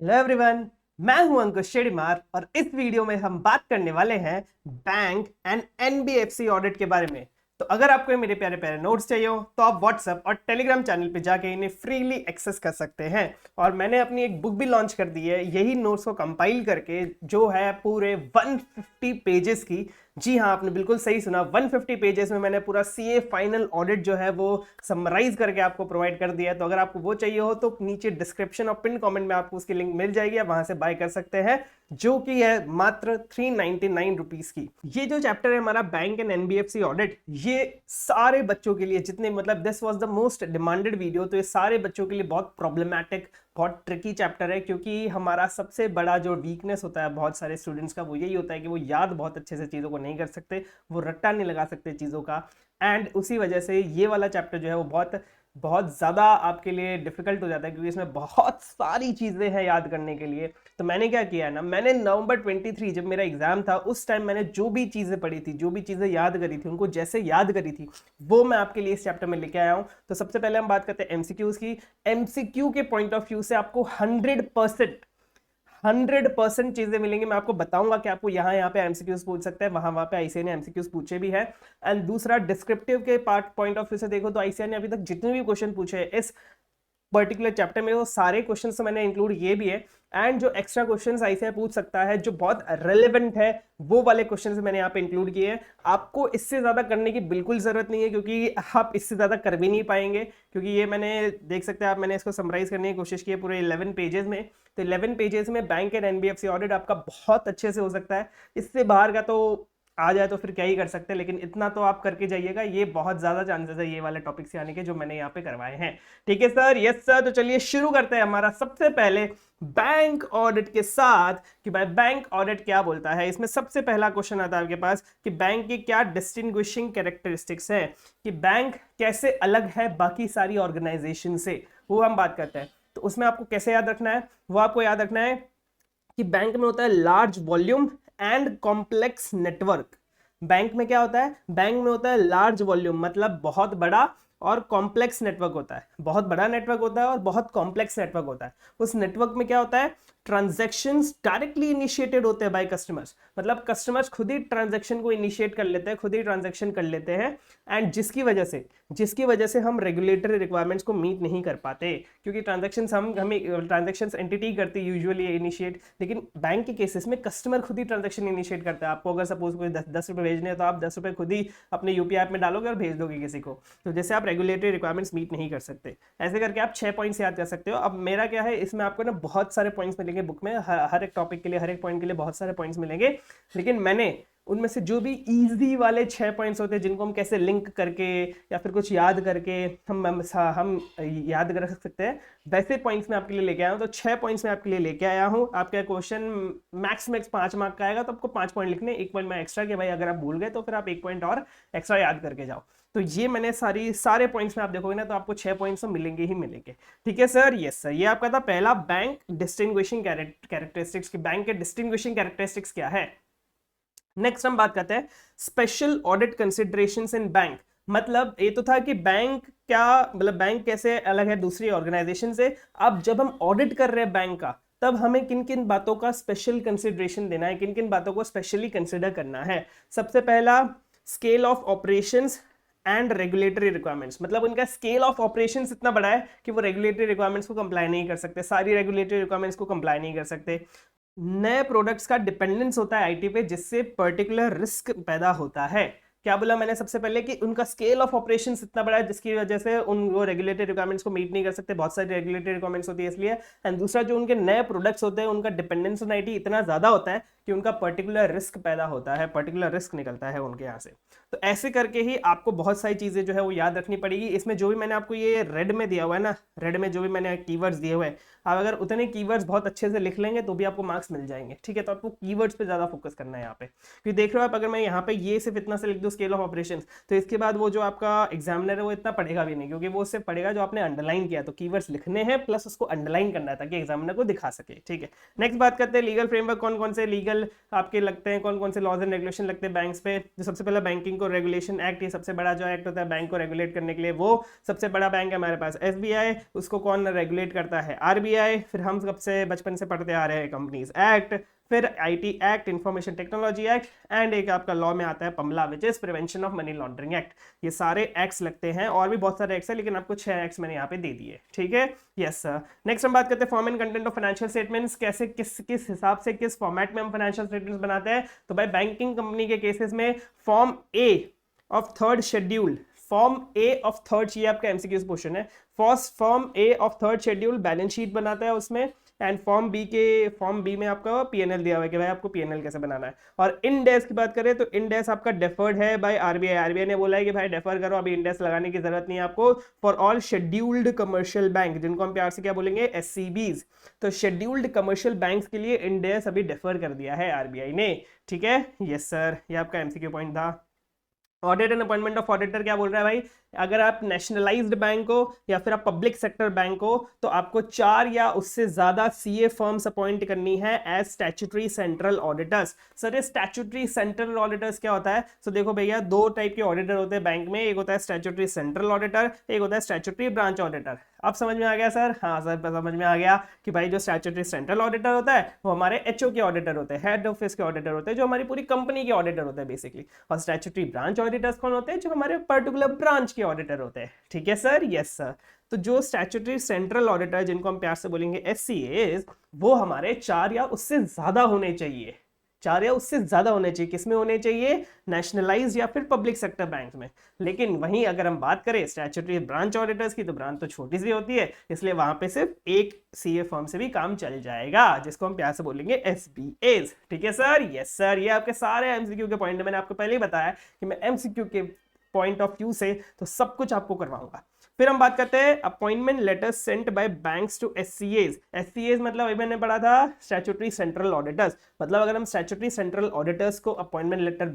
Hello everyone, मैं हूं अंकुश शेड़ीमार और इस वीडियो में हम बात करने वाले हैं बैंक एंड एनबीएफसी ऑडिट के बारे में। तो अगर आपको मेरे प्यारे प्यारे नोट्स चाहिए हो तो आप व्हाट्सएप और टेलीग्राम चैनल पे जाके इन्हें फ्रीली एक्सेस कर सकते हैं। और मैंने अपनी एक बुक भी लॉन्च कर दी है यही नोट्स को कंपाइल करके, जो है पूरे 150 पेजेस की। जी हाँ, आपने बिल्कुल सही सुना, 150 पेजेस में मैंने पूरा सीए फाइनल ऑडिट जो है वो समराइज करके आपको प्रोवाइड कर दिया है। तो अगर आपको वो चाहिए हो तो नीचे डिस्क्रिप्शन और पिन कमेंट में आपको उसकी लिंक मिल जाएगी, आप वहां से बाय कर सकते हैं, जो कि है मात्र 399 रुपीज की। ये जो चैप्टर है हमारा बैंक एंड एनबीएफसी ऑडिट, ये सारे बच्चों के लिए, जितने मतलब this was the most demanded video, तो ये सारे बच्चों के लिए बहुत प्रॉब्लमैटिक, बहुत ट्रिकी चैप्टर है। क्योंकि हमारा सबसे बड़ा जो वीकनेस होता है बहुत सारे स्टूडेंट्स का, वो यही होता है कि वो याद बहुत अच्छे से चीज़ों को नहीं कर सकते, वो रट्टा नहीं लगा सकते चीज़ों का। एंड उसी वजह से ये वाला चैप्टर जो है वो बहुत बहुत ज़्यादा आपके लिए डिफिकल्ट हो जाता है, क्योंकि इसमें बहुत सारी चीज़ें हैं याद करने के लिए। तो मैंने क्या किया है ना, मैंने नवंबर 23 जब मेरा एग्जाम था उस टाइम मैंने जो भी चीज़ें पढ़ी थी, जो भी चीज़ें याद करी थी, उनको जैसे याद करी थी वो मैं आपके लिए इस चैप्टर में लेके आया हूँ। तो सबसे पहले हम बात करते हैं एमसीक्यूज की। एमसीक्यू के पॉइंट ऑफ व्यू से आपको 100% चीजें मिलेंगी। मैं आपको बताऊंगा कि आपको यहाँ पे एमसीक्यूज पूछ सकते हैं, वहां पे आईसीए ने एमसीक्यूज पूछे भी है। एंड दूसरा, डिस्क्रिप्टिव के पार्ट पॉइंट ऑफ व्यू से देखो तो आईसीए ने अभी तक जितने भी क्वेश्चन पूछे हैं इस पर्टिकुलर चैप्टर में, वो सारे क्वेश्चंस मैंने इंक्लूड ये भी है। एंड जो एक्स्ट्रा क्वेश्चंस आईसीए पूछ सकता है जो बहुत रेलेवेंट है, वो वाले क्वेश्चंस मैंने यहाँ पे इंक्लूड किए हैं। आपको इससे ज्यादा करने की बिल्कुल जरूरत नहीं है, क्योंकि आप इससे ज्यादा कर भी नहीं पाएंगे। क्योंकि ये मैंने देख सकते हैं आप, मैंने इसको समराइज करने की कोशिश की है पूरे 11 पेजेस में। तो 11 पेजेस में बैंक एंड एनबीएफसी ऑडिट आपका बहुत अच्छे से हो सकता है। इससे बाहर का तो आ जाए तो फिर क्या ही कर सकते हैं, लेकिन इतना तो आप करके जाइएगा, ये बहुत ज्यादा चांसेस है ये वाले टॉपिक से आने के जो मैंने यहाँ पे करवाए हैं। ठीक है सर, यस सर। तो चलिए शुरू करते हैं हमारा सबसे पहले बैंक ऑडिट के साथ कि भाई बैंक ऑडिट क्या बोलता है। इसमें सबसे पहला क्वेश्चन आता है आपके पास कि बैंक की क्या डिस्टिंग्विशिंग कैरेक्टरिस्टिक्स है, कि बैंक कैसे अलग है बाकी सारी ऑर्गेनाइजेशन से, वो हम बात करते हैं। तो उसमें आपको कैसे याद रखना है, वो आपको याद रखना है कि बैंक में होता है large volume and complex network. Bank में क्या होता है, बैंक में होता है लार्ज वॉल्यूम मतलब बहुत बड़ा, और कॉम्प्लेक्स नेटवर्क होता है, बहुत बड़ा नेटवर्क होता है और बहुत कॉम्प्लेक्स नेटवर्क होता है। उस नेटवर्क में क्या होता है, ट्रांजैक्शंस डायरेक्टली इनिशिएटेड होते हैं बाय कस्टमर्स, मतलब कस्टमर्स खुद ही ट्रांजैक्शन को इनिशिएट कर लेते हैं, खुद ही ट्रांजैक्शन कर लेते हैं। एंड जिसकी वजह से हम रेगुलेटरी रिक्वायरमेंट्स को मीट नहीं कर पाते, क्योंकि ट्रांजैक्शंस हमें ट्रांजैक्शंस एंटिटी करती है यूजुअली इनिशिएट, लेकिन बैंक के केसेस में कस्टमर खुद ही ट्रांजैक्शन इनिशिएट करता है। आपको अगर सपोज कोई 10 रुपये भेजने हैं तो आप 10 रुपये खुद ही अपने यूपीआई ऐप में डालोगे और भेज दोगे किसी को। तो जैसे आप रेगुलेटरी रिक्वायरमेंट्स मीट नहीं कर सकते, ऐसे करके आप 6 पॉइंट्स याद कर सकते हो। अब मेरा क्या है, इसमें आपको ना बहुत सारे पॉइंट्स मिलेंगे बुक में, हर एक टॉपिक के लिए, हर एक पॉइंट के लिए बहुत सारे पॉइंट्स मिलेंगे, लेकिन मैंने उनमें से जो भी इजी वाले 6 पॉइंट्स होते हैं जिनको हम कैसे लिंक करके या फिर कुछ याद करके हम याद कर सकते हैं, वैसे पॉइंट्स मैं आपके लिए लेके आया हूँ। तो 6 पॉइंट्स मैं आपके लिए लेके आया हूँ। आपका क्वेश्चन मैक्स 5 मार्क का आएगा, तो आपको 5 पॉइंट लिखने, 1 पॉइंट मैं एक्स्ट्रा किया भाई, अगर आप भूल गए तो फिर आप 1 पॉइंट और एक्स्ट्रा याद करके जाओ। तो ये मैंने सारे पॉइंट्स में आप देखोगे ना तो आपको 6 पॉइंट्स तो मिलेंगे ही मिलेंगे। ठीक है सर, यस सर। ये आपका था पहला, बैंक डिस्टिंग्विशिंग कैरेक्टरिस्टिक्स की, बैंक के डिस्टिंग्विशिंग कैरेक्टरिस्टिक्स क्या है। नेक्स्ट हम बात करते हैं स्पेशल ऑडिट कंसिडरेशंस इन बैंक। मतलब ये तो था कि बैंक क्या, मतलब बैंक कैसे अलग है दूसरी ऑर्गेनाइजेशन से। अब जब हम ऑडिट कर रहे हैं बैंक का, तब हमें किन किन बातों का स्पेशल कंसिडरेशन देना है, किन किन बातों को स्पेशली कंसिडर करना है। सबसे पहला, scale of operations and regulatory requirements. मतलब उनका स्केल ऑफ ऑपरेशंस इतना बड़ा है कि वो रेगुलेटरी रिक्वायरमेंट्स को कंप्लाई नहीं कर सकते, सारी रेगुलेटरी रिक्वायरमेंट्स को कंप्लाई नहीं कर सकते। नए प्रोडक्ट्स का डिपेंडेंस होता है आईटी पे, जिससे पर्टिकुलर रिस्क पैदा होता है। क्या बोला मैंने सबसे पहले, कि उनका स्केल ऑफ ऑपरेशंस इतना बड़ा है जिसकी वजह से उन वो रेगुलेटरी रिक्वायरमेंट्स को मीट नहीं कर सकते, बहुत सारी रेगुलेटरी रिक्वायरमेंट्स होती है इसलिए। एंड दूसरा, जो उनके नए प्रोडक्ट्स होते हैं उनका डिपेंडेंस ऑन आईटी इतना ज्यादा होता है कि उनका पर्टिकुलर रिस्क पैदा होता है, पर्टिकुलर रिस्क निकलता है उनके यहाँ से। तो ऐसे करके ही आपको बहुत सारी चीजें जो है वो याद रखनी पड़ेगी। इसमें जो भी मैंने आपको ये रेड में दिया हुआ है ना, रेड में जो भी मैंने कीवर्ड्स दिए हुए हैं, आप अगर उतने कीवर्ड्स बहुत अच्छे से लिख लेंगे तो भी आपको मार्क्स मिल जाएंगे। ठीक है, तो आपको कीवर्ड्स पे ज्यादा फोकस करना है यहाँ पे, क्योंकि देख रहे हो आप, अगर मैं यहाँ पे ये सिर्फ इतना से लिख दूँ स्केल ऑफ ऑपरेशंस, तो इसके बाद वो जो आपका एग्जामिनर है वो इतना पढ़ेगा भी नहीं, क्योंकि वो उससे पढ़ेगा जो आपने अंडरलाइन किया। तो कीवर्ड्स लिखने हैं प्लस उसको अंडरलाइन करना है ताकि एग्जामिनर को दिखा सके। ठीक है, नेक्स्ट बात करते हैं लीगल फ्रेमवर्क। कौन कौन से लीगल आपके लगते हैं, कौन कौन से लॉज एंड रेगुलेशन लगते हैं बैंक्स पे। जो सबसे पहला बैंकिंग को रेगुलेशन एक्ट, ये सबसे बड़ा जो एक्ट होता है बैंक को रेगुलेट करने के लिए, वो सबसे बड़ा बैंक है हमारे पास SBI, उसको कौन रेगुलेट करता है, RBI। फिर हम सबसे बचपन से पढ़ते आ रहे हैं कंपनीज एक्ट, फिर IT act, information technology act, and एक आपका लॉ में आता है PMLA which is prevention of money laundering act. ये सारे एक्ट्स लगते हैं, और भी बहुत सारे एक्ट्स हैं, लेकिन आपको 6 एक्ट्स मैंने यहाँ पे दे दिए। ठीक है, यस सर। नेक्स्ट हम बात करते हैं form and content of financial statements. कैसे किस किस हिसाब से किस फॉर्मेट में हम फाइनेंशियल स्टेटमेंट्स बनाते हैं। तो भाई बैंकिंग कंपनी के केसेस में form A of third schedule, form A of third, ये आपका MCQ क्वेश्चन है। Form A of third schedule balance sheet बनाता है उसमें, एंड फॉर्म बी में आपका PNL दिया हुआ है कि भाई आपको PNL कैसे बनाना है। और इंडेस की बात करें तो इंडेस आपका डेफर्ड है बाय RBI ने बोला है कि भाई डेफर करो, अभी इंडेस लगाने की जरूरत नहीं है आपको for all scheduled commercial bank, जिनको हम प्यार से क्या बोलेंगे, SCBs। तो शेड्यूल्ड कमर्शियल बैंक्स के लिए इंडेस अभी डेफर कर दिया है RBI ने। ठीक है, यस सर, ये आपका MCQ पॉइंट था। Audit and appointment of auditor क्या बोल रहा है भाई, अगर आप नेशनलाइज्ड बैंक हो या फिर आप पब्लिक सेक्टर बैंक हो तो आपको 4 या उससे ज्यादा CA फर्म्स अपॉइंट करनी है as statutory central auditors. Sir ये स्टैट्यूटरी सेंट्रल ऑडिटर्स क्या होता है। सो देखो भैया, 2 टाइप के ऑडिटर होते हैं बैंक में, एक होता है स्टैट्यूटरी सेंट्रल ऑडिटर, एक होता है स्टैट्यूटरी ब्रांच ऑडिटर। अब समझ में आ गया सर। हाँ सर, समझ में आ गया कि भाई जो स्टैट्यूटरी सेंट्रल ऑडिटर होता है वो हमारे HO के ऑडिटर होते हैं, हेड ऑफिस के ऑडिटर होते हैं, जो हमारी पूरी कंपनी के ऑडिटर होते हैं बेसिकली। और स्टैट्यूटरी ब्रांच ऑडिटर्स कौन होते हैं, जो हमारे पर्टिकुलर ब्रांच के ऑडिटर होते हैं। ठीक है सर, यस सर। तो जो स्टैट्यूटरी सेंट्रल ऑडिटर, जिनको हम प्यार से बोलेंगे SCAs, वो हमारे 4 या उससे ज्यादा होने चाहिए। 4 या उससे ज्यादा होने चाहिए। किसमें होने चाहिए, नेशनलाइज्ड या फिर पब्लिक सेक्टर बैंक में। लेकिन वहीं अगर हम बात करें स्टैट्यूटरी ब्रांच ऑडिटर्स की, तो ब्रांच तो छोटी सी होती है, इसलिए वहां पे सिर्फ एक CA फर्म से भी काम चल जाएगा, जिसको हम प्यार से बोलेंगे SBAs। ठीक है सर, यस सर। ये आपके सारे MCQ के पॉइंट, मैंने आपको पहले ही बताया कि मैं MCQ के पॉइंट ऑफ व्यू से तो सब कुछ आपको करवाऊंगा। फिर हम बात करते हैं appointment letters sent by banks to SCAs मतलब अभी मैंने पढ़ा था स्टैट्यूटरी सेंट्रल ऑडिटर्स। मतलब अगर हम स्टैट्यूटरी सेंट्रल ऑडिटर्स को अपॉइंटमेंट लेटर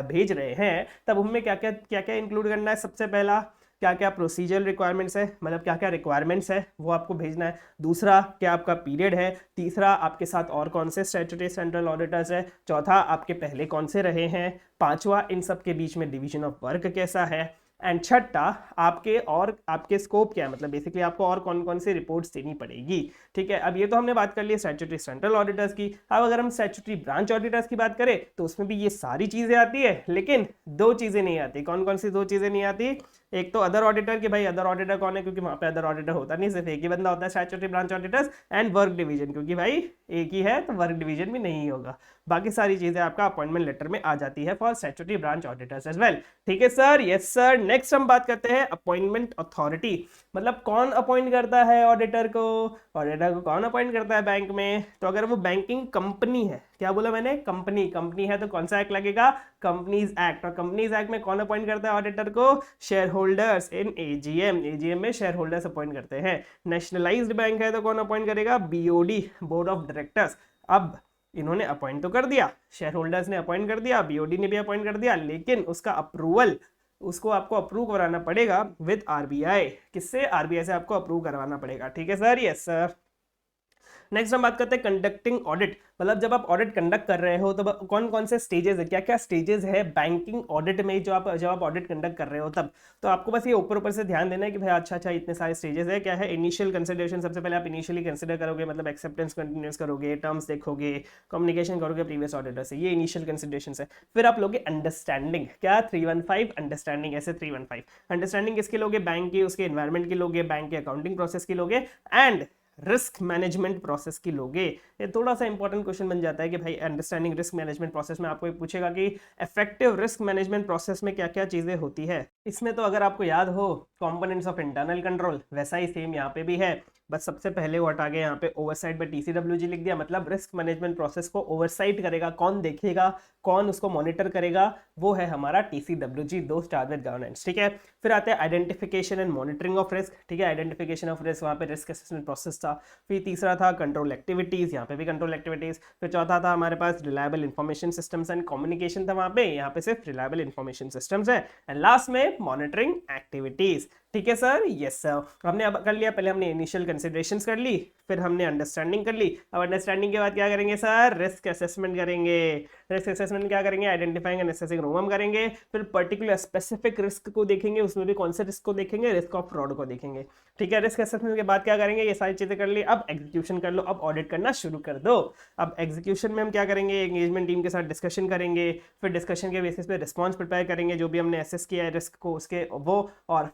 भेज रहे हैं, तब उनमें क्या क्या इंक्लूड करना है। सबसे पहला, क्या क्या प्रोसीजर रिक्वायरमेंट्स है, मतलब क्या क्या रिक्वायरमेंट्स है वो आपको भेजना है। दूसरा, क्या आपका पीरियड है। तीसरा, आपके साथ और कौन से स्टैट्यूटरी सेंट्रल ऑडिटर्स है। चौथा, आपके पहले कौन से रहे हैं। पांचवा, इन सब के बीच में डिवीजन ऑफ वर्क कैसा है। एंड छठा, आपके स्कोप क्या है, मतलब बेसिकली आपको और कौन कौन सी रिपोर्ट्स देनी पड़ेगी। ठीक है, अब ये तो हमने बात कर ली स्टैट्यूटरी सेंट्रल ऑडिटर्स की। अब अगर हम स्टैट्यूटरी ब्रांच ऑडिटर्स की बात करें तो उसमें भी ये सारी चीजें आती है, लेकिन 2 चीजें नहीं आती। कौन कौन सी 2 चीजें नहीं आती। एक तो अदर ऑडिटर, कि भाई अदर ऑडिटर कौन है, क्योंकि वहां पे अदर ऑडिटर होता नहीं, सिर्फ एक ही बंदा होता है statutory branch auditors. And work division, क्योंकि भाई एक ही है तो वर्क डिवीजन भी नहीं होगा। बाकी सारी चीजें आपका अपॉइंटमेंट लेटर में आ जाती है for statutory branch auditors as well. ठीक है सर, यस सर। नेक्स्ट हम बात करते हैं अपॉइंटमेंट अथॉरिटी, मतलब कौन अपॉइंट करता है ऑडिटर को। ऑडिटर को कौन अपॉइंट करता है बैंक में, तो अगर वो बैंकिंग कंपनी है, क्या बोला मैंने, कंपनी है, तो कौन सा एक्ट लगेगा, कंपनीज एक्ट। और कंपनीज एक्ट में कौन अपॉइंट करता है ऑडिटर को, शेयर होल्डर्स इन AGM में शेयर होल्डर्स अपॉइंट करते हैं। नेशनलाइज्ड बैंक है तो कौन अपॉइंट करेगा, BOD, बोर्ड ऑफ डायरेक्टर्स। अब इन्होंने अपॉइंट तो कर दिया, शेयर होल्डर्स ने अपॉइंट कर दिया, BOD ने भी अपॉइंट कर दिया, लेकिन उसका अप्रूवल, उसको आपको अप्रूव कराना पड़ेगा विद RBI। किससे, RBI से आपको अप्रूव करवाना पड़ेगा। ठीक है सर, यस सर। नेक्स्ट हम बात करते हैं कंडक्टिंग ऑडिट, मतलब जब आप ऑडिट कंडक्ट कर रहे हो तब कौन कौन से स्टेजेस है, क्या क्या स्टेजेस है बैंकिंग ऑडिट में, जब आप ऑडिट कंडक्ट कर रहे हो तब। तो आपको बस ये ऊपर से ध्यान देना है कि भाई अच्छा इतने सारे स्टेजेस है। क्या है, इनिशियल कंसिडरेशन, सबसे पहले आप इनिशियली कंसिडर करोगे, मतलब एक्सेप्टेंस कंटिन्यूस करोगे, टर्म्स देखोगे, कम्युनिकेशन करोगे प्रीवियस ऑडिटर से, ये इनिशियल कंसिडरेशन है। फिर आप लोगे अंडरस्टैंडिंग, क्या 315 अंडरस्टैंडिंग, ऐसे 315 अंडरस्टैंडिंग किसके लोगे, बैंक की, उसके एनवायरमेंट की लोगे, बैंक के अकाउंटिंग प्रोसेस की लोगे, एंड रिस्क मैनेजमेंट प्रोसेस की लोगे। ये थोड़ा सा इंपॉर्टेंट क्वेश्चन बन जाता है कि भाई अंडरस्टैंडिंग रिस्क मैनेजमेंट प्रोसेस में आपको ये पूछेगा कि इफेक्टिव रिस्क मैनेजमेंट प्रोसेस में क्या क्या चीजें होती है। इसमें तो अगर आपको याद हो कंपोनेंट्स ऑफ इंटरनल कंट्रोल, वैसा ही सेम यहाँ पे भी है। बस सबसे पहले वो हटा के यहाँ पे ओवरसाइट पे TCWG लिख दिया, मतलब रिस्क मैनेजमेंट प्रोसेस को ओवरसाइट करेगा, कौन देखेगा, कौन उसको मॉनिटर करेगा, वो है हमारा TCWG, दो स्टार विद गवर्नेंस। ठीक है, फिर आते हैं identification and monitoring of risk. ठीक है, आइडेंटिफिकेशन ऑफ रिस्क, वहाँ पे रिस्क असेसमेंट प्रोसेस था। फिर तीसरा था कंट्रोल एक्टिविटीज, यहाँ पे भी कंट्रोल एक्टिविटीज। फिर चौथा था हमारे पास reliable information systems and communication था वहाँ पे, यहाँ पे सिर्फ रिलायबल इंफॉर्मेशन सिस्टम्स है। एंड लास्ट में मॉनिटरिंग एक्टिविटीज। ठीक है सर, यस सर। हमने अब कर लिया, पहले हमने इनिशियल कंसिडरेशंस कर ली, फिर हमने अंडरस्टैंडिंग कर ली। अब अंडरस्टैंडिंग के बाद क्या करेंगे सर, रिस्क असेसमेंट करेंगे। रिस्क असेसमेंट क्या करेंगे, आइडेंटिफाइंग एंड असेसिंग रोम करेंगे। फिर पर्टिकुलर स्पेसिफिक रिस्क को देखेंगे, उसमें भी कौन से रिस्क को देखेंगे, रिस्क ऑफ फ्रॉड को देखेंगे। ठीक है, रिस्क असेसमेंट के बाद क्या करेंगे, ये सारी चीजें कर ली, अब एग्जीक्यूशन कर लो, अब ऑडिट करना शुरू कर दो। अब एग्जीक्यूशन में हम क्या करेंगे, एंगेजमेंट टीम के साथ डिस्कशन करेंगे, फिर डिस्कशन के बेसिस पे रिस्पॉन्स प्रिपेयर करेंगे, जो भी हमने असेस किया है रिस्क को उसके वो, और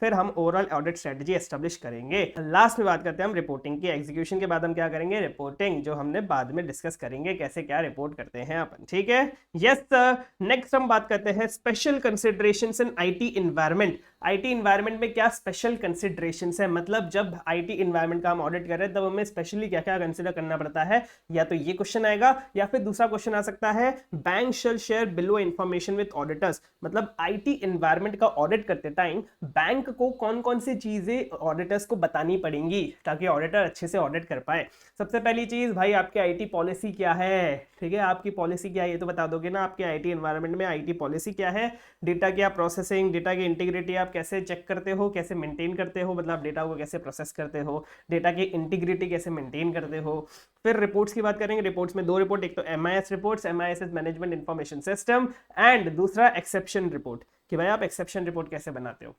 फिर हम ओवरऑल ऑडिट स्ट्रेटजी एस्टेब्लिश करेंगे। लास्ट में बात करते हैं हम रिपोर्टिंग की। एग्जीक्यूशन के बाद हम क्या करेंगे, रिपोर्टिंग, जो हमने बाद में डिस्कस करेंगे कैसे क्या रिपोर्ट करते हैं अपन। ठीक है, यस सर। नेक्स्ट हम बात करते हैं special considerations in IT environment. IT environment में क्या स्पेशल कंसिडरेशंस है, मतलब जब आईटी एनवायरनमेंट का हम ऑडिट कर रहे हैं तब हमें स्पेशली क्या क्या कंसिडर करना पड़ता है। या तो ये क्वेश्चन आएगा, या फिर दूसरा क्वेश्चन आ सकता है, bank shall share below information with auditors. मतलब आईटी एनवायरनमेंट का ऑडिट करते टाइम बैंक को कौन कौन सी चीजें ऑडिटर्स को बतानी पड़ेंगी ताकि ऑडिटर अच्छे से ऑडिट कर पाए। सबसे पहली चीज, भाई आपकी आईटी पॉलिसी क्या है। ठीक है, आपकी पॉलिसी क्या है ये तो बता दोगे ना, आपके आईटी एनवायरनमेंट में आईटी पॉलिसी क्या है। डेटा की आप प्रोसेसिंग, डेटा की इंटीग्रिटी आप कैसे चेक करते हो, कैसे मेंटेन करते हो, मतलब डेटा को कैसे प्रोसेस करते हो, डेटा की इंटीग्रिटी कैसे मेंटेन करते हो। फिर रिपोर्ट्स की बात करेंगे। रिपोर्ट्स में दो रिपोर्ट, एक तो MIS reports, MIS management information system, and दूसरा एक्सेप्शन रिपोर्ट, कि भाई आप एक्सेप्शन रिपोर्ट कैसे बनाते हो।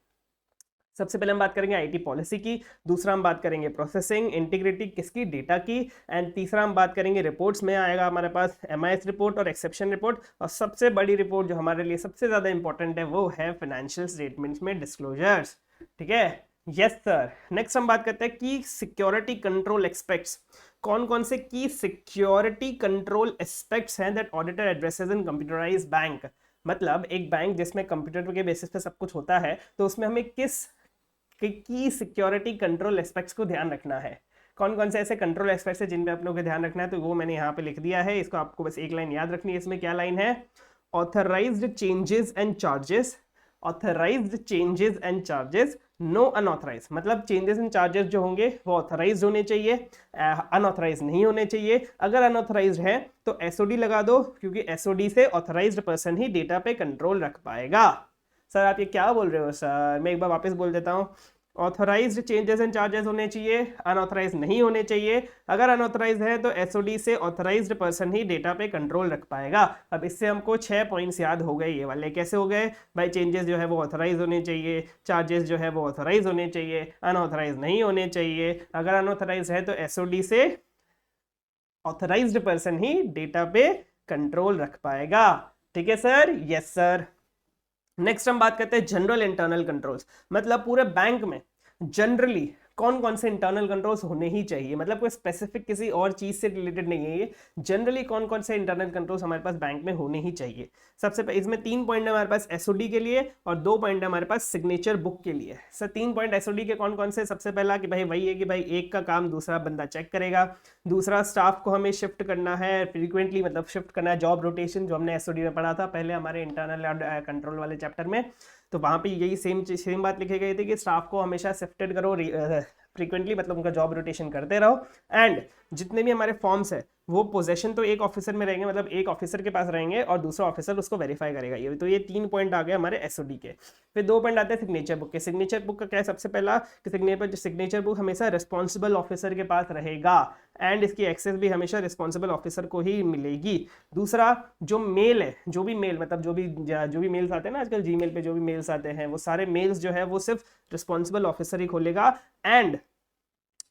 सबसे पहले हम बात करेंगे आईटी पॉलिसी की, दूसरा हम बात करेंगे प्रोसेसिंग इंटीग्रिटी किसकी, डेटा की, एंड तीसरा हम बात करेंगे रिपोर्ट्स में आएगा हमारे पास MIS रिपोर्ट और एक्सेप्शन रिपोर्ट। और सबसे बड़ी रिपोर्ट जो हमारे लिए सबसे ज्यादा इंपॉर्टेंट है वो है फाइनेंशियल स्टेटमेंट्स में डिस्क्लोजर्स। ठीक है, यस सर। नेक्स्ट हम बात करते हैं की सिक्योरिटी कंट्रोल एस्पेक्ट्स। कौन कौन से की सिक्योरिटी कंट्रोल एस्पेक्ट्स हैं that auditor addresses in computerised bank. मतलब एक बैंक जिसमें कंप्यूटर के बेसिस पे सब कुछ होता है, तो उसमें हमें किस की सिक्योरिटी कंट्रोल एस्पेक्ट्स को ध्यान रखना है। कौन कौन से ऐसे कंट्रोल एस्पेक्ट्स हैं जिन पे आप लोगों को ध्यान रखना है, तो वो मैंने यहाँ पे लिख दिया है। इसको आपको बस एक लाइन याद रखनी है। इसमें क्या लाइन है, authorised changes and charges, authorised changes and charges, no unauthorise. मतलब चेंजेस एंड चार्जेस जो होंगे वो ऑथराइज होने चाहिए, अनऑथराइज नहीं होने चाहिए। अगर अनऑथराइज है तो एसओडी लगा दो, क्योंकि एसओडी से ऑथराइज्ड पर्सन ही डेटा पे कंट्रोल रख पाएगा। सर आप ये क्या बोल रहे हो सर, मैं एक बार वापस बोल देता हूँ। ऑथराइज्ड चेंजेस एंड चार्जेस होने चाहिए, अनऑथराइज नहीं होने चाहिए। अगर अनऑथराइज है तो एसओडी से ऑथराइज्ड पर्सन ही डेटा पे कंट्रोल रख पाएगा। अब इससे हमको 6 पॉइंट्स याद हो गए। ये वाले कैसे हो गए भाई, चेंजेस जो है वो ऑथराइज होने चाहिए, चार्जेस जो है वो ऑथराइज होने चाहिए, अनऑथराइज नहीं होने चाहिए। अगर अनऑथराइज है तो एसओडी से ऑथराइज्ड पर्सन ही डेटा पे कंट्रोल रख पाएगा। ठीक है सर, यस सर। नेक्स्ट हम बात करते हैं जनरल इंटरनल कंट्रोल्स। मतलब पूरे बैंक में जनरली कौन कौन से इंटरनल कंट्रोल्स होने ही चाहिए, मतलब कोई स्पेसिफिक किसी और चीज से रिलेटेड नहीं है ये, जनरली कौन कौन से इंटरनल कंट्रोल्स हमारे पास बैंक में होने ही चाहिए। सबसे पहले इसमें 3 पॉइंट है हमारे पास एसओडी के लिए और 2 पॉइंट है हमारे पास सिग्नेचर बुक के लिए। सर 3 पॉइंट एसओडी के कौन कौन से, सबसे पहला कि भाई वही है कि भाई एक का काम दूसरा बंदा चेक करेगा, दूसरा स्टाफ को हमें शिफ्ट करना है फ्रीक्वेंटली, मतलब शिफ्ट करना है, जॉब रोटेशन, जो हमने एसओडी में पढ़ा था पहले हमारे इंटरनल कंट्रोल वाले चैप्टर में, तो वहां पे यही सेम बात लिखी गई थी कि स्टाफ को हमेशा शिफ्टेड करो फ्रीक्वेंटली, मतलब उनका जॉब रोटेशन करते रहो। एंड जितने भी हमारे फॉर्म्स है वो पोजेशन तो एक ऑफिसर में रहेंगे, मतलब एक ऑफिसर के पास रहेंगे और दूसरा ऑफिसर उसको वेरीफाई करेगा। ये तो ये 3 पॉइंट आ गए हमारे एसओडी के। फिर 2 पॉइंट आते हैं सिग्नेचर बुक के। सिग्नेचर बुक का क्या है, सबसे पहला कि सिग्नेचर बुक हमेशा रिस्पॉन्सिबल ऑफिसर के पास रहेगा एंड इसकी एक्सेस भी हमेशा रिस्पॉन्सिबल ऑफिसर को ही मिलेगी। दूसरा जो मेल है, जो भी मेल मतलब जो भी मेल्स आते हैं ना आजकल जीमेल पे जो भी मेल्स आते हैं, वो सारे मेल्स जो है वो सिर्फ रिस्पॉन्सिबल ऑफिसर ही खोलेगा। एंड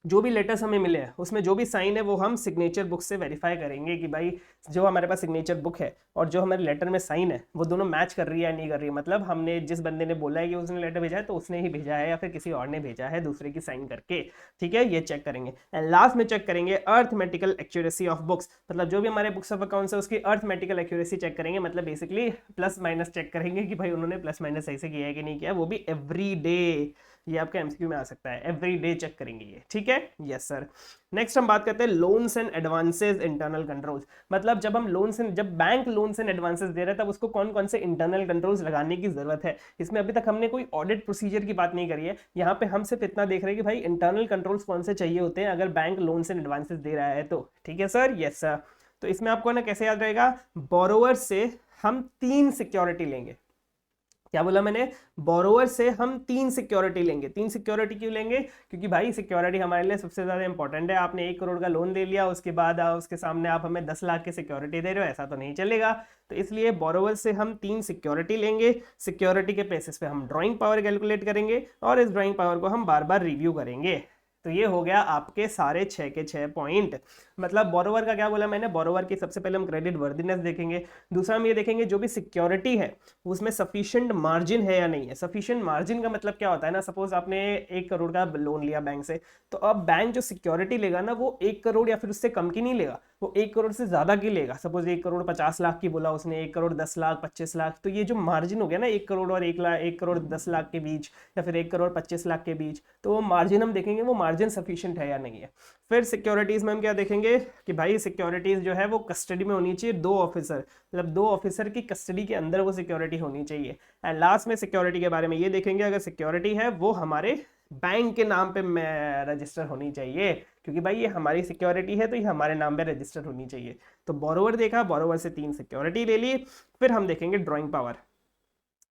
जो भी लेटर्स हमें मिले हैं उसमें जो भी साइन है वो हम सिग्नेचर बुक से वेरीफाई करेंगे कि भाई जो हमारे पास सिग्नेचर बुक है और जो हमारे लेटर में साइन है वो दोनों मैच कर रही है या नहीं कर रही है। मतलब हमने जिस बंदे ने बोला है कि उसने लेटर भेजा है तो उसने ही भेजा है या फिर किसी और ने भेजा है दूसरे की साइन करके। ठीक है, ये चेक करेंगे। एंड लास्ट में चेक करेंगे अर्थमेटिकल एक्यूरेसी ऑफ बुक्स, मतलब जो भी हमारे बुक्स ऑफ अकाउंट्स है उसकी अर्थमेटिकल एक्यूरेसी चेक करेंगे। मतलब बेसिकली प्लस माइनस चेक करेंगे कि भाई उन्होंने प्लस माइनस सही से किया है कि नहीं किया, वो भी एवरी डे। ये आपका एमसीक्यू में आ सकता है, एवरी डे चेक करेंगे ये। ठीक है, यस सर। नेक्स्ट हम बात करते हैं loans and advances internal controls. मतलब जब बैंक लोन्स एंड एडवांसेस दे रहा है तब उसको कौन कौन से इंटरनल कंट्रोल्स लगाने की जरूरत है। इसमें अभी तक हमने कोई ऑडिट प्रोसीजर की बात नहीं करी है, यहाँ पे हम सिर्फ इतना देख रहे हैं कि भाई इंटरनल कंट्रोल्स कौन से चाहिए होते हैं अगर बैंक लोन्स एंड एडवांसेस दे रहा है तो। ठीक है सर, यस सर। तो इसमें आपको ना कैसे याद रहेगा, बोरोवर से हम 3 सिक्योरिटी लेंगे। क्या बोला मैंने, बोरोवर से हम 3 सिक्योरिटी लेंगे। 3 सिक्योरिटी क्यों लेंगे, क्योंकि भाई सिक्योरिटी हमारे लिए सबसे ज्यादा इंपॉर्टेंट है। आपने 1 करोड़ का लोन ले लिया, उसके बाद उसके सामने आप हमें 10 लाख की सिक्योरिटी दे रहे हो, ऐसा तो नहीं चलेगा। तो इसलिए बोरोवर से हम 3 सिक्योरिटी लेंगे। सिक्योरिटी के बेसिस पे हम ड्राइंग पावर कैलकुलेट करेंगे और इस ड्राइंग पावर को हम बार बार रिव्यू करेंगे। तो ये हो गया आपके सारे 6 के 6 पॉइंट। मतलब बोरोवर का क्या बोला मैंने, बोरोवर की सबसे पहले हम क्रेडिट वर्दीनेस देखेंगे। दूसरा हम ये देखेंगे जो भी सिक्योरिटी है उसमें सफिशिएंट मार्जिन है या नहीं है। सफिशिएंट मार्जिन का मतलब क्या होता है ना, सपोज आपने 1 करोड़ का लोन लिया बैंक से, तो अब बैंक जो सिक्योरिटी लेगा ना वो 1 करोड़ या फिर उससे कम की नहीं लेगा, वो 1 करोड़ से ज्यादा की लेगा। सपोज 1 करोड़ 50 लाख की बोला उसने, 1 करोड़ 10 लाख 25 लाख, तो ये जो मार्जिन हो गया ना 1 करोड़ और 1 लाख, 1 करोड़ 10 लाख के बीच या फिर 1 करोड़ 25 लाख के बीच, तो वो मार्जिन हम देखेंगे वो मार्जिन सफिशिएंट है या नहीं है। फिर सिक्योरिटीज में हम क्या देखेंगे कि भाई सिक्योरिटीज जो है वो कस्टडी में होनी चाहिए 2 ऑफिसर, मतलब 2 ऑफिसर की कस्टडी के अंदर वो सिक्योरिटी होनी चाहिए। एंड लास्ट में सिक्योरिटी के बारे में ये देखेंगे अगर सिक्योरिटी है वो हमारे बैंक के नाम पे रजिस्टर होनी चाहिए, क्योंकि भाई ये हमारी सिक्योरिटी है तो ये हमारे नाम पे रजिस्टर होनी चाहिए। तो बोरोवर देखा, बोरोवर से 3 सिक्योरिटी ले ली। फिर हम देखेंगे ड्राइंग पावर।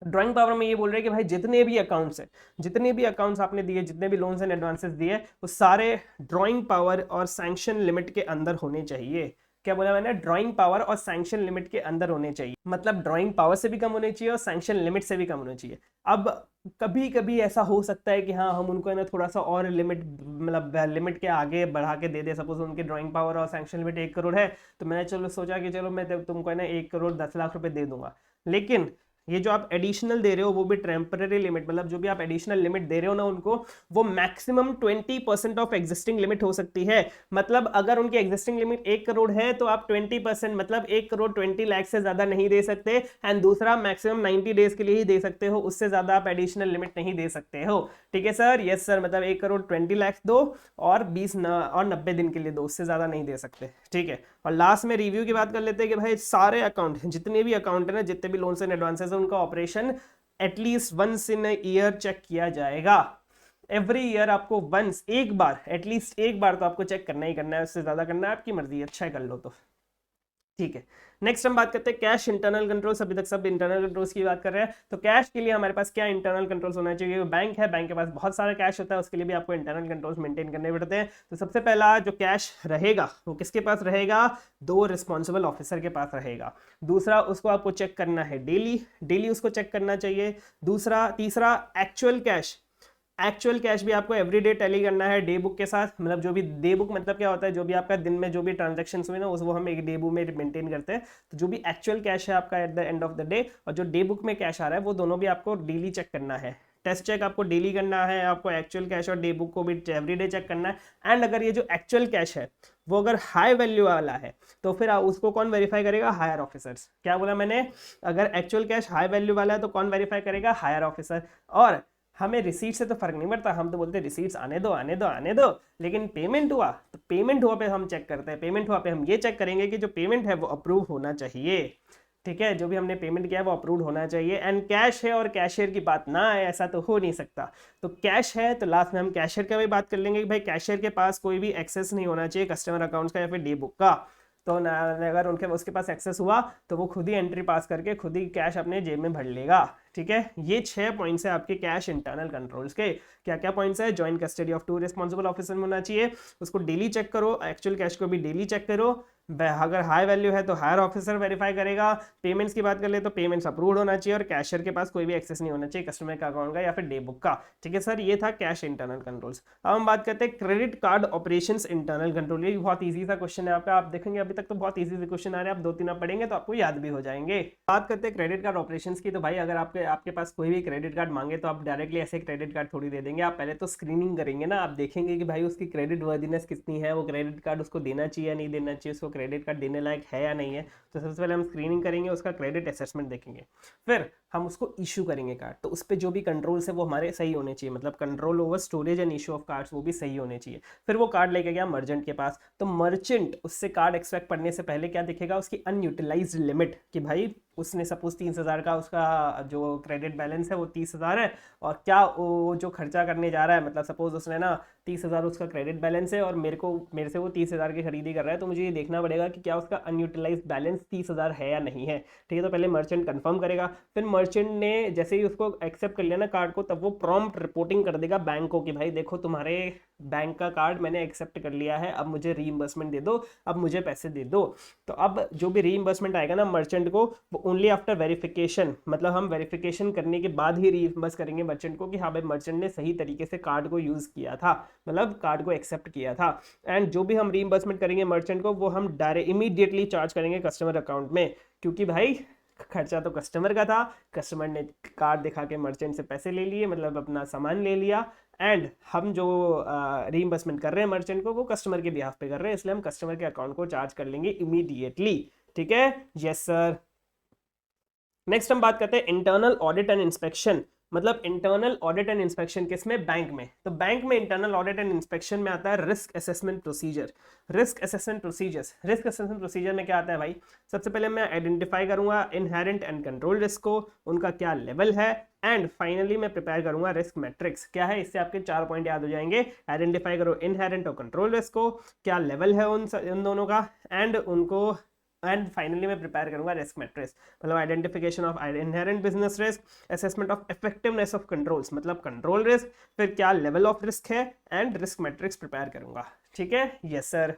ड्राइंग पावर में ये बोल रहे हैं कि भाई जितने भी अकाउंट्स हैं, जितने भी अकाउंट्स आपने दिए, जितने भी लोन्स एंड एडवांसेस दिए, वो सारे ड्राइंग पावर और सैंक्शन लिमिट के अंदर होने चाहिए। क्या बोला मैंने, ड्राइंग पावर और सैंक्शन लिमिट के अंदर होने चाहिए। मतलब ड्राइंग पावर से भी कम होने चाहिए और सैंक्शन लिमिट से भी कम होने चाहिए। अब कभी कभी ऐसा हो सकता है कि हाँ हम उनको है ना थोड़ा सा और लिमिट, मतलब लिमिट के आगे बढ़ा के दे दे। सपोज उनकी ड्राइंग पावर और सैंक्शन लिमिट 1 करोड़ है, तो मैंने चलो सोचा कि चलो मैं तुमको है ना 1 करोड़ 10 लाख रुपए दे दूंगा। लेकिन ये जो आप एडिशनल दे रहे हो वो भी टेम्पररी लिमिट, मतलब जो भी आप एडिशनल लिमिट दे रहे हो ना उनको, वो मैक्सिमम 20% ऑफ एग्जिस्टिंग लिमिट हो सकती है। मतलब अगर उनकी एग्जिस्टिंग लिमिट 1 करोड़ है तो आप 20%, मतलब 1 करोड़ 20 लाख से ज्यादा नहीं दे सकते। एंड दूसरा मैक्सिमम 90 डेज के लिए ही दे सकते हो, उससे ज्यादा आप एडिशनल लिमिट नहीं दे सकते हो। ठीक है सर, यस सर। मतलब 1 करोड़ 20 लाख दो और 90 दिन के लिए दो, उससे ज्यादा नहीं दे सकते। ठीक है, और लास्ट में रिव्यू की बात कर लेते हैं कि भाई सारे अकाउंट, जितने भी अकाउंट है ना, जितने भी लोन्स एंड एडवांसेस है, उनका operation at least once in year check किया जाएगा। एवरी ईयर आपको वंस, एक बार, एटलीस्ट एक बार तो आपको चेक करना ही करना है, उससे ज्यादा करना है आपकी मर्जी, अच्छा है कर लो तो। ठीक है, नेक्स्ट हम बात करते हैं कैश इंटरनल कंट्रोल्स। अभी तक सब इंटरनल कंट्रोल्स की बात कर रहे हैं, तो कैश के लिए हमारे पास क्या इंटरनल कंट्रोल्स होना चाहिए। बैंक है, बैंक के पास बहुत सारा कैश होता है, उसके लिए भी आपको इंटरनल कंट्रोल्स मेंटेन करने पड़ते हैं। तो सबसे पहला जो कैश रहेगा वो किसके पास रहेगा, 2 रिस्पॉन्सिबल ऑफिसर के पास रहेगा। दूसरा, उसको आपको चेक करना है डेली, डेली उसको चेक करना चाहिए। तीसरा एक्चुअल कैश, एक्चुअल कैश भी आपको एवरीडे टैली करना है डे बुक के साथ। मतलब जो भी डे बुक मतलब क्या होता है, जो भी आपका दिन में जो भी ट्रांजेक्शन हुए ना वो हम एक डे बुक में मेंटेन करते हैं। तो जो भी एक्चुअल कैश है आपका at the end of the day और जो डे बुक में कैश आ रहा है वो दोनों भी आपको डेली चेक करना है। टेस्ट चेक आपको डेली करना है, आपको एक्चुअल कैश और डे बुक को भी एवरीडे चेक करना है। एंड अगर ये जो एक्चुअल कैश है वो अगर हाई वैल्यू वाला है तो फिर उसको कौन वेरीफाई करेगा, हायर ऑफिसर्स। क्या बोला मैंने, अगर एक्चुअल कैश हाई वैल्यू वाला है तो कौन वेरीफाई करेगा, हायर ऑफिसर। और हमें रिसीट से तो फर्क नहीं पड़ता, हम तो बोलते हैं रिसीट्स आने दो आने दो आने दो, लेकिन पेमेंट हुआ तो पेमेंट हुआ पे हम चेक करते हैं। पेमेंट हुआ पे हम ये चेक करेंगे कि जो पेमेंट है वो अप्रूव होना चाहिए। ठीक है, जो भी हमने पेमेंट किया है वो अप्रूव होना चाहिए। एंड कैश है और कैशियर की बात ना है, ऐसा तो हो नहीं सकता। तो कैश है तो लास्ट में हम कैशियर का भी बात कर लेंगे कि भाई कैशियर के पास कोई भी एक्सेस नहीं होना चाहिए कस्टमर अकाउंट्स का या फिर डे बुक का। तो अगर उसके पास एक्सेस हुआ तो वो खुद ही एंट्री पास करके खुद ही कैश अपने जेब में भर लेगा। ठीक है, ये 6 पॉइंट्स है आपके कैश इंटरनल कंट्रोल्स के। क्या क्या पॉइंट्स है, joint custody of 2 responsible officer होना चाहिए, उसको डेली चेक करो, एक्चुअल कैश को भी डेली चेक करो, अगर हाई वैल्यू है तो हायर ऑफिसर वेरीफाई करेगा। पेमेंट्स की बात कर ले तो पेमेंट्स अप्रूव्ड होना चाहिए और कैशियर के पास कोई भी एक्सेस नहीं होना चाहिए कस्टमर के अकाउंट का या फिर डे बुक का। ठीक है सर, ये था कैश इंटरनल कंट्रोल्स। अब हम बात करते हैं credit card operations internal control. ये बहुत ईजी सा क्वेश्चन है आपका, आप देखेंगे अभी तक तो बहुत ईजी क्वेश्चन आ रहे हैं, आप 2-3 आप पढ़ेंगे तो आपको याद भी हो जाएंगे। बात करते हैं क्रेडिट कार्ड ऑपरेशंस की, तो भाई अगर आपके पास कोई भी क्रेडिट कार्ड मांगे तो आप डायरेक्टली ऐसे क्रेडिट कार्ड थोड़ी दे देंगे, आप पहले तो स्क्रीनिंग करेंगे ना, आप देखेंगे कि भाई उसकी क्रेडिट वर्दीनेस कितनी है, वो क्रेडिट कार्ड उसको देना चाहिए या नहीं देना चाहिए, उसको क्रेडिट कार्ड देने लायक है या नहीं है। तो सबसे पहले हम स्क्रीनिंग करेंगे, उसका क्रेडिट असेसमेंट देखेंगे, फिर हम उसको इशू करेंगे कार्ड। तो उस पर जो भी कंट्रोल्स है वो हमारे सही होने चाहिए, मतलब control over storage and issue of cards वो भी सही होने चाहिए। फिर वो कार्ड लेके गया मर्चेंट के पास, तो मर्चेंट उससे कार्ड एक्सपेक्ट करने से पहले क्या दिखेगा, उसकी अनयूटिलाइज्ड लिमिट, कि भाई उसने सपोज 30,000 का उसका जो क्रेडिट बैलेंस है वो 30,000 है, और क्या वो जो खर्चा करने जा रहा है, मतलब सपोज उसने ना 30,000 उसका क्रेडिट बैलेंस है और मेरे से वो 30,000 की खरीदी कर रहा है, तो मुझे ये देखना पड़ेगा कि क्या उसका अनयूटिलाइज्ड बैलेंस 30,000 है या नहीं है। ठीक है, तो पहले मर्चेंट कंफर्म करेगा, फिर मर्चेंट ने जैसे ही उसको एक्सेप्ट कर लिया ना कार्ड को, तब वो प्रॉम्प्ट रिपोर्टिंग कर देगा बैंक को कि भाई देखो तुम्हारे बैंक का कार्ड मैंने एक्सेप्ट कर लिया है, अब मुझे रीइंबर्समेंट दे दो, अब मुझे पैसे दे दो। तो अब जो भी रीइंबर्समेंट आएगा ना मर्चेंट को, वो ओनली आफ्टर वेरिफिकेशन, मतलब हम वेरिफिकेशन करने के बाद ही रीइंबर्स करेंगे मर्चेंट को कि हाँ भाई मर्चेंट ने सही तरीके से कार्ड को यूज़ किया था, मतलब कार्ड को एक्सेप्ट किया था। एंड जो भी हम रीइंबर्समेंट करेंगे मर्चेंट को, वो हम डायरेक्ट इमीडिएटली चार्ज करेंगे कस्टमर अकाउंट में, क्योंकि भाई खर्चा तो कस्टमर का था, कस्टमर ने कार्ड दिखा के मर्चेंट से पैसे ले लिए, मतलब अपना सामान ले लिया, एंड हम जो रीइंबर्समेंट कर रहे हैं मर्चेंट को वो कस्टमर के बिहाफ पे कर रहे हैं, इसलिए हम कस्टमर के अकाउंट को चार्ज कर लेंगे इमीडिएटली। ठीक है, यस सर। नेक्स्ट हम बात करते हैं इंटरनल ऑडिट एंड इंस्पेक्शन, मतलब इंटरनल ऑडिट एंड इंस्पेक्शन किसमें, बैंक में। तो बैंक में इंटरनल ऑडिट एंड इंस्पेक्शन में आता है risk assessment procedure. Risk assessment procedure में क्या आता है भाई, सबसे पहले मैं आइडेंटिफाई करूंगा इनहेरेंट एंड कंट्रोल रिस्क को, उनका क्या लेवल है, एंड फाइनली मैं प्रिपेयर करूंगा रिस्क मैट्रिक्स। क्या है, इससे आपके 4 पॉइंट याद हो जाएंगे। आइडेंटिफाई करो इनहेरेंट और कंट्रोल रिस्क को, क्या लेवल है उन दोनों का, एंड फाइनली मैं प्रिपेयर करूंगा रिस्क मैट्रिक्स, मतलब identification of inherent business risk, assessment of effectiveness of controls, मतलब कंट्रोल रिस्क, फिर क्या लेवल ऑफ रिस्क है, एंड रिस्क मैट्रिक्स प्रिपेयर करूंगा। ठीक है, यस सर।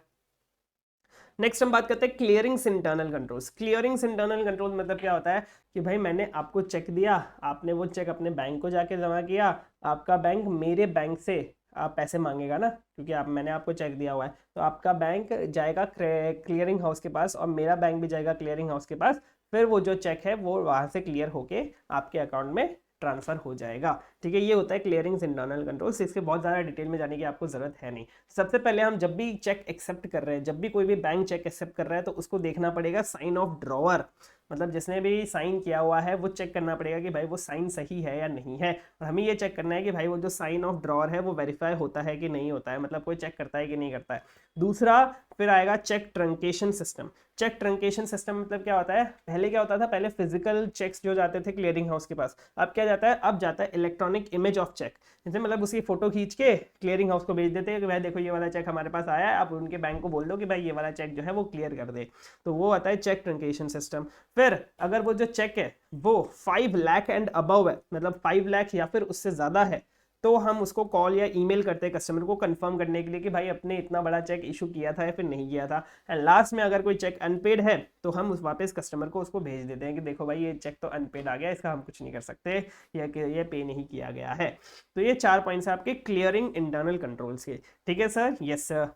नेक्स्ट हम बात करते हैं क्लियरिंग्स इंटरनल कंट्रोल्स। क्लियरिंग्स इंटरनल कंट्रोल मतलब क्या होता है कि भाई मैंने आपको चेक दिया, आपने वो चेक अपने बैंक को जाके जमा किया, आपका बैंक मेरे बैंक से आप पैसे मांगेगा ना, क्योंकि मैंने आपको चेक दिया हुआ है, तो आपका बैंक जाएगा क्लियरिंग हाउस के पास और मेरा बैंक भी जाएगा क्लियरिंग हाउस के पास, फिर वो जो चेक है वो वहाँ से क्लियर होके आपके अकाउंट में ट्रांसफर हो जाएगा। ठीक है, ये होता है क्लियरिंग्स इंटरनल कंट्रोल्स, इसके बहुत ज़्यादा डिटेल में जाने की आपको ज़रूरत है नहीं। सबसे पहले हम जब भी चेक एक्सेप्ट कर रहे हैं, जब भी कोई भी बैंक चेक एक्सेप्ट कर रहा है, तो उसको देखना पड़ेगा साइन ऑफ ड्रॉवर, मतलब जिसने भी साइन किया हुआ है वो चेक करना पड़ेगा कि भाई वो साइन सही है या नहीं है, और हमें ये चेक करना है कि भाई वो जो साइन ऑफ ड्रॉवर है वो वेरीफाई होता है कि नहीं होता है, मतलब कोई चेक करता है कि नहीं करता है। दूसरा फिर आएगा cheque truncation system. Cheque truncation system मतलब क्या होता है, पहले क्या होता था, पहले फिजिकल चेक्स जो जाते थे क्लियरिंग हाउस के पास, अब क्या जाता है, अब जाता है इलेक्ट्रॉनिक इमेज ऑफ चेक, जैसे मतलब उसकी फोटो खींच के क्लियरिंग हाउस को भेज देते हैं कि भाई देखो ये वाला चेक हमारे पास आया है, आप उनके बैंक को बोल दो कि भाई ये वाला चेक जो है वो क्लियर कर दे, तो वो आता है चेक ट्रंकेशन सिस्टम। फिर अगर वो जो चेक है वो 5 लाख एंड अबव है, मतलब 5 लाख या फिर उससे ज़्यादा है, तो हम उसको कॉल या ईमेल करते हैं कस्टमर को कंफर्म करने के लिए कि भाई अपने इतना बड़ा चेक इशू किया था या फिर नहीं किया था। एंड लास्ट में अगर कोई चेक अनपेड है तो हम उस वापस कस्टमर को उसको भेज देते हैं कि देखो भाई ये चेक तो अनपेड आ गया, इसका हम कुछ नहीं कर सकते, ये पे नहीं किया गया है। तो ये 4 पॉइंट्स आपके क्लियरिंग इंटरनल कंट्रोल्स के। ठीक है सर, यस सर।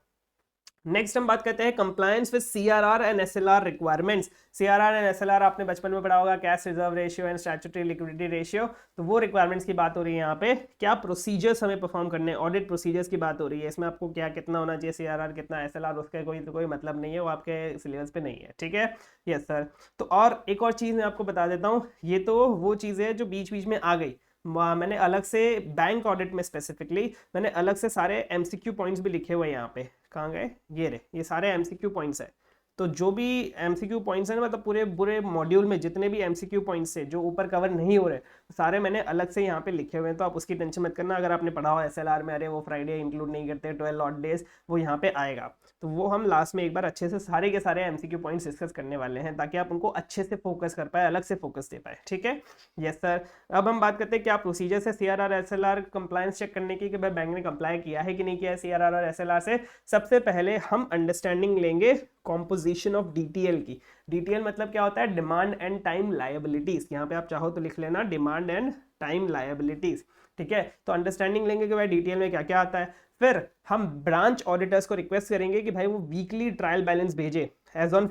नेक्स्ट हम बात करते हैं compliance with CRR and SLR requirements. CRR and SLR आपने बचपन में पढ़ा होगा, cash reserve ratio and statutory liquidity ratio, तो वो रिक्वायरमेंट्स की बात हो रही है यहाँ पे। क्या प्रोसीजर्स हमें परफॉर्म करने हैं, ऑडिट प्रोसीजर्स की बात हो रही है, इसमें आपको क्या कितना होना चाहिए सीआरआर कितना एसएलआर, उसका कोई मतलब नहीं है, वो आपके सिलेबस पे नहीं है। ठीक है, यस सर। तो और एक और चीज़ मैं आपको बता देता हूँ, ये तो वो चीज़ है जो बीच बीच में आ गई, मैंने अलग से बैंक ऑडिट में स्पेसिफिकली मैंने अलग से सारे एमसीक्यू पॉइंट्स भी लिखे हुए हैं यहाँ पे, कहाँ गए, ये सारे एमसीक्यू पॉइंट्स है। तो जो भी एमसीक्यू पॉइंट्स हैं, मतलब पूरे मॉड्यूल में जितने भी एमसीक्यू पॉइंट्स है जो ऊपर कवर नहीं हो रहे, सारे मैंने अलग से यहाँ पे लिखे हुए हैं, तो आप उसकी टेंशन मत करना। अगर आपने पढ़ा हो एसएलआर में, अरे वो फ्राइडे इंक्लूड नहीं करते, 12 ऑड डेज, वो यहाँ पे आएगा, तो वो हम लास्ट में एक बार अच्छे से सारे के सारे एमसीक्यू पॉइंट्स डिस्कस करने वाले हैं, ताकि आप उनको अच्छे से फोकस कर पाए, अलग से फोकस दे पाए। ठीक है, यस सर। अब हम बात करते हैं क्या प्रोसीजर है सीआरआर एसएलआर कंप्लायंस चेक करने की, कि भाई बैंक ने कंप्लाई किया है कि नहीं किया है सीआरआर और एसएलआर से। सबसे पहले हम अंडरस्टैंडिंग लेंगे कॉम्पोजिशन ऑफ डीटीएल की। डीटीएल मतलब क्या होता है, डिमांड एंड टाइम लायबिलिटीज। यहाँ पे आप चाहो तो लिख लेना डिमांड एंड टाइम लायबिलिटीज, ठीक है। तो अंडरस्टैंडिंग लेंगे कि भाई डीटीएल में क्या क्या आता है। फिर हम ब्रांच ऑडिटर्स को रिक्वेस्ट करेंगे कि भाई वो वीकली ट्रायल बैलेंस भेजे एज ऑन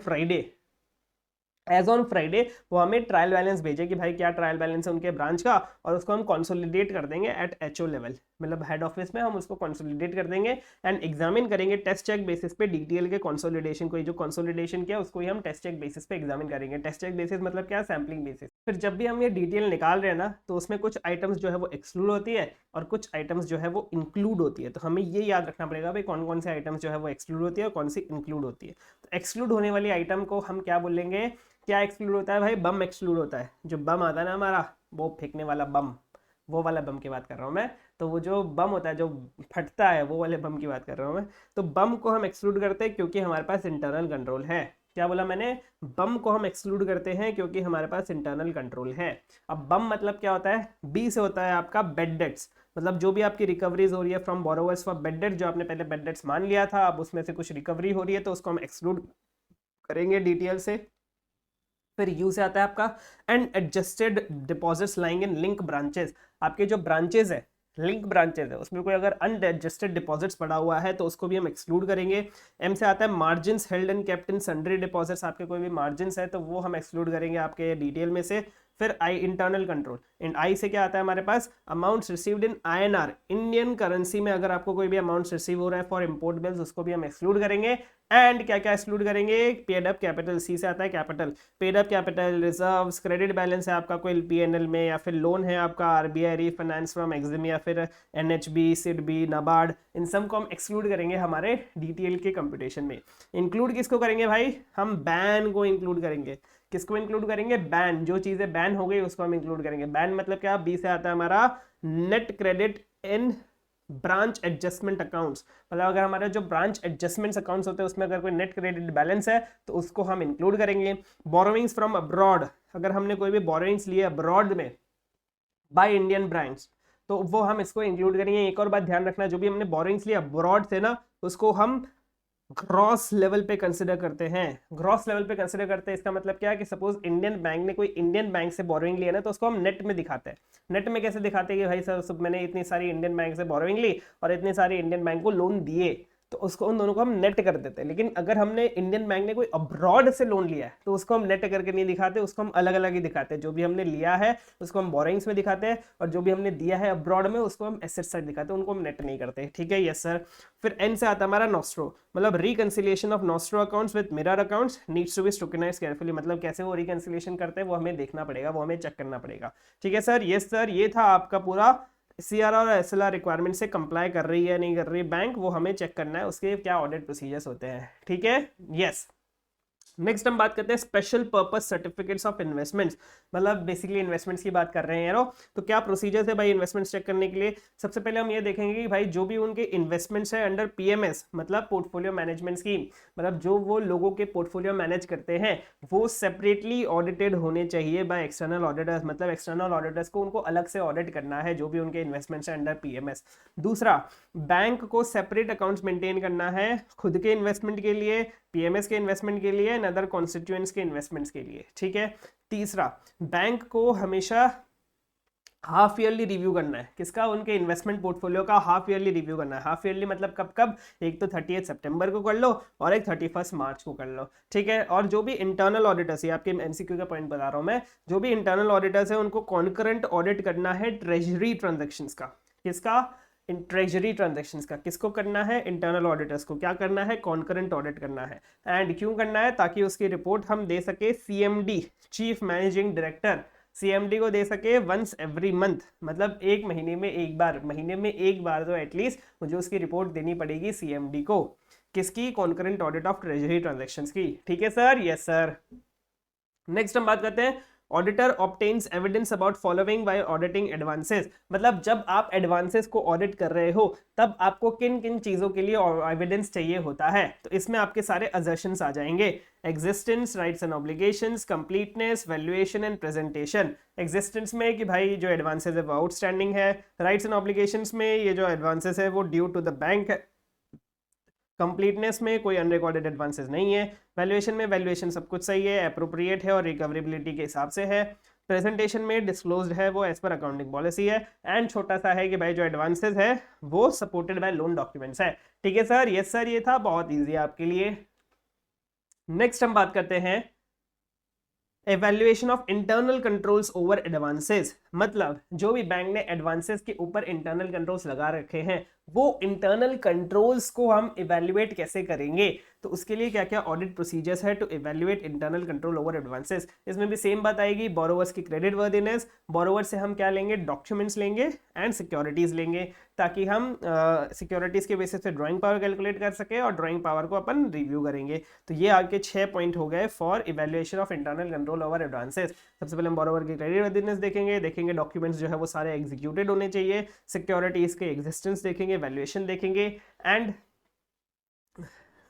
फ्राइडे वो हमें ट्रायल बैलेंस भेजे कि भाई क्या ट्रायल बैलेंस है उनके ब्रांच का, और उसको हम कंसोलिडेट कर देंगे एट एचओ लेवल, मतलब हेड ऑफिस में हम उसको कंसोलिडेट कर देंगे एंड एग्जामिन करेंगे टेस्ट चेक बेसिस पे डीटीएल के कंसोलिडेशन को। जो कंसोलिडेशन किया उसको ही हम टेस्ट चेक बेसिस पे एग्जामिन करेंगे। टेस्ट चेक बेसिस मतलब क्या, सैम्पलिंग बेसिस। फिर जब भी हम ये डीटीएल निकाल रहे हैं ना, तो उसमें कुछ आइटम्स जो है वो एक्सक्लूड होती है और कुछ आइटम्स जो है वो इंक्लूड होती है। तो हमें ये याद रखना पड़ेगा भाई कौन कौन से आइटम्स जो है वो एक्सक्लूड होती है और कौन सी इंक्लूड होती है। तो एक्सक्लूड होने वाली आइटम को हम क्या बोलेंगे, क्या एक्सक्लूड होता है भाई, बम एक्सक्लूड होता है। जो बम आता है ना हमारा, वो फेंकने वाला बम, वो वाला बम की बात कर रहा हूँ मैं। तो वो जो बम होता है जो फटता है, वो वाले बम की बात कर रहा हूँ मैं। तो बम को हम एक्सक्लूड करते हैं क्योंकि हमारे पास इंटरनल कंट्रोल है। क्या बोला मैंने, बम को हम एक्सक्लूड करते हैं क्योंकि हमारे पास इंटरनल कंट्रोल है। अब बम मतलब क्या होता है, बी से होता है आपका बेड डेट्स, मतलब जो भी आपकी रिकवरीज हो रही है from borrowers for bed date, जो आपने पहले बेड डेट्स मान लिया था, अब उसमें से कुछ रिकवरी हो रही है तो उसको हम एक्सक्लूड करेंगे डीटीएल से। फिर यू से आता है आपका and adjusted deposits lying in link branches. आपके जो ब्रांचेस है, लिंक ब्रांचेस है, उसमें कोई अगर अनएडजस्टेड डिपॉजिट्स पड़ा हुआ है तो उसको भी हम एक्सक्लूड करेंगे। एम से आता है margins held and kept in sundry deposits. आपके कोई भी मार्जिन्स है तो वो हम एक्सक्लूड करेंगे आपके डीटेल में से। फिर आई इंटरनल कंट्रोल, इन आई से क्या आता है हमारे पास, amounts received in INR, Indian currency में अगर आपको कोई भी अमाउंट्स रिसीव हो रहा है फॉर इंपोर्ट बिल्स, उसको भी हम एक्सक्लूड करेंगे। एंड क्या क्या एक्सक्लूड करेंगे, पेड अप कैपिटल, सी से आता है capital, paid up capital, reserves, credit balance है आपका कोई पीएनएल में, या फिर लोन है आपका आरबीआई रीफाइनेंस फ्रॉम एक्सिम, या फिर एनएचबी, सिडबी, नाबार्ड, इन सब को हम एक्सक्लूड करेंगे हमारे डीटीएल के कंप्यूटेशन में। इंक्लूड किसको करेंगे भाई, हम बैन को इंक्लूड करेंगे। किसको इंक्लूड करेंगे, बैन, जो चीजें बैन हो गई उसको हम इंक्लूड करेंगे। बैन मतलब क्या, बी से आता है हमारा net credit in branch adjustment accounts, मतलब अगर हमारे जो ब्रांच एडजस्टमेंट अकाउंट्स होते हैं उसमें अगर कोई नेट क्रेडिट बैलेंस है तो उसको हम इंक्लूड करेंगे। बोरोइंग्स फ्रॉम अब्रॉड, अगर हमने कोई भी बोरोइंग्स लिए अब्रॉड में बाय इंडियन बैंक्स तो वो हम इसको इंक्लूड करेंगे। एक और बात ध्यान रखना, जो भी हमने बोरोइंग्स लिए अब्रॉड से ना, उसको हम ग्रॉस लेवल पे कंसिडर करते हैं। ग्रॉस लेवल पे कंसिडर करते हैं इसका मतलब क्या है कि सपोज इंडियन बैंक ने कोई इंडियन बैंक से बोरोइंग लिया ना, तो उसको हम नेट में दिखाते हैं। नेट में कैसे दिखाते हैं कि भाई सर सब मैंने इतनी सारी इंडियन बैंक से बोरोइंग ली और इतनी सारी इंडियन बैंक को लोन दिए, तो उसको उन दोनों को हम नेट कर देते हैं। लेकिन अगर हमने इंडियन बैंक ने कोई अब्रॉड से लोन लिया है तो उसको हम नेट करके नहीं दिखाते, उसको हम अलग अलग ही दिखाते हैं। जो भी हमने लिया है उसको हम बोरोइंग्स में दिखाते हैं और जो भी हमने दिया है अब्रॉड में उसको हम एसेट साइड दिखाते हैं, उनको हम नेट नहीं करते, ठीक है। Yes sir. फिर एन से आता है हमारा नॉस्ट्रो, मतलब reconciliation of nostro accounts with mirror accounts needs to be scrutinised carefully, मतलब कैसे वो रिकंसिलिएशन करते हैं वो हमें देखना पड़ेगा, वो हमें चेक करना पड़ेगा, ठीक है सर। यस सर, ये था आपका पूरा सीआरआर और एसएलआर रिक्वायरमेंट से कंप्लाई कर रही है नहीं कर रही बैंक, वो हमें चेक करना है, उसके क्या ऑडिट प्रोसीजर्स होते हैं, ठीक है। यस, नेक्स्ट हम बात करते हैं special purpose certificates of investments, मतलब बेसिकली इन्वेस्टमेंट्स की बात कर रहे हैं यारो। तो क्या प्रोसीजर्स है भाई इन्वेस्टमेंट्स चेक करने के लिए। सबसे पहले हम ये देखेंगे कि भाई जो भी उनके इन्वेस्टमेंट्स है अंडर पीएमएस, मतलब पोर्टफोलियो मैनेजमेंट स्कीम, मतलब जो वो लोगों के पोर्टफोलियो मैनेज करते हैं वो सेपरेटली ऑडिटेड होने चाहिए बाय एक्सटर्नल ऑडिटर्स, मतलब एक्सटर्नल ऑडिटर्स को उनको अलग से ऑडिट करना है जो भी उनके इन्वेस्टमेंट्स है अंडर पीएमएस। दूसरा, बैंक को सेपरेट अकाउंट्स मेंटेन करना है खुद के इन्वेस्टमेंट के लिए, पीएमएस के इन्वेस्टमेंट के लिए एंड अदर कॉन्स्टिट्यूएंट्स के इन्वेस्टमेंट्स के लिए, ठीक है। तीसरा, बैंक को हमेशा हाफ ईयरली रिव्यू करना है, किसका, उनके इन्वेस्टमेंट पोर्टफोलियो का हाफ ईयरली रिव्यू करना है। हाफ ईयरली मतलब कब कब, एक तो 30 सितंबर को कर लो और एक 31 मार्च को कर लो, ठीक है। और जो भी इंटरनल ऑडिटर्स है, आपके एमसीक्यू का पॉइंट बता रहा हूं मैं, जो भी इंटरनल ऑडिटर्स है उनको कॉन्करेंट ऑडिट करना है ट्रेजरी ट्रांजेक्शन्स का। किसका, इन ट्रेजरी ट्रांजेक्शन्स का। किसको करना है, इंटरनल ऑडिटर्स को। क्या करना है, कॉन्करेंट ऑडिट करना है। एंड क्यों करना है, ताकि उसकी रिपोर्ट हम दे सके CMD, chief managing director, CMD को दे सके वंस एवरी मंथ, मतलब एक महीने में एक बार, महीने में एक बार तो एटलीस्ट मुझे उसकी रिपोर्ट देनी पड़ेगी सीएमडी को। किसकी, concurrent audit of treasury transactions की, ठीक है सर। Yes sir. नेक्स्ट हम बात करते हैं auditor obtains evidence about following bye auditing advances, मतलब जब आप एडवांसेस को ऑडिट कर रहे हो तब आपको किन किन चीजों के लिए एविडेंस चाहिए होता है। तो इसमें आपके सारे असर्शंस आ जाएंगे, existence, rights and obligations, completeness, valuation and presentation. Existence में कि भाई जो एडवांसेस है वो आउटस्टैंडिंग है, राइट्स एंड ऑब्लिगेशंस में ये जो एडवांसेस है वो ड्यू टू द बैंक है, कंप्लीटनेस में कोई अनरिकॉर्डेड एडवांसेस नहीं है। वैल्यूएशन में वैल्यूएशन सब कुछ सही है, अप्रोप्रिएट है और रिकवरेबिलिटी के हिसाब से है। प्रेजेंटेशन में डिस्क्लोज्ड है, वो एज पर अकाउंटिंग पॉलिसी है। एंड छोटा सा है कि भाई जो एडवांसेस है वो सपोर्टेड बाय लोन डॉक्यूमेंट्स है। ठीक है सर, यस सर, ये था बहुत ईजी आपके लिए। नेक्स्ट हम बात करते हैं evaluation of internal controls over advances. मतलब जो भी बैंक ने एडवांसेस के ऊपर इंटरनल कंट्रोल्स लगा रखे हैं, वो इंटरनल कंट्रोल्स को हम इवेल्युएट कैसे करेंगे, तो उसके लिए क्या क्या ऑडिट प्रोसीजर्स है to evaluate internal control over advances. इसमें भी सेम बात आएगी, बोरोवर्स की क्रेडिट वर्दीनेस, बोरोवर से हम क्या लेंगे, डॉक्यूमेंट्स लेंगे एंड सिक्योरिटीज लेंगे, ताकि हम सिक्योरिटीज के बेसिस पे ड्राइंग पावर कैलकुलेट कर सके और ड्राइंग पावर को अपन रिव्यू करेंगे। तो ये आपके 6 पॉइंट हो गए for evaluation of internal control over advances. सबसे पहले हम बोरोवर की क्रेडिट वर्दीनेस देखेंगे डॉक्यूमेंट्स जो है वो सारे एग्जीक्यूटेड होने चाहिए, सिक्योरिटीज के एग्जिस्टेंस देखेंगे, वैल्यूएशन देखेंगे एंड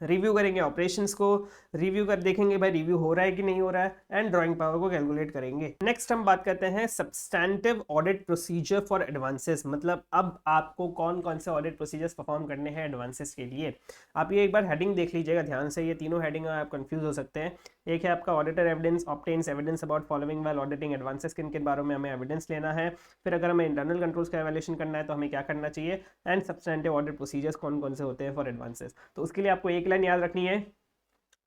रिव्यू करेंगे ऑपरेशंस को, रिव्यू कर देखेंगे भाई रिव्यू हो रहा है कि नहीं हो रहा है एंड ड्राइंग पावर को कैलकुलेट करेंगे। नेक्स्ट हम बात करते हैं substantive audit procedure for advances. मतलब अब आपको कौन कौन से ऑडिट प्रोसीजर्स परफॉर्म करने हैं एडवांसेस के लिए। आप ये एक बार हेडिंग देख लीजिएगा ध्यान से, ये तीनों हेडिंग आप कंफ्यूज हो सकते हैं। एक है आपका auditor evidence obtains evidence about following while auditing advances, किन किन बारों में हमें एविडेंस लेना है। फिर अगर हमें इंटरनल कंट्रोल्स का एवेल्यूएशन करना है तो हमें क्या करना चाहिए, एंड सब्सटैंटिव ऑडिट प्रोसीजर्स कौन कौन से होते हैं फॉर एडवांसेस। तो उसके लिए आपको एक लाइन याद रखनी है,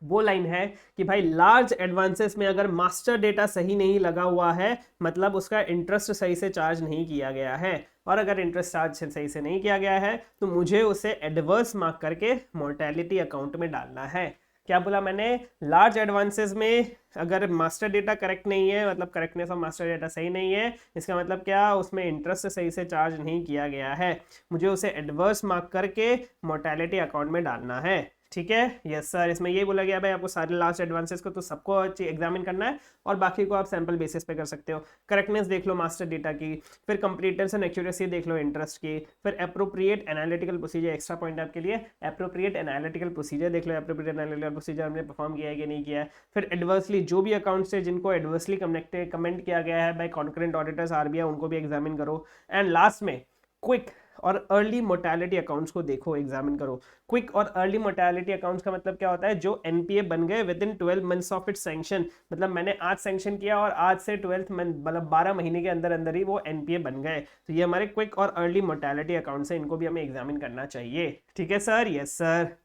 वो लाइन है कि भाई लार्ज एडवांसेस में अगर मास्टर डेटा सही नहीं लगा हुआ है, मतलब उसका इंटरेस्ट सही से चार्ज नहीं किया गया है, और अगर इंटरेस्ट चार्ज सही से नहीं किया गया है तो मुझे उसे एडवर्स मार्क करके मोर्टेलिटी अकाउंट में डालना है। क्या बोला मैंने, लार्ज एडवांसेस में अगर मास्टर डेटा करेक्ट नहीं है, मतलब करेक्टनेस ऑफ मास्टर डेटा सही नहीं है, इसका मतलब क्या, उसमें इंटरेस्ट सही से चार्ज नहीं किया गया है, मुझे उसे एडवर्स मार्क करके मोर्टेलिटी अकाउंट में डालना है। ठीक है, यस सर। इसमें ये बोला गया भाई आपको सारे लास्ट एडवांसेस को तो सबको एग्जामिन करना है और बाकी को आप सैंपल बेसिस पे कर सकते हो। करेक्टनेस देख लो मास्टर डेटा की, फिर कंप्लीटनेस एंड एक्यूरेसी देख लो इंटरेस्ट की, फिर appropriate analytical procedure, extra point आपके लिए, एप्रोप्रिएट एनालिटिकल प्रोसीजर देख लो, एप्रोप्रिएट एनालिटिकल प्रोसीजर हमने परफॉर्म किया है कि नहीं किया है। फिर एडवर्सली जो भी अकाउंट्स है जिनको एडवर्सली कमेंट किया गया है बाय कॉन्करेंट ऑडिटर्स आरबीआई, उनको भी एग्जामिन करो। एंड लास्ट में क्विक और अर्ली मोर्टेलिटी अकाउंट्स को देखो, एग्जामिन करो। क्विक और अर्ली मोर्टेलिटी अकाउंट्स का मतलब क्या होता है, जो एनपीए बन गए with in 12 months of it sanction, मतलब मैंने आज सैंक्शन किया और आज से 12th मंथ मतलब 12 महीने के अंदर अंदर ही वो एनपीए बन गए, तो ये हमारे क्विक और अर्ली मोर्टेलिटी अकाउंट्स हैं, इनको भी हमें एग्जामिन करना चाहिए। ठीक है सर, यस सर।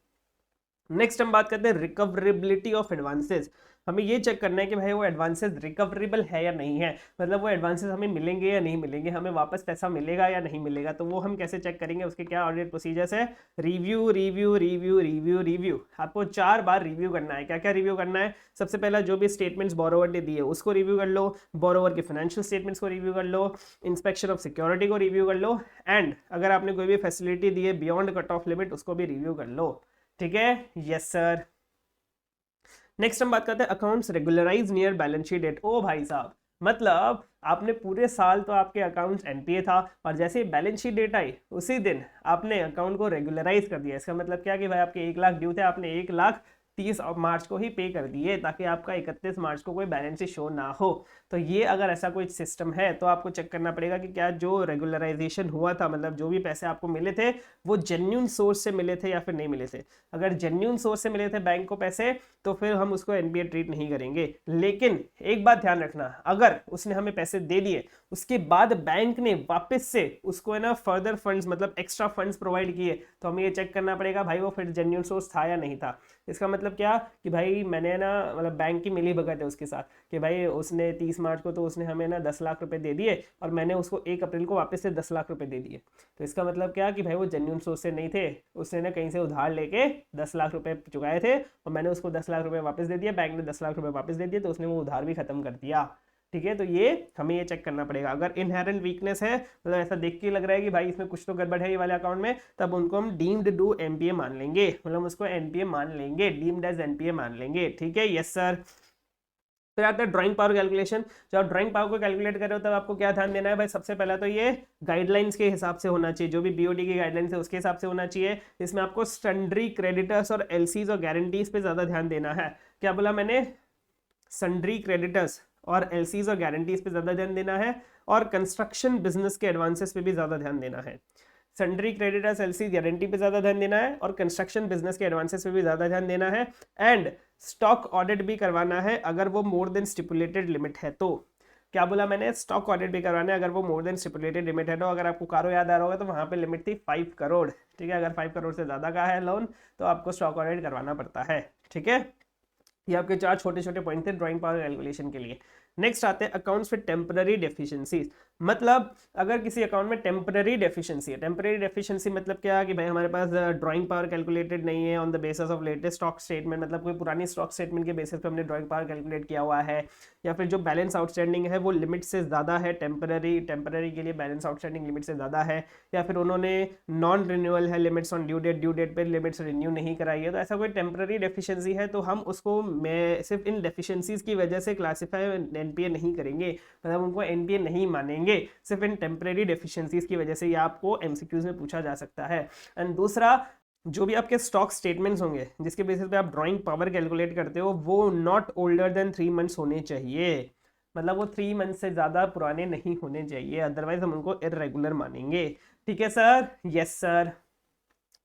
नेक्स्ट हम बात करते हैं रिकवरेबिलिटी ऑफ एडवांसेस। हमें ये चेक करना है कि भाई वो एडवांसेस रिकवरेबल है या नहीं है, मतलब वो एडवांसेस हमें मिलेंगे या नहीं मिलेंगे, हमें वापस पैसा मिलेगा या नहीं मिलेगा। तो वो हम कैसे चेक करेंगे, उसके क्या ऑडिट प्रोसीजर्स है, review review review review review. आपको 4 बार रिव्यू करना है। क्या क्या रिव्यू करना है, सबसे पहला जो भी स्टेटमेंट्स बोरोवर ने दिए उसको रिव्यू कर लो, बोरोवर के फाइनेंशियल स्टेटमेंट्स को रिव्यू कर लो, इंस्पेक्शन ऑफ सिक्योरिटी को रिव्यू कर लो, एंड अगर आपने कोई भी फैसिलिटी दी है बियॉन्ड कट ऑफ लिमिट उसको भी रिव्यू कर लो। ठीक है, यस सर। नेक्स्ट हम बात करते हैं accounts regularise near balance sheet date. ओ भाई साहब, मतलब आपने पूरे साल तो आपके अकाउंट्स एनपीए था और जैसे ही बैलेंस शीट डेट आई उसी दिन आपने अकाउंट को रेगुलराइज कर दिया। इसका मतलब क्या कि भाई आपके 1 लाख ड्यू थे, आपने 1,30,000 मार्च को ही पे कर दिए ताकि आपका 31 मार्च को कोई बैलेंस शीट शो ना हो। तो ये अगर ऐसा कोई सिस्टम है तो आपको चेक करना पड़ेगा कि क्या जो रेगुलराइजेशन हुआ था, मतलब जो भी पैसे आपको मिले थे वो जेन्युइन सोर्स से मिले थे या फिर नहीं मिले थे। अगर जेन्युइन सोर्स से मिले थे बैंक को पैसे तो फिर हम उसको एनपीए ट्रीट नहीं करेंगे। लेकिन एक बात ध्यान रखना, अगर उसने हमें पैसे दे दिए उसके बाद बैंक ने वापस से उसको है ना फर्दर फंड्स मतलब एक्स्ट्रा फंड्स प्रोवाइड किए, तो हमें ये चेक करना पड़ेगा भाई वो फिर जेन्युइन सोर्स था या नहीं था। इसका मतलब क्या कि भाई मैंने ना मतलब बैंक की मिली भगत है उसके साथ कि भाई उसने 30 मार्च को तो उसने हमें ना 10 लाख रुपए दे दिए और मैंने उसको 1 अप्रैल को वापस से 10 लाख रुपए दे दिए। तो इसका मतलब क्या कि भाई वो जेन्युइन सोर्स से नहीं थे, उसने ना कहीं से उधार लेके 10 लाख रुपए चुकाए थे और मैंने उसको 10 लाख रुपए वापस दे दिया, बैंक ने 10 लाख रुपए वापस दे दिए, तो उसने वो उधार भी खत्म कर दिया। ठीक है, तो ये हमें ये चेक करना पड़ेगा। अगर इनहेरेंट वीकनेस है, मतलब ऐसा देख के लग रहा है कि भाई इसमें कुछ तो गड़बड़ है ये वाले अकाउंट में, तब उनको हम डीम्ड डू एनपीए मान लेंगे, मतलब उसको एनपीए मान लेंगे, डीम्ड एज एनपीए मान लेंगे। ठीक है, यस सर। फिर आता है ड्राइंग पावर कैलकुलेशन। जब आप ड्राइंग पावर को कैलकुलेट कर रहे हो तब आपको क्या ध्यान देना है भाई, सबसे पहला तो ये गाइडलाइंस के हिसाब से होना चाहिए, जो भी बीओडी की गाइडलाइंस है उसके हिसाब से होना चाहिए। इसमें आपको सन्ड्री क्रेडिटर्स और एलसीज और गारंटीज पे ज्यादा ध्यान देना है। क्या बोला मैंने, सन्ड्री क्रेडिटर्स और एलसीज और गारंटीज पे ज्यादा ध्यान देना है और कंस्ट्रक्शन बिजनेस के एडवांसेस पे भी ज्यादा ध्यान देना है। सन्ड्री क्रेडिटर्स एलसी गारंटी पे ज़्यादा ध्यान देना है और कंस्ट्रक्शन बिजनेस के एडवांसेस पे भी ज़्यादा ध्यान देना है एंड स्टॉक ऑडिट भी करवाना है अगर वो मोर देन स्टिपुलेटेड लिमिट है तो। क्या बोला मैंने? स्टॉक ऑडिट भी करवाना है अगर वो मोर देन स्टिपुलेटेड लिमिट है तो। अगर आपको कारो याद आ रहा होगा तो वहाँ पे लिमिट थी 5 करोड़, ठीक है। अगर 5 करोड़ से ज़्यादा का है लोन तो आपको स्टॉक ऑडिट करवाना पड़ता है, ठीक है। ये आपके 4 छोटे छोटे पॉइंट थे ड्राइंग पावर कैलकुलेशन के लिए। नेक्स्ट आते हैं अकाउंट्स विद टेम्पररी डेफिशिएंसीज। मतलब अगर किसी अकाउंट में टेम्पररी डेफिशिएंसी है, टेम्पररी डेफिशिएंसी मतलब क्या कि भाई हमारे पास ड्राइंग पावर कैलकुलेटेड नहीं है on the basis of latest stock statement, मतलब कोई पुरानी स्टॉक स्टेटमेंट के बेसिस पे हमने ड्राइंग पावर कैलकुलेट किया हुआ है, या फिर जो बैलेंस आउटस्टैंडिंग है वो लिमिट से ज़्यादा है, टेम्पररी के लिए बैलेंस आउटस्टैंडिंग लिमिट से ज़्यादा है, या फिर उन्होंने नॉन रिन्यूअल है लिमिट्स ऑन ड्यू डेट पे लिमिट्स रिन्यू नहीं कराई है, तो ऐसा कोई टेम्पररी डेफिशिएंसी है तो हम उसको मैं सिर्फ इन डेफिशिएंसीज की वजह से क्लासीफाई एनपीए नहीं करेंगे, मतलब उनको एनपीए नहीं मानेंगे, सिर्फ इन टेम्परेरी डेफिशिएंसीज की वजह से ये आपको एमसीक्यूज में पूछा जा सकता है। एंड दूसरा, जो भी आपके स्टॉक स्टेटमेंट्स होंगे जिसके बेसिस पे आप ड्राइंग पावर कैलकुलेट करते हो वो नॉट ओल्डर देन 3 मंथ्स होने चाहिए, मतलब वो 3 मंथ से ज़्यादा पुराने नहीं होने चाहिए, अदरवाइज हम उनको इरेगुलर मानेंगे, ठीक है सर? Yes sir.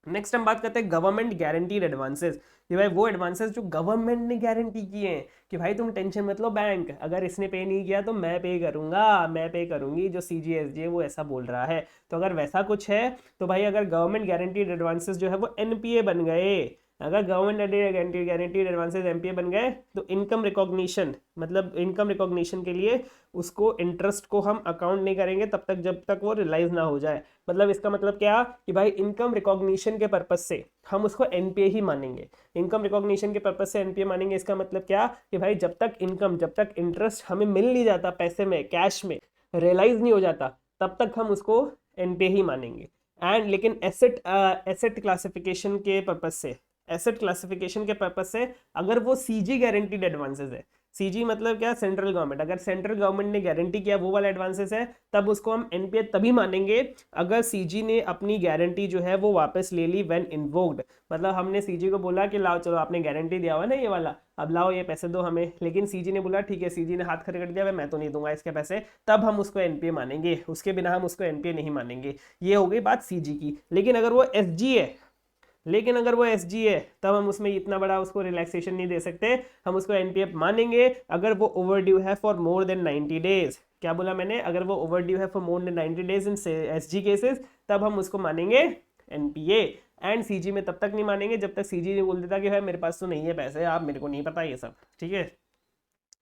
नेक्स्ट हम बात करते हैं गवर्नमेंट गारंटीड एडवांसेस। ये भाई वो एडवांसेस जो गवर्नमेंट ने गारंटी किए हैं कि भाई तुम टेंशन मत लो बैंक, अगर इसने पे नहीं किया तो मैं पे करूंगा, मैं पे करूंगी, जो सीजीएसजे वो ऐसा बोल रहा है। तो अगर वैसा कुछ है तो भाई अगर गवर्नमेंट गारंटीड एडवांसेस जो है वो एनपीए बन गए, अगर गवर्नमेंट गारंटीड एडवांसेस एनपीए बन गए तो इनकम रिकॉग्निशन, मतलब इनकम रिकॉग्निशन के लिए उसको इंटरेस्ट को हम अकाउंट नहीं करेंगे तब तक जब तक वो रियलाइज ना हो जाए। मतलब इसका मतलब क्या कि भाई इनकम रिकॉग्निशन के पर्पज से हम उसको एनपीए ही मानेंगे, इनकम रिकॉग्निशन के पर्पज से एनपीए मानेंगे। इसका मतलब क्या कि भाई जब तक इनकम, जब तक इंटरेस्ट हमें मिल नहीं जाता पैसे में, कैश में रियलाइज नहीं हो जाता, तब तक हम उसको एनपीए ही मानेंगे। एंड लेकिन एसेट क्लासिफिकेशन के पर्पज से, एसेट क्लासिफिकेशन के पर्पज से अगर वो सीजी गारंटीड एडवांसेस है, सीजी मतलब क्या? सेंट्रल गवर्नमेंट, अगर सेंट्रल गवर्नमेंट ने गारंटी किया वो वाला एडवांसेस है तब उसको हम एनपीए तभी मानेंगे अगर सीजी ने अपनी गारंटी जो है वो वापस ले ली व्हेन इन्वोक्ड। मतलब हमने सीजी को बोला कि लाओ चलो आपने गारंटी दिया हुआ ना ये वाला, अब लाओ ये पैसे दो हमें, लेकिन सीजी ने बोला ठीक है, सीजी ने हाथ खड़े कर दिया मैं तो नहीं दूंगा इसके पैसे, तब हम उसको एनपीए मानेंगे, उसके बिना हम उसको एनपीए नहीं मानेंगे। ये हो गई बात सीजी की। लेकिन अगर वो एसजी है, लेकिन अगर वो एसजी है तब हम उसमें इतना बड़ा उसको रिलैक्सेशन नहीं दे सकते, हम उसको एनपीए मानेंगे अगर वो ओवरड्यू है फॉर मोर देन 90 डेज। क्या बोला मैंने? अगर वो ओवरड्यू है for more than 90 days in SG cases तब हम उसको मानेंगे एनपीए। एंड सीजी में तब तक नहीं मानेंगे जब तक सीजी ने बोल देता कि भाई मेरे पास तो नहीं है पैसे, आप मेरे को नहीं पता ये सब, ठीक है।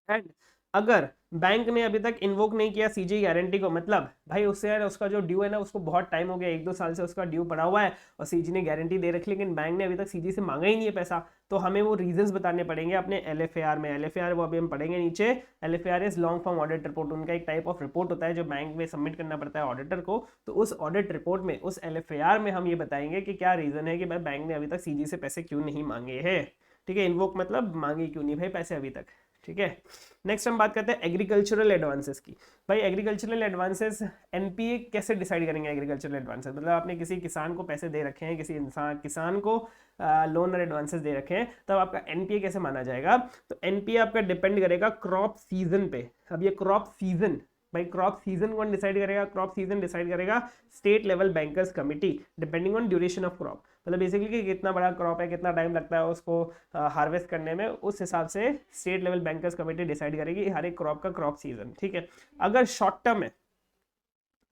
एंड अगर बैंक ने अभी तक इन्वोक नहीं किया सीजी गारंटी को, मतलब भाई उससे यार उसका जो ड्यू है ना उसको बहुत टाइम हो गया, 1-2 साल से उसका ड्यू पड़ा हुआ है और सीजी ने गारंटी दे रखी लेकिन बैंक ने अभी तक सीजी से मांगा ही नहीं है पैसा, तो हमें वो रीजंस बताने पड़ेंगे अपने एलएफएआर में। एलएफएआर वो अभी हम पढ़ेंगे नीचे। LFAR is long form audit report, उनका एक टाइप ऑफ रिपोर्ट होता है जो बैंक में सबमिट करना पड़ता है ऑडिटर को। तो उस ऑडिट रिपोर्ट में, उस एलएफएआर में हम ये बताएंगे कि क्या रीजन है कि भाई बैंक ने अभी तक सीजी से पैसे क्यों नहीं मांगे हैं, ठीक है। इन्वोक मतलब मांगे क्यों नहीं भाई पैसे अभी तक, ठीक है। नेक्स्ट हम बात करते हैं एग्रीकल्चरल एडवांसेस की। भाई एग्रीकल्चरल एडवांसेस एनपीए कैसे डिसाइड करेंगे? एग्रीकल्चरल एडवांसेस मतलब आपने किसी किसान को पैसे दे रखे हैं, किसी इंसान किसान को लोन और एडवांसेस दे रखे हैं, तब आपका एनपीए कैसे माना जाएगा? तो एनपीए आपका डिपेंड करेगा क्रॉप सीजन पे। अब ये क्रॉप सीजन, भाई क्रॉप सीजन कौन डिसाइड करेगा? क्रॉप सीजन डिसाइड करेगा state level bankers committee depending on duration of crop. मतलब बेसिकली कि कितना बड़ा क्रॉप है, कितना टाइम लगता है उसको हार्वेस्ट करने में, उस हिसाब से state level bankers committee decide करेगी हर एक क्रॉप का क्रॉप सीजन, ठीक है। अगर शॉर्ट टर्म है,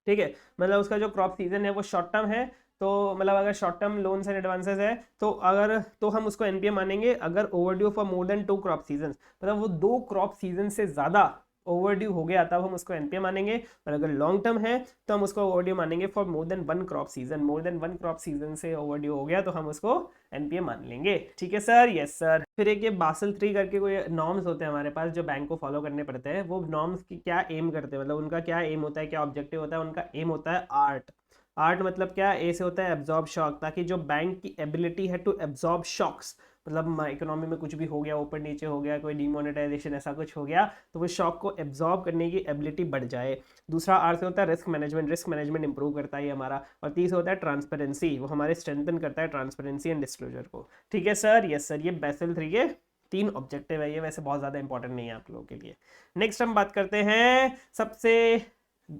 ठीक है, मतलब उसका जो क्रॉप सीजन है वो शॉर्ट टर्म है, तो मतलब अगर short term loans and advances है तो हम उसको एनपीए मानेंगे अगर overdue for more then 2 crop season, मतलब वो 2 क्रॉप सीजन से ज़्यादा ओवरड्यू हो गया तब हम उसको एनपीए मानेंगे। और अगर लॉन्ग टर्म है तो हम उसको ओवरड्यू मानेंगे for more then 1 crop season, more than 1 crop season से ओवरड्यू हो गया तो हम उसको एनपीए मान लेंगे, ठीक है सर? Yes sir. फिर एक ये बासल 3 करके कोई नॉर्म्स होते हैं हमारे पास जो बैंक को फॉलो करने पड़ते हैं। वो नॉर्म्स की क्या एम करते हैं, मतलब उनका क्या एम होता है, क्या ऑब्जेक्टिव होता है? उनका एम होता है आर्ट। आर्ट मतलब क्या? ए से होता है एब्जॉर्ब शॉक, ताकि जो बैंक की एबिलिटी है टू एब्जॉर्ब शॉक्स, मतलब इकोनॉमी में कुछ भी हो गया, ऊपर नीचे हो गया, कोई डिमोनेटाइजेशन ऐसा कुछ हो गया, तो वो शॉक को एब्जॉर्ब करने की एबिलिटी बढ़ जाए। दूसरा आर से होता है risk management, risk management improve करता है ये हमारा। और तीसरा होता है ट्रांसपेरेंसी, वो हमारे स्ट्रेंथन करता है ट्रांसपेरेंसी एंड डिस्क्लोजर को, ठीक है सर? Yes sir. ये बेसल 3 के 3 ऑब्जेक्टिव है, ये वैसे बहुत ज़्यादा इंपॉर्टेंट नहीं है आप लोगों के लिए। नेक्स्ट हम बात करते हैं सबसे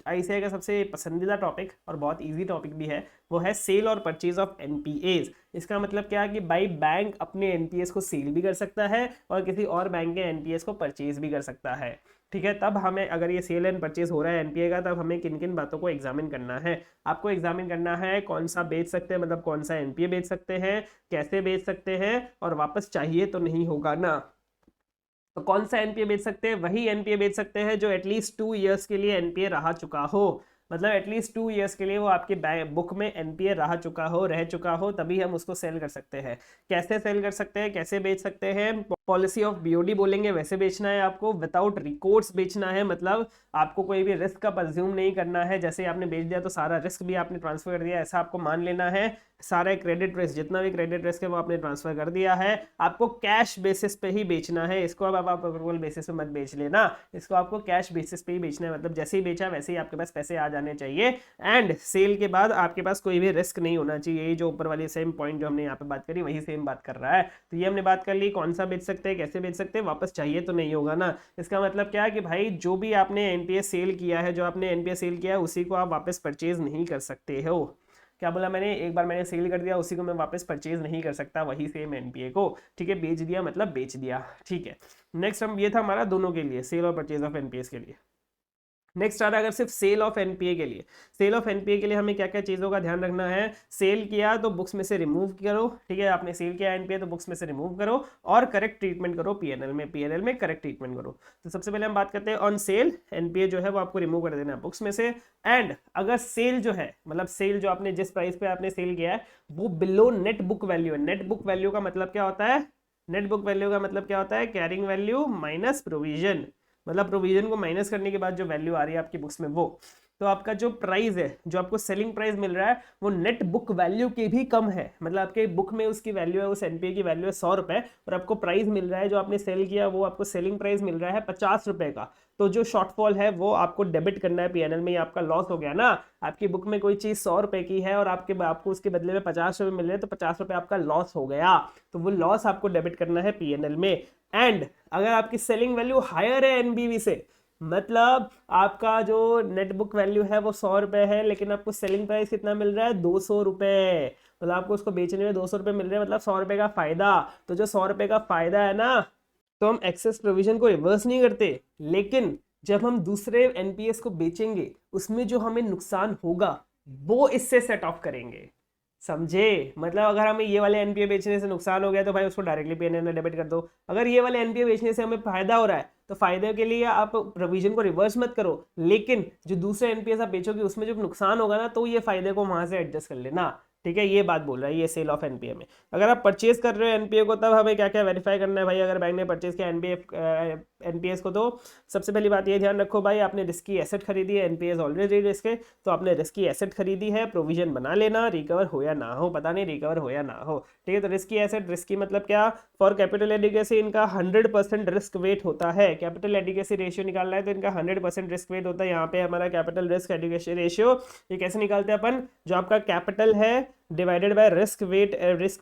आईसीआई का सबसे पसंदीदा टॉपिक और बहुत इजी टॉपिक भी है, वो है सेल और परचेज ऑफ एनपीएस। इसका मतलब क्या है कि भाई बैंक अपने एनपीएस को सेल भी कर सकता है और किसी और बैंक के एनपीएस को परचेज भी कर सकता है। ठीक है, तब हमें अगर ये सेल एंड परचेज हो रहा है एनपीए का, तब हमें किन किन बातों को एग्जामिन करना है। आपको एग्जामिन करना है कौन सा बेच सकते हैं, मतलब कौन सा एनपीए बेच सकते हैं, कैसे बेच सकते हैं, और वापस चाहिए तो नहीं होगा ना। तो कौन सा एनपीए बेच सकते हैं? वही एनपीए बेच सकते हैं जो एटलीस्ट 2 ईयर्स के लिए एनपीए रहा चुका हो। मतलब एटलीस्ट 2 ईयर्स के लिए वो आपके बुक में एनपीए रह चुका हो, तभी हम उसको सेल कर सकते हैं। कैसे सेल कर सकते हैं, कैसे बेच सकते हैं? पॉलिसी ऑफ बीओडी बोलेंगे वैसे बेचना है आपको, विदाउट रिकॉर्ड्स बेचना है, मतलब आपको कोई भी रिस्क का परज्यूम नहीं करना है। जैसे आपने बेच दिया तो सारा रिस्क भी आपने ट्रांसफर कर दिया, ऐसा आपको मान लेना है। सारा क्रेडिट रिस्क, जितना भी क्रेडिट रिस्क है वो आपने ट्रांसफर कर दिया है। आपको कैश बेसिस पे ही बेचना है इसको। अब आप अप्रूवल बेसिस पे मत बेच लेना, इसको आपको कैश बेसिस पे ही बेचना है। मतलब जैसे ही बेचा वैसे ही आपके पास पैसे आ जाने चाहिए। एंड सेल के बाद आपके पास कोई भी रिस्क नहीं होना चाहिए। ये जो ऊपर वाली सेम पॉइंट जो हमने यहाँ पे बात करी वही सेम बात कर रहा है। तो ये हमने बात कर ली, कौन सा बेच सकते हैं, कैसे बेच सकते हैं, वापस चाहिए तो नहीं होगा ना। इसका मतलब क्या है कि भाई जो भी आपने एनपीए सेल किया है, जो आपने एनपीए सेल किया है उसी को आप वापस परचेज नहीं कर सकते हो। क्या बोला मैंने? एक बार मैंने सेल कर दिया उसी को मैं वापस परचेज नहीं कर सकता, वही सेम एनपीए को। ठीक है, बेच दिया मतलब बेच दिया। ठीक है, नेक्स्ट हम, ये था हमारा दोनों के लिए, सेल और परचेज ऑफ एनपीएस के लिए। नेक्स्ट आ रहा है अगर सिर्फ सेल ऑफ एनपीए के लिए। सेल ऑफ एनपीए के लिए हमें क्या क्या चीज़ों का ध्यान रखना है? सेल किया तो बुक्स में से रिमूव करो। ठीक है, आपने सेल किया एनपीए तो बुक्स में से रिमूव करो और करेक्ट ट्रीटमेंट करो पीएनएल में। पीएनएल में करेक्ट ट्रीटमेंट करो। तो सबसे पहले हम बात करते हैं ऑन सेल। एनपीए जो है वो आपको रिमूव कर देना है बुक्स में से। एंड अगर सेल जो है, मतलब सेल जो आपने जिस प्राइस पे आपने सेल किया है वो बिलो नेट बुक वैल्यू है। नेट बुक वैल्यू का मतलब क्या होता है? नेट बुक वैल्यू का मतलब क्या होता है? Carrying value minus provision. मतलब प्रोविजन को माइनस करने के बाद जो वैल्यू आ रही है आपकी बुक्स में वो। तो आपका जो प्राइस है, जो आपको सेलिंग प्राइस मिल रहा है वो नेट बुक वैल्यू के भी कम है। मतलब आपके बुक में उसकी वैल्यू है, उस एनपीए की वैल्यू है 100 रुपए, और आपको प्राइस मिल रहा है जो आपने सेल किया वो आपको सेलिंग प्राइस मिल रहा है 50 रुपए का। तो जो शॉर्टफॉल है वो आपको डेबिट करना है पीएनएल में। आपका लॉस हो गया ना। आपकी बुक में कोई चीज 100 रुपए की है और आपको उसके बदले में 50 रुपए मिल रहे हैं, तो 50 रुपए आपका लॉस हो गया। तो वो लॉस आपको डेबिट करना है पीएनएल में। एंड अगर आपकी सेलिंग वैल्यू हायर है एनबीवी से, मतलब आपका जो नेट बुक वैल्यू है वो 100 रुपए है, लेकिन आपको सेलिंग प्राइस कितना मिल रहा है? 200 रुपए। मतलब आपको उसको बेचने में 200 रुपए मिल रहे हैं, मतलब 100 रुपए का फायदा। तो जो 100 रुपए का फायदा है ना, तो हम एक्सेस प्रोविजन को रिवर्स नहीं करते, लेकिन जब हम दूसरे एनपीएस को बेचेंगे उसमें जो हमें नुकसान होगा वो इससे सेट ऑफ करेंगे। समझे? मतलब अगर हमें ये वाले एनपीए बेचने से नुकसान हो गया तो भाई उसको डायरेक्टली पीएनएल में डेबिट कर दो। अगर ये वाले एनपीए बेचने से हमें फायदा हो रहा है तो फायदे के लिए आप प्रोविजन को रिवर्स मत करो, लेकिन जो दूसरे एनपीएस आप बेचोगे उसमें जो नुकसान होगा ना, तो ये फायदे को वहां से एडजस्ट कर लेना। ठीक है, ये बात बोल रहा है ये सेल ऑफ एनपीए में। अगर आप परचेज कर रहे हो एनपीए को, तब हमें क्या क्या वेरीफाई करना है भाई? अगर बैंक ने परचेज किया एनपीएस को, तो सबसे पहली बात ये ध्यान रखो भाई, आपने रिस्की एसेट खरीदी है। एनपीएस ऑलरेडी रिस्क है, तो आपने रिस्की एसेट खरीदी है, प्रोविजन बना लेना, रिकवर हो या ना हो पता नहीं, रिकवर हो या ना हो। ठीक है, तो रिस्की एसेट, रिस्की मतलब क्या? फॉर कैपिटल एडिक्वेसी इनका 100% रिस्क वेट होता है। कैपिटल एडिक्वेसी रेशियो निकालना है तो इनका 100% रिस्क वेट होता है। यहाँ पे हमारा कैपिटल रिस्क एडिक्वेसी रेशियो, ये कैसे निकालते हैं अपन? जो आपका कैपिटल है divided by risk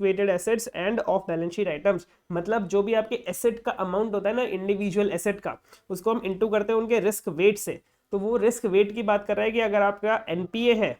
weighted assets and off balance sheet items. मतलब जो भी आपके एसेट का अमाउंट होता है ना, इंडिविजुअल एसेट का, उसको हम इंटू करते हैं उनके रिस्क वेट से। तो वो रिस्क वेट की बात कर रहा है कि अगर आपका एनपीए है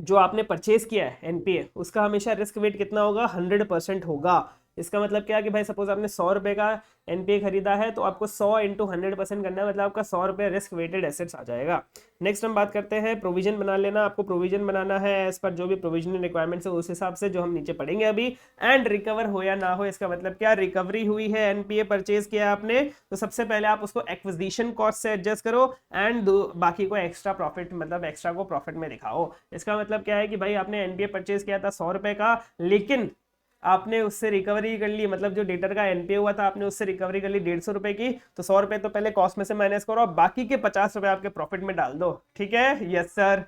जो आपने परचेज किया है एनपीए, उसका हमेशा रिस्क वेट कितना होगा? 100% होगा। इसका मतलब क्या है कि भाई सपोज आपने 100 रुपए का एनपीए खरीदा है तो आपको 100 इंटू 100% करना है, मतलब आपका 100 रुपए रिस्क वेटेड एसेट्स आ जाएगा। नेक्स्ट हम बात करते हैं प्रोविजन बना लेना। आपको प्रोविजन बनाना है एज पर जो भी प्रोविजनल रिक्वायरमेंट्स है उस हिसाब से, जो हम नीचे पढ़ेंगे अभी। एंड रिकवर हो या ना हो, इसका मतलब क्या? रिकवरी हुई है, एनपीए परचेज किया आपने, तो सबसे पहले आप उसको एक्विजिशन कॉस्ट से एडजस्ट करो एंड बाकी को एक्स्ट्रा प्रॉफिट, मतलब एक्स्ट्रा को प्रॉफिट में दिखाओ। इसका मतलब क्या है कि भाई आपने एनपीए परचेज किया था 100 रुपए का, लेकिन आपने उससे रिकवरी कर ली, मतलब जो डेटर का एनपीए हुआ था आपने उससे रिकवरी कर ली 150 रुपए की, तो 100 रुपए तो पहले कॉस्ट में से माइनस करो और बाकी के 50 रुपए आपके प्रॉफिट में डाल दो। ठीक है? Yes sir.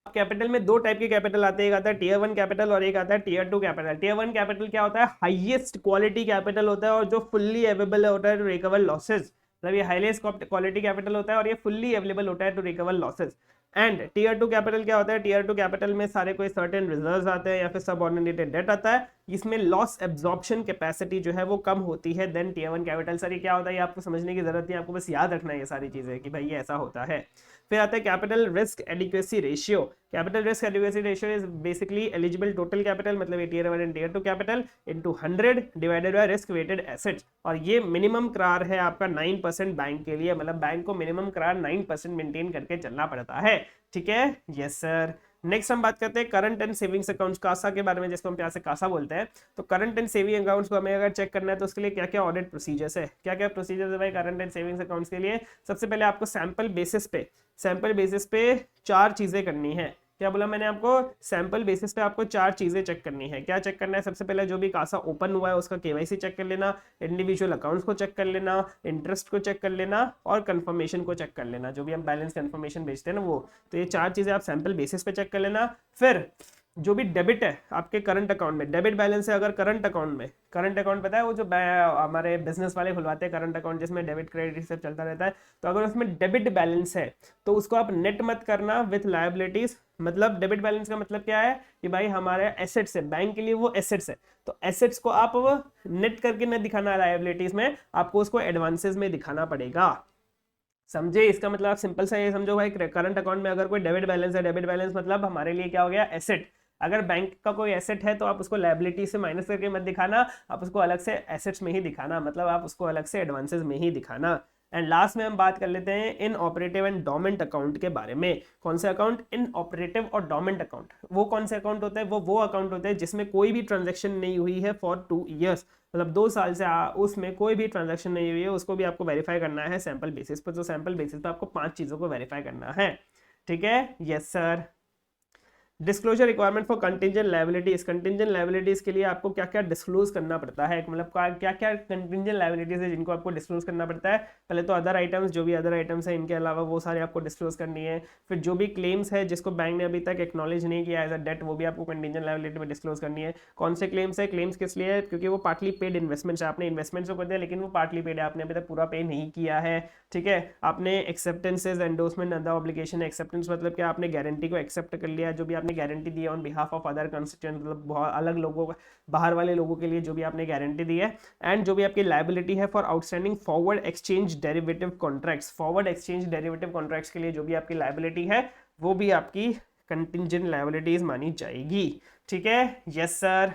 कैपिटल में दो टाइप के कैपिटल आते हैं, एक आता है टीयर 1 कैपिटल और एक आता है टीयर 2 कैपिटल। टीयर 1 कैपिटल क्या होता है? हाईएस्ट क्वालिटी कैपिटल होता है और जो फुल्ली अवेलेबल होता है टू रिकवर लॉसेज। मतलब ये हाईएस्ट क्वालिटी कैपिटल होता है और ये फुल्ली अवेलेबल होता है to recover losses. And tier 2 capital क्या होता है? टीयर 2 कैपिटल में सारे कोई सर्टेन रिजर्व्स आते हैं या फिर सबऑर्डिनेटेड डेट आता है, इसमें लॉस एब्जॉर्प्शन कैपेसिटी जो है वो कम होती है देन टीयर 1 कैपिटल। सर ये क्या होता है? ये आपको समझने की जरूरत नहीं, आपको बस याद रखना है ये सारी चीजें कि भाई ये ऐसा होता है। फिर आता है capital risk adequacy ratio. Capital risk adequacy ratio is basically eligible total capital, मतलब tier 1 and tier 2 capital into 100 divided by risk weighted assets, और ये मिनिमम करार है आपका 9% बैंक के लिए, मतलब बैंक को मिनिमम करार 9% मेंटेन करके चलना पड़ता है। ठीक है, यस सर। नेक्स्ट हम बात करते हैं current and savings accounts, CASA के बारे में, जिसको हम प्यार से कासा बोलते हैं। तो करंट एंड सेविंग अकाउंट्स को हमें अगर चेक करना है तो उसके लिए क्या क्या ऑडिट प्रोसीजर्स है, क्या क्या प्रोसीजर्स है भाई करंट एंड सेविंग्स अकाउंट्स के लिए? सबसे पहले आपको सैंपल बेसिस पे 4 चीजें करनी है। क्या बोला मैंने आपको? सैंपल बेसिस पे आपको 4 चीजें चेक करनी है। क्या चेक करना है? सबसे पहले जो भी कासा ओपन हुआ है उसका केवाईसी चेक कर लेना, इंडिविजुअल अकाउंट्स को चेक कर लेना, इंटरेस्ट को चेक कर लेना और कंफर्मेशन को चेक कर लेना, जो भी हम बैलेंस कंफर्मेशन भेजते हैं ना वो। तो ये 4 चीजें आप सैंपल बेसिस पे चेक कर लेना। फिर जो भी डेबिट है आपके करंट अकाउंट में, डेबिट बैलेंस है अगर करंट अकाउंट में, करंट अकाउंट पता है वो जो हमारे बिजनेस वाले खुलवाते हैं करंट अकाउंट जिसमें डेबिट क्रेडिट सब चलता रहता है, तो अगर उसमें डेबिट बैलेंस है तो उसको आप नेट मत करना विथ लायबिलिटीज। मतलब डेबिट बैलेंस का मतलब क्या है कि भाई हमारे एसेट्स है, बैंक के लिए वो एसेट्स है, तो एसेट्स को आप नेट करके न दिखाना लायबिलिटीज में, आपको उसको एडवांसेस में दिखाना पड़ेगा। समझे? इसका मतलब आप सिंपल सा ये समझो भाई, करंट अकाउंट में अगर कोई डेबिट बैलेंस है, डेबिट बैलेंस मतलब हमारे लिए क्या हो गया? एसेट। अगर बैंक का कोई एसेट है तो आप उसको लायबिलिटी से माइनस करके मत दिखाना, आप उसको अलग से एसेट्स में ही दिखाना, मतलब आप उसको अलग से एडवांसेस में ही दिखाना। एंड लास्ट में हम बात कर लेते हैं इन ऑपरेटिव एंड डोमेंट अकाउंट के बारे में। कौन से अकाउंट? इन ऑपरेटिव और डोमेंट अकाउंट। वो कौन से अकाउंट होते हैं? वो अकाउंट होते हैं जिसमें कोई भी ट्रांजेक्शन नहीं हुई है फॉर 2 ईयर्स, मतलब 2 साल से उसमें कोई भी ट्रांजेक्शन नहीं हुई है, उसको भी आपको वेरीफाई करना है सैंपल बेसिस पर। तो सैंपल बेसिस पर आपको 5 चीज़ों को वेरीफाई करना है। ठीक है, yes sir. Disclosure requirement for contingent liabilities. Contingent liabilities के लिए आपको क्या क्या डिस्क्लोज करना पड़ता है, मतलब क्या क्या कंटिंजेंट लायबिलिटीज है जिनको आपको डिस्क्लोज करना पड़ता है? पहले तो अदर आइटम्स, जो भी अदर आइटम्स है इनके अलावा वो सारे आपको डिस्क्लोज करनी है। फिर जो भी क्लेम्स है जिसको बैंक ने अभी तक एक्नॉलेज नहीं किया एज अ डेट, वो भी आपको कंटिंजेंट लायबिलिटी में डिस्क्लोज करनी है। कौन से क्लेम्स है? क्लेम्स किस लिए है? क्योंकि वो पार्टली पेड इन्वेस्टमेंट्स है, आपने इन्वेस्टमेंट्स तो कर दिया लेकिन वो पार्टली पेड है, आपने अभी तक पूरा पे नहीं किया है। ठीक है, आपने एक्सेप्टेंसेज, एंडोर्समेंट, अदर ऑब्लिगेशन। एक्सेप्टेंस मतलब क्या? आपने गारंटी को एक्सेप्ट कर लिया, जो भी आपने गारंटी दी है on behalf of other constituent, मतलब बहुत अलग लोगों, बाहर वाले लोगों के लिए जो भी आपने गारंटी दी है। एंड जो भी आपकी लायबिलिटी है for outstanding forward exchange derivative contracts. Forward exchange derivative contracts के लिए जो भी आपकी लायबिलिटी है वो भी आपकी कंटिंजेंट लायबिलिटीज मानी जाएगी। ठीक है, yes sir.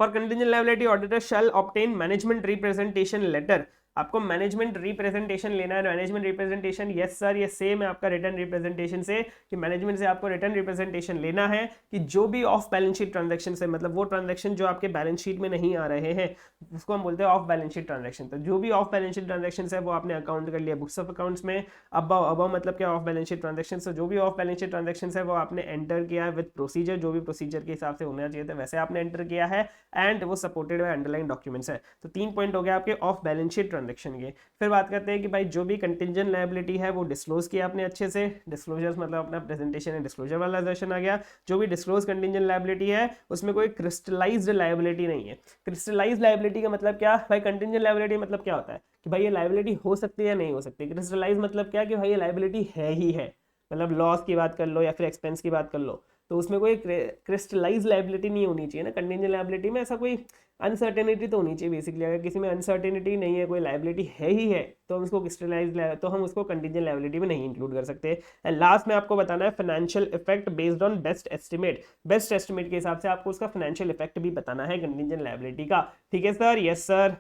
For contingent liability auditor shall obtain management representation letter. आपको मैनेजमेंट रिप्रेजेंटेशन लेना है। मैनेजमेंट रिप्रेजेंटेशन, यस सर, ये सेम है आपका रिटर्न रिप्रेजेंटेशन से, कि मैनेजमेंट से आपको रिटर्न रिप्रेजेंटेशन लेना है कि जो भी ऑफ बैलेंस शीट ट्रांजैक्शन है, मतलब वो ट्रांजैक्शन जो आपके बैलेंस शीट में नहीं आ रहे हैं उसको हम बोलते हैं ऑफ बैलेंस शीट ट्रांजैक्शन। तो जो भी ऑफ बैलेंस शीट ट्रांजैक्शन है वो आपने अकाउंट कर लिया बुक्स ऑफ अकाउंट्स में। अब मतलब क्या? Of balance sheet transaction. तो जो भी ऑफ बैलेंस शीट ट्रांजैक्शन है वो आपने एंटर किया है विद प्रोसीजर, जो भी प्रोसीजर के हिसाब से होना चाहिए था वैसे आपने एंटर किया है, एंड वो सपोर्टेड बाय अंडरलाइन डॉक्यूमेंट्स है। तो 3 पॉइंट हो गया आपके ऑफ बैलेंस शीट ट्रांजैक्शन के। फिर बात करते हैं कि भाई जो भी कंटिंजेंट लायबिलिटी है वो डिस्क्लोज किया आपने अच्छे से। डिस्क्लोजर्स मतलब अपना प्रेजेंटेशन है, डिस्क्लोजर वाला सेशन आ गया। जो भी डिस्क्लोज कंटिंजेंट लायबिलिटी है उसमें कोई क्रिस्टलाइज्ड लायबिलिटी नहीं है। क्रिस्टलाइज्ड लायबिलिटी का मतलब क्या भाई? कंटिंजेंट लायबिलिटी मतलब क्या होता है कि भाई ये लायबिलिटी हो सकती है या नहीं हो सकती। क्रिस्टलाइज मतलब क्या कि भाई ये लायबिलिटी है ही है, मतलब लॉस की बात कर लो या फिर एक्सपेंस की बात कर लो, तो उसमें कोई क्रिस्टलाइज लायबिलिटी नहीं होनी चाहिए ना। कंटिंजेंट लायबिलिटी में ऐसा कोई अनसर्टेनिटी तो होनी चाहिए बेसिकली। अगर किसी में अनसर्टेनिटी नहीं है, कोई लायबिलिटी है ही है, तो हम उसको क्रिस्टलाइज, तो हम उसको कंटिंजेंट लायबिलिटी में नहीं इंक्लूड कर सकते। एंड लास्ट में आपको बताना है financial effect based on best estimate. Best estimate के हिसाब से आपको उसका फाइनेंशियल इफेक्ट भी बताना है कंटिंजेंट लायबिलिटी का। ठीक है सर, यस सर।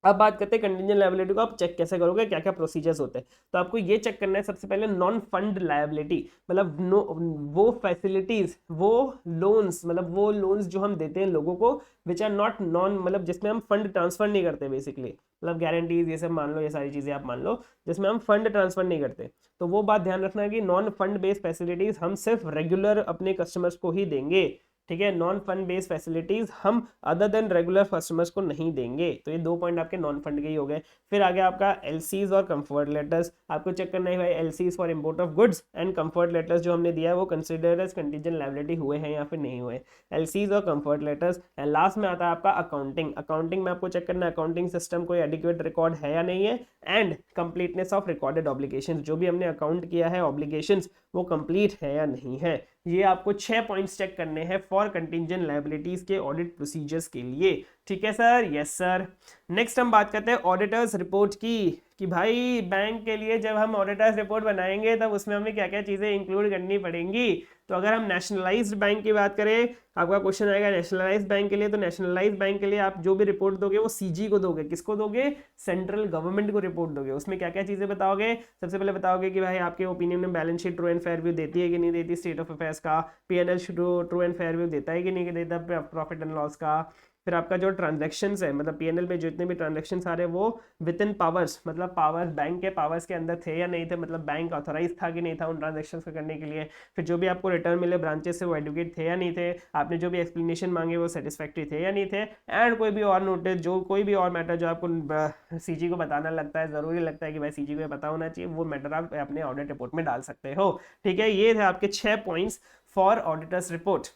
अब बात करते हैं कंटिंजेंट लायबिलिटी को आप चेक कैसे करोगे, क्या क्या प्रोसीजर्स होते हैं। तो आपको ये चेक करना है सबसे पहले नॉन फंड लायबिलिटी, मतलब वो फैसिलिटीज, वो लोन्स, मतलब वो लोन्स जो हम देते हैं लोगों को विच आर नॉट नॉन, मतलब जिसमें हम फंड ट्रांसफर नहीं करते बेसिकली, मतलब गारंटीज ये सब मान लो, ये सारी चीजें आप मान लो जिसमें हम फंड ट्रांसफर नहीं करते। तो वो बात ध्यान रखना है कि नॉन फंड बेस्ड फैसिलिटीज हम सिर्फ रेगुलर अपने कस्टमर्स को ही देंगे। ठीक है, नॉन फंड बेस्ड फैसिलिटीज हम अदर देन रेगुलर कस्टमर्स को नहीं देंगे। तो ये 2 पॉइंट आपके नॉन फंड के ही हो गए। फिर आगे आपका एलसीज और कंफर्ट लेटर्स, आपको चेक करना है भाई LCs for import of goods and comfort letters जो हमने दिया है वो कंसिडर एज कंटीजेंट लायबिलिटी हुए हैं या फिर नहीं हुए, एलसीज और कंफर्ट लेटर्स। एंड लास्ट में आता है आपका अकाउंटिंग। अकाउंटिंग में आपको चेक करना है अकाउंटिंग सिस्टम कोई एडिक्वेट रिकॉर्ड है या नहीं है, and completeness of recorded obligation, जो भी हमने अकाउंट किया है ऑब्लिगेशन वो कंप्लीट है या नहीं है। ये आपको 6 पॉइंट्स चेक करने हैं फॉर कंटिंजेंट लायबिलिटीज के ऑडिट प्रोसीजर्स के लिए। ठीक है सर, यस सर। नेक्स्ट हम बात करते हैं ऑडिटर्स रिपोर्ट की, कि भाई बैंक के लिए जब हम ऑडिटर्स रिपोर्ट बनाएंगे तब उसमें हमें क्या क्या चीज़ें इंक्लूड करनी पड़ेंगी। तो अगर हम नेशनलाइज्ड बैंक की बात करें, आपका क्वेश्चन आएगा नेशनलाइज्ड बैंक के लिए, तो नेशनलाइज्ड बैंक के लिए आप जो भी रिपोर्ट दोगे वो सीजी को दोगे। किसको दोगे? सेंट्रल गवर्नमेंट को रिपोर्ट दोगे। उसमें क्या क्या चीज़ें बताओगे? सबसे पहले बताओगे कि भाई आपके ओपिनियन में balance sheet true and fair view देती है कि नहीं देती स्टेट ऑफ अफेयर्स का, PNL true and fair view देता है कि नहीं देता प्रॉफिट एंड लॉस का। फिर आपका जो ट्रांजैक्शंस है, मतलब पीएनएल में जितने भी ट्रांजैक्शंस आ रहे हैं वो विद इन पावर्स, मतलब पावर्स बैंक के पावर्स के अंदर थे या नहीं थे, मतलब बैंक ऑथराइज था कि नहीं था उन ट्रांजैक्शंस को करने के लिए। फिर जो भी आपको रिटर्न मिले ब्रांचेस से वो एडुकेट थे या नहीं थे, आपने जो भी एक्सप्लेनेशन मांगे वो सेटिस्फैक्ट्री थे या नहीं थे, एंड कोई भी और नोटिस, जो कोई भी और मैटर जो आपको सीजी को बताना लगता है, ज़रूरी लगता है कि भाई सीजी को पता होना चाहिए, वो मैटर आप अपने ऑडिट रिपोर्ट में डाल सकते हो। ठीक है, ये थे आपके 6 पॉइंट्स फॉर ऑडिटर्स रिपोर्ट।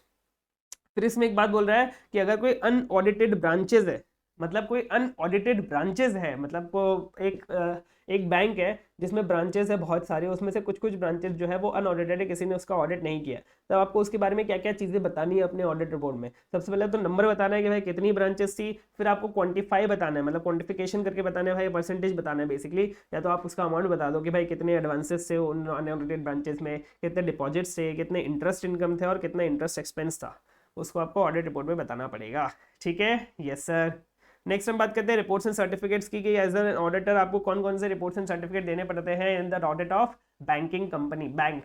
फिर इसमें एक बात बोल रहा है कि अगर कोई अनऑडिटेड ब्रांचेज है, मतलब कोई अनऑडिटेड ब्रांचेज है, मतलब को एक बैंक है जिसमें ब्रांचेस है बहुत सारे, उसमें से कुछ कुछ ब्रांचेस जो है वो अनऑडिटेड है, किसी ने उसका ऑडिट नहीं किया, तब आपको उसके बारे में क्या क्या चीज़ें बतानी है अपने ऑडिट रिपोर्ट में। सबसे पहले तो नंबर बताना है कि भाई कितनी ब्रांचेस थी, फिर आपको क्वांटिफाई बताना है, मतलब क्वांटिफिकेशन करके बताना है भाई, परसेंटेज बताना है बेसिकली, या तो आप उसका अमाउंट बता दो कि भाई कितने एडवांसेस थे उन अनऑडिटेड ब्रांचेस में, कितने डिपॉजिट्स थे, कितने इंटरेस्ट इनकम थे और कितना इंटरेस्ट एक्सपेंस था, उसको आपको ऑडिट रिपोर्ट में बताना पड़ेगा। ठीक है, यस सर। नेक्स्ट हम बात करते हैं रिपोर्ट्स एंड सर्टिफिकेट्स की, एज एन ऑडिटर आपको कौन कौन से रिपोर्ट्स एंड सर्टिफिकेट देने पड़ते हैं in the audit of banking company, bank.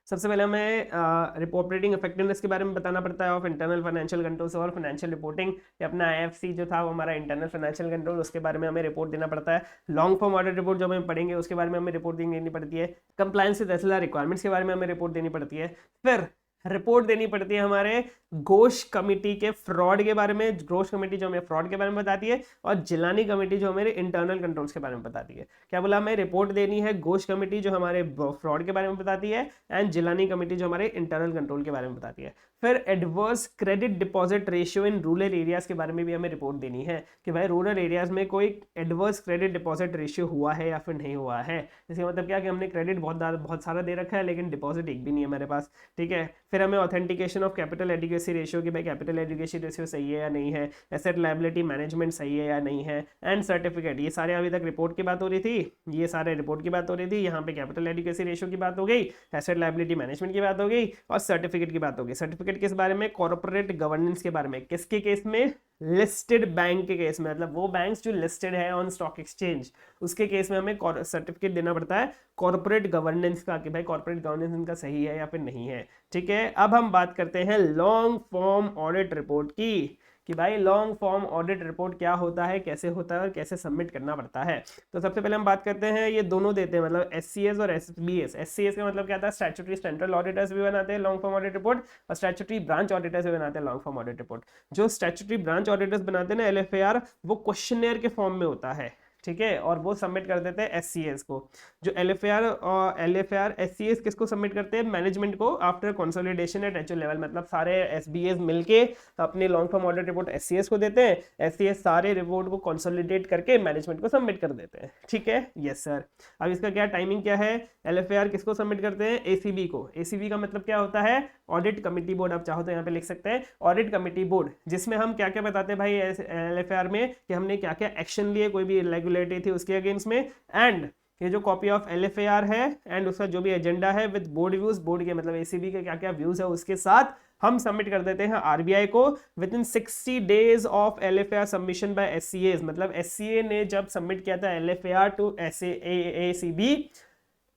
सबसे पहले हमें ऑपरेटिंग इफेक्टिवनेस के बारे में बताना पड़ता है ऑफ इंटरनल फाइनेंशियल कंट्रोल और फाइनेंशियल रिपोर्टिंग, अपना आईएफसी जो था वो हमारा इंटरनल फाइनेंशियल कंट्रोल, उसके बारे में हमें रिपोर्ट देना पड़ता है। लॉन्ग फॉर्म ऑडिट रिपोर्ट जो हम पढ़ेंगे उसके बारे में हमें रिपोर्ट देनी पड़ती है। कंप्लायंस विद एसएलआर रिक्वायरमेंट्स के बारे में हमें रिपोर्ट देनी पड़ती है। फिर रिपोर्ट देनी पड़ती है हमारे घोष कमेटी के फ्रॉड के बारे में, घोष कमेटी जो हमें फ्रॉड के बारे में बताती है, और जिलानी कमेटी जो हमारे इंटरनल कंट्रोल्स के बारे में बताती है। क्या बोला, हमें रिपोर्ट देनी है घोष कमेटी जो हमारे फ्रॉड के बारे में बताती है, एंड जिलानी कमेटी जो हमारे इंटरनल कंट्रोल के बारे में बताती है। फिर adverse credit deposit ratio in rural areas के बारे में भी हमें रिपोर्ट देनी है कि भाई रूरल एरियाज में कोई एडवर्स क्रेडिट डिपॉजिट रेशियो हुआ है या फिर नहीं हुआ है। इसका मतलब क्या कि हमने क्रेडिट बहुत सारा दे रखा है लेकिन डिपॉजिट एक भी नहीं है हमारे पास। ठीक है, फिर हमें authentication of capital adequacy ratio कि भाई कैपिटल एडिक्वेसी रेशियो सही है या नहीं है, एसेट लायबिलिटी मैनेजमेंट सही है या नहीं है, एंड सर्टिफिकेट। ये सारे अभी तक रिपोर्ट की बात हो रही थी, ये सारे रिपोर्ट की बात हो रही थी, यहाँ पे कैपिटल एडिक्वेसी रेशियो की बात हो गई, एसेट लायबिलिटी मैनेजमेंट की बात हो गई, और सर्टिफिकेट की बात हो गई। सर्टिफिकेट किस बारे में? कॉर्पोरेट गवर्नेंस के बारे में। किसके केस में? लिस्टेड बैंक के केस में, मतलब वो बैंक्स जो लिस्टेड है ऑन स्टॉक एक्सचेंज, उसके केस में हमें सर्टिफिकेट देना पड़ता है कॉर्पोरेट गवर्नेंस का कि भाई कॉर्पोरेट गवर्नेंस इनका सही है या फिर नहीं है। ठीक है, अब हम बात करते हैं लॉन्ग फॉर्म ऑडिट रिपोर्ट की, कि भाई लॉन्ग फॉर्म ऑडिट रिपोर्ट क्या होता है, कैसे होता है और कैसे सबमिट करना पड़ता है। तो सबसे पहले हम बात करते हैं, ये दोनों देते हैं, मतलब एससीएस और एसबीएस। एससीएस का मतलब क्या था? स्टैट्यूटरी सेंट्रल ऑडिटर्स भी बनाते हैं लॉन्ग फॉर्म ऑडिट रिपोर्ट, और स्टैट्यूटरी ब्रांच ऑडिटर्स भी बनाते हैं लॉन्ग फॉर्म ऑडिट रिपोर्ट। जो स्टैट्यूटरी ब्रांच ऑडिटर्स बनाते हैं ना एलएफएआर, वो क्वेश्चनर के फॉर्म में होता है। ठीक है, और वो सबमिट कर देते हैं एससीएस को। जो एलएफएआर एससीएस किसको सबमिट करते हैं? मैनेजमेंट को, after consolidation at HO level, मतलब सारे एसबीएस मिलके अपने long form audit report SCS को देते हैं, एससीएस सारे रिपोर्ट को कंसोलिडेट करके मैनेजमेंट को सबमिट कर देते हैं। ठीक है, यस सर। अब इसका क्या टाइमिंग क्या है? एलएफएआर किसको सबमिट करते हैं? एसीबी को। एसीबी का मतलब क्या होता है? ऑडिट कमिटी बोर्ड, आप चाहो तो यहाँ पे लिख सकते हैं ऑडिट कमिटी बोर्ड, जिसमें हम क्या क्या बताते हैं भाई एलएफएआर में कि हमने क्या क्या एक्शन लिए, कोई भी इरेगुलरिटी थी उसके अगेंस्ट में, एंड ये जो कॉपी ऑफ एलएफएआर है एंड उसका जो भी एजेंडा है विद बोर्ड व्यूज, बोर्ड के मतलब एसीबी के क्या क्या व्यूज है उसके साथ हम सबमिट कर देते हैं आरबीआई को within 60 days of LFAR submission by SCA. मतलब एससीए ने जब सबमिट किया था LFAR to ACB,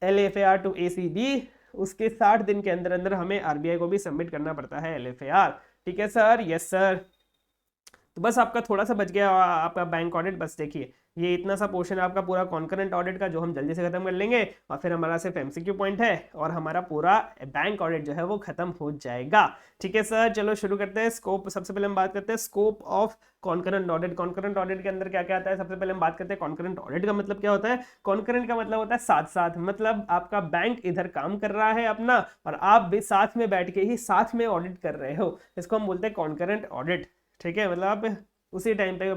LFAR to ACB, उसके 60 दिन के अंदर अंदर हमें आरबीआई को भी सबमिट करना पड़ता है एलएफएआर। ठीक है सर, यस सर। तो बस आपका थोड़ा सा बच गया आपका बैंक ऑडिट। बस देखिए ये इतना सा पोर्शन आपका पूरा कॉन्करेंट ऑडिट का जो हम जल्दी से खत्म कर लेंगे, और फिर हमारा सिर्फ एमसीक्यू पॉइंट है और हमारा पूरा बैंक ऑडिट जो है वो खत्म हो जाएगा। ठीक है सर, चलो शुरू करते हैं। स्कोप, सबसे पहले हम बात करते हैं scope of concurrent audit. Concurrent audit के अंदर क्या क्या आता है, सबसे पहले हम बात करते हैं कॉन्करेंट ऑडिट का मतलब क्या होता है। कॉन्करेंट का मतलब होता है साथ साथ, मतलब आपका बैंक इधर काम कर रहा है अपना और आप भी साथ में बैठ के ही साथ में ऑडिट कर रहे हो, इसको हम बोलते हैं कॉन्करेंट ऑडिट। ठीक है, मतलब आप उसी टाइम पे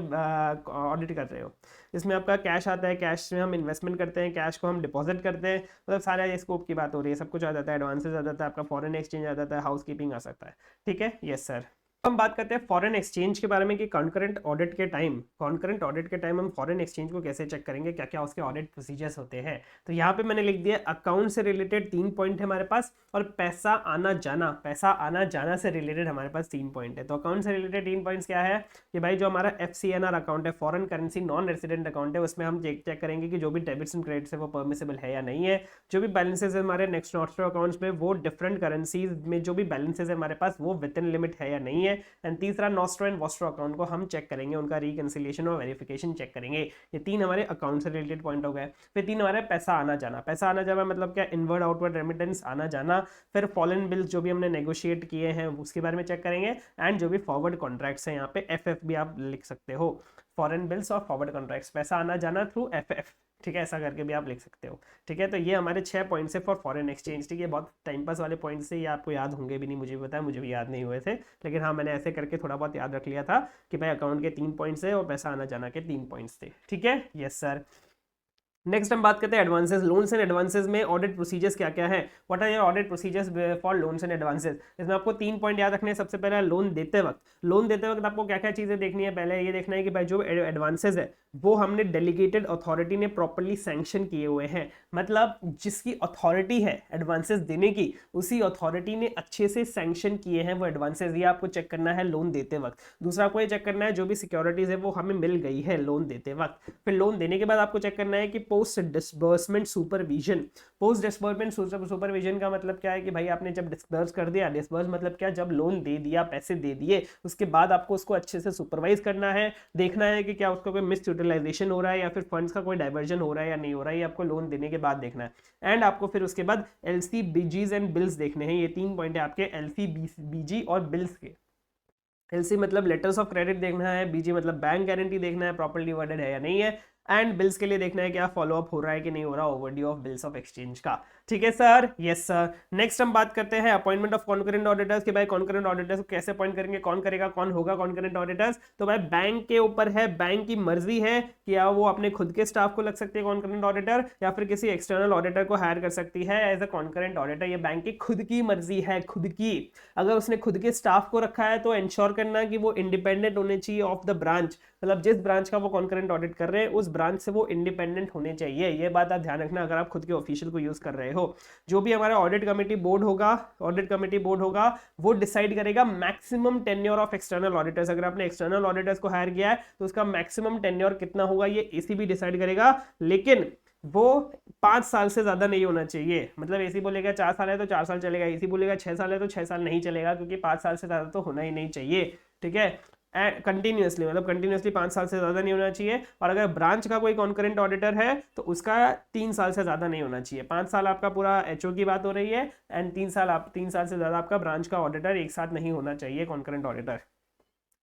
ऑडिट कर रहे हो। इसमें आपका कैश आता है, कैश में हम इन्वेस्टमेंट करते हैं, कैश को हम डिपॉजिट करते हैं, मतलब सारा ये स्कोप की बात हो रही है, सब कुछ आ जाता है, एडवांसेस आ जाता है, आपका फॉरेन एक्सचेंज आ जाता है, हाउस कीपिंग आ सकता है। ठीक है, यस सर। हम बात करते हैं फॉरेन एक्सचेंज के बारे में कि कॉन्करेंट ऑडिट के टाइम हम फॉरेन एक्सचेंज को कैसे चेक करेंगे, क्या क्या उसके ऑडिट प्रोसीजर्स होते हैं। तो यहाँ पे मैंने लिख दिया अकाउंट से रिलेटेड 3 पॉइंट है हमारे पास, और पैसा आना जाना से रिलेटेड हमारे पास 3 पॉइंट है। तो अकाउंट से रिलेटेड 3 पॉइंट्स क्या है कि भाई जो हमारा FCNR अकाउंट है, foreign currency non resident account है, उसमें हम चेक करेंगे कि जो भी डेबिट्स एंड क्रेडिट्स है वो परमिसेबल है या नहीं है। जो भी बैलेंसेज है हमारे नेक्स्ट नॉस्ट्रो अकाउंट्स में वो डिफरेंट करेंसीज में जो भी बैलेंसेज है हमारे पास वो विद इन लिमिट है या नहीं है। एंड तीसरा नॉस्ट्रो एंड वॉस्ट्रो अकाउंट को हम चेक करेंगे, उनका रिकंसिलिएशन और वेरिफिकेशन चेक करेंगे। ये 3 हमारे अकाउंट से रिलेटेड पॉइंट हो गए। फिर 3 हमारे पैसा आना जाना मतलब क्या, इनवर्ड आउटवर्ड रेमिटेंस आना जाना। फिर फॉरेन बिल्स जो भी हमने नेगोशिएट किए हैं उसके बारे में चेक करेंगे। एंड जो भी फॉरवर्ड कॉन्ट्रैक्ट्स हैं, यहाँ पे FF भी आप लिख सकते हो, फॉरेन बिल्स और फॉरवर्ड कॉन्ट्रैक्ट्स, पैसा आना जाना थ्रू FF। ठीक है, ऐसा करके भी आप लिख सकते हो। ठीक है, तो ये हमारे 6 पॉइंट्स है फॉर फॉरेन एक्सचेंज। ठीक है, बहुत टाइम पास वाले पॉइंट्स से, ये आपको याद होंगे भी नहीं, मुझे भी पता है, मुझे भी याद नहीं हुए थे, लेकिन हाँ मैंने ऐसे करके थोड़ा बहुत याद रख लिया था कि भाई अकाउंट के 3 पॉइंट्स है और पैसा आना जाना के 3 पॉइंट्स थे। ठीक है, यस सर। नेक्स्ट हम बात करते हैं एडवांसेस, लोन्स एंड एडवांसेस में ऑडिट प्रोसीजर्स क्या क्या है। What are your audit procedures for loans and advances. इसमें आपको 3 पॉइंट याद रखने हैं। सबसे पहला लोन देते वक्त आपको क्या क्या चीजें देखनी है। पहले ये देखना है कि भाई जो एडवांसेस है वो हमने डेलीगेटेड अथॉरिटी ने प्रॉपर्ली सैंक्शन किए हुए हैं, मतलब जिसकी अथॉरिटी है एडवांसेस देने की, उसी अथॉरिटी ने अच्छे से सैंक्शन किए हैं वो एडवांसेस। ये आपको चेक करना है लोन देते वक्त। दूसरा आपको ये चेक करना है जो भी सिक्योरिटीज है वो हमें मिल गई है लोन देते वक्त। फिर लोन देने के बाद आपको चेक करना है कि post disbursement supervision. Post disbursement supervision का मतलब क्या है कि भाई आपने जब डिसबर्स कर दिया, डिसबर्स मतलब क्या, जब लोन दे दिया, पैसे दे दिए, उसके बाद आपको उसको अच्छे से सुपरवाइज करना है, देखना है कि क्या उसका कोई मिस यूटिलाइजेशन हो रहा है या फिर फंड्स का कोई डाइवर्जन हो रहा है या नहीं हो रहा है, ये आपको लोन देने के बाद देखना है। एंड आपको फिर उसके बाद LC बीजीज एंड बिल्स देखने हैं। ये 3 पॉइंट है आपके LC BG और बिल्स के। LC मतलब लेटर्स ऑफ क्रेडिट देखना है, BG मतलब बैंक गारंटी देखना है प्रॉपर्ली वर्डेड है या नहीं है, एंड बिल्स के लिए देखना है क्या फॉलोअप हो रहा है कि नहीं हो रहा, overdue of bills of exchange का। ठीक है सर, यस सर। नेक्स्ट हम बात करते हैं अपॉइंटमेंट ऑफ कॉन्करेंट ऑडिटर्स कि भाई कॉन्करेंट ऑडिटर्स को कैसे अपॉइंट करेंगे, कौन करेगा, कौन होगा कॉन्करेंट ऑडिटर्स। तो भाई बैंक के ऊपर है, बैंक की मर्जी है कि या वो अपने खुद के स्टाफ को लग सकती है कॉन्करेंट ऑडिटर, या फिर किसी एक्सटर्नल ऑडिटर को हायर कर सकती है एज अ कॉन्करेंट ऑडिटर। ये बैंक की खुद की मर्जी है, खुद की। अगर उसने खुद के स्टाफ को रखा है तो इंश्योर करना कि वो इंडिपेंडेंट होने चाहिए ऑफ द ब्रांच, मतलब जिस ब्रांच का वो कॉन्करेंट ऑडिट कर रहे हैं उस ब्रांच से वो इंडिपेंडेंट होने चाहिए। ये बात आप ध्यान रखना अगर आप खुद के ऑफिशियल को यूज कर रहे हो। जो भी हमारा ऑडिट कमेटी बोर्ड होगा वो डिसाइड करेगा maximum tenure of external auditors. अगर आपने एक्सटर्नल ऑडिटर्स को हायर किया है तो उसका मैक्सिमम टेन्योर कितना होगा ये ACB डिसाइड करेगा, लेकिन वो 5 साल से ज्यादा नहीं होना चाहिए। मतलब AC बोलेगा 4 साल है तो 4 साल चलेगा, AC बोलेगा 6 साल है तो 6 साल नहीं चलेगा, क्योंकि 5 साल से ज्यादा तो होना ही नहीं चाहिए। ठीक है, कंटिन्यूअसली, मतलब कंटिन्यूअसली 5 साल से ज़्यादा नहीं होना चाहिए। और अगर ब्रांच का कोई कॉन्करेंट ऑडिटर है तो उसका 3 साल से ज़्यादा नहीं होना चाहिए। 5 साल आपका पूरा HO की बात हो रही है, एंड 3 साल से ज़्यादा आपका ब्रांच का ऑडिटर एक साथ नहीं होना चाहिए कॉन्करेंट ऑडिटर।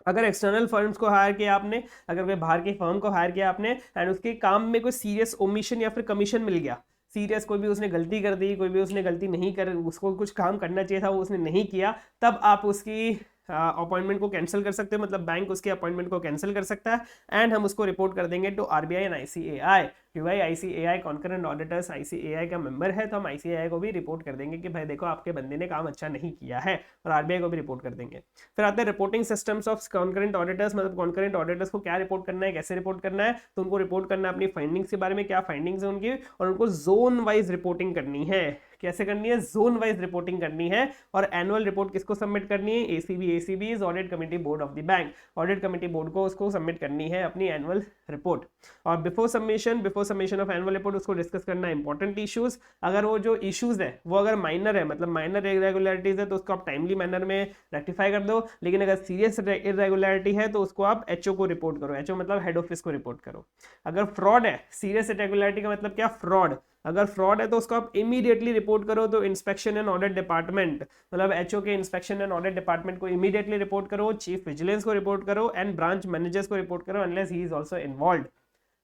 अगर एक्सटर्नल फर्म्स को हायर किया आपने, अगर कोई बाहर की फर्म को हायर किया आपने एंड उसके काम में कोई सीरियस ओमिशन या फिर कमीशन मिल गया, सीरियस कोई भी उसने गलती कर दी, कोई भी उसने गलती नहीं कर, उसको कुछ काम करना चाहिए था वो उसने नहीं किया, तब आप उसकी अपॉइंटमेंट को कैंसिल कर सकते हो, मतलब बैंक उसके अपॉइंटमेंट को कैंसिल कर सकता है। एंड हम उसको रिपोर्ट कर देंगे टू RBI एंड ICAI कि भाई ICAI कॉन्करेंट ऑडिटर्स ICAI का मेंबर है, तो हम ICAI को भी रिपोर्ट कर देंगे कि भाई देखो आपके बंदे ने काम अच्छा नहीं किया है, और RBI को भी रिपोर्ट कर देंगे। फिर आते हैं reporting systems of concurrent auditors, मतलब कॉन्करेंट ऑडिटर्स को क्या रिपोर्ट करना है, कैसे रिपोर्ट करना है। तो उनको रिपोर्ट करना है अपनी फाइंडिंग्स के बारे में, क्या फाइंडिंग्स है उनकी, और उनको जोन वाइज रिपोर्टिंग करनी है कैसे करनी है, जोन वाइज रिपोर्टिंग करनी है। और एनुअल रिपोर्ट किसको सबमिट करनी है, ACB is audit committee board of the bank, audit committee board को उसको सबमिट करनी है अपनी एनुअल रिपोर्ट। और before submission of annual report उसको डिस्कस करना है इंपॉर्टेंट इश्यूज। अगर वो जो इश्यूज है वो अगर माइनर है, मतलब माइनर इरेगुलरिटीज है, तो उसको आप टाइमली मैनर में रेक्टिफाई कर दो। लेकिन अगर सीरियस इरेगुलरिटी है तो उसको आप एचओ को रिपोर्ट करो, एचओ मतलब हेड ऑफिस को रिपोर्ट करो। अगर फ्रॉड है, सीरियस इरेगुलरिटी का मतलब क्या, फ्रॉड, अगर फ्रॉड है तो उसको आप इमीडिएटली रिपोर्ट करो। तो इंस्पेक्शन एंड ऑडिट डिपार्टमेंट मतलब एचओ के इंस्पेक्शन एंड ऑडिट डिपार्टमेंट को इमीडिएटली रिपोर्ट करो, चीफ विजिलेंस को रिपोर्ट करो एंड ब्रांच मैनेजर्स को रिपोर्ट करो unless he is also involved.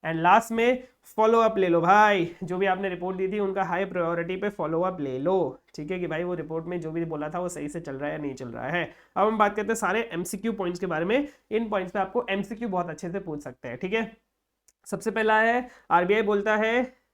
And last में फॉलो अप ले लो भाई, जो भी आपने रिपोर्ट दी थी उनका हाई प्रायोरिटी पे फॉलो अप ले लो, ठीक है, कि भाई वो रिपोर्ट में जो भी बोला था वो सही से चल रहा है या नहीं चल रहा है। अब हम बात करते हैं सारे एमसीक्यू पॉइंट्स के बारे में। इन पॉइंट्स पे आपको एमसीक्यू बहुत अच्छे से पूछ सकते हैं, ठीक है। सबसे पहला है, आरबीआई बोलता है,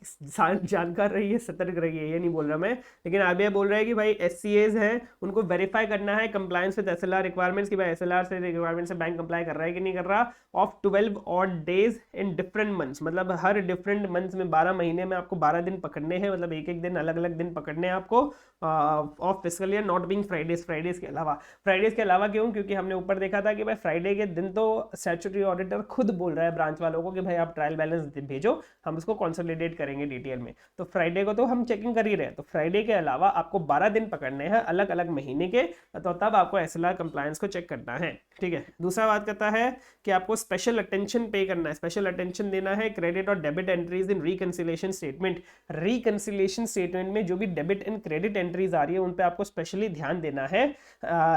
जानकार रहिए, सतर्क रहिए, ये नहीं बोल रहा मैं, लेकिन आरबीआई बोल रहा है कि भाई एससीएज हैं उनको वेरीफाई करना है कंप्लायंस विद एसएलआर रिक्वायरमेंट्स, कि भाई एसएलआर से रिक्वायरमेंट से बैंक कंप्लाई कर रहा है कि नहीं कर रहा, of 12 odd days in different months, मतलब हर डिफरेंट मंथ्स में 12 महीने में आपको 12 दिन पकड़ने हैं, मतलब एक एक दिन अलग अलग दिन पकड़ने हैं आपको of fiscal year, not being Fridays, Fridays के अलावा क्यों, क्योंकि हमने ऊपर देखा था कि भाई फ्राइडे के दिन तो स्टैट्यूटरी ऑडिटर खुद बोल रहा है ब्रांच वालों को कि भाई आप ट्रायल बैलेंस भेजो, हम उसको कंसोलिडेट करेंगे डिटेल में। तो फ्राइडे को तो हम चेकिंग कर ही रहे हैं, तो फ्राइडे के अलावा आपको 12 दिन पकड़ने हैं अलग अलग महीने के, तो तब आपको एसएलआर कंप्लायंस को चेक करना है, ठीक है। दूसरा बात करता है कि आपको स्पेशल अटेंशन पे करना है, स्पेशल अटेंशन देना है क्रेडिट और debit entries in reconciliation statement. Reconciliation statement में जो भी डेबिट एंड क्रेडिट एंट्रीज आ रही है उन पे आपको स्पेशली ध्यान देना है।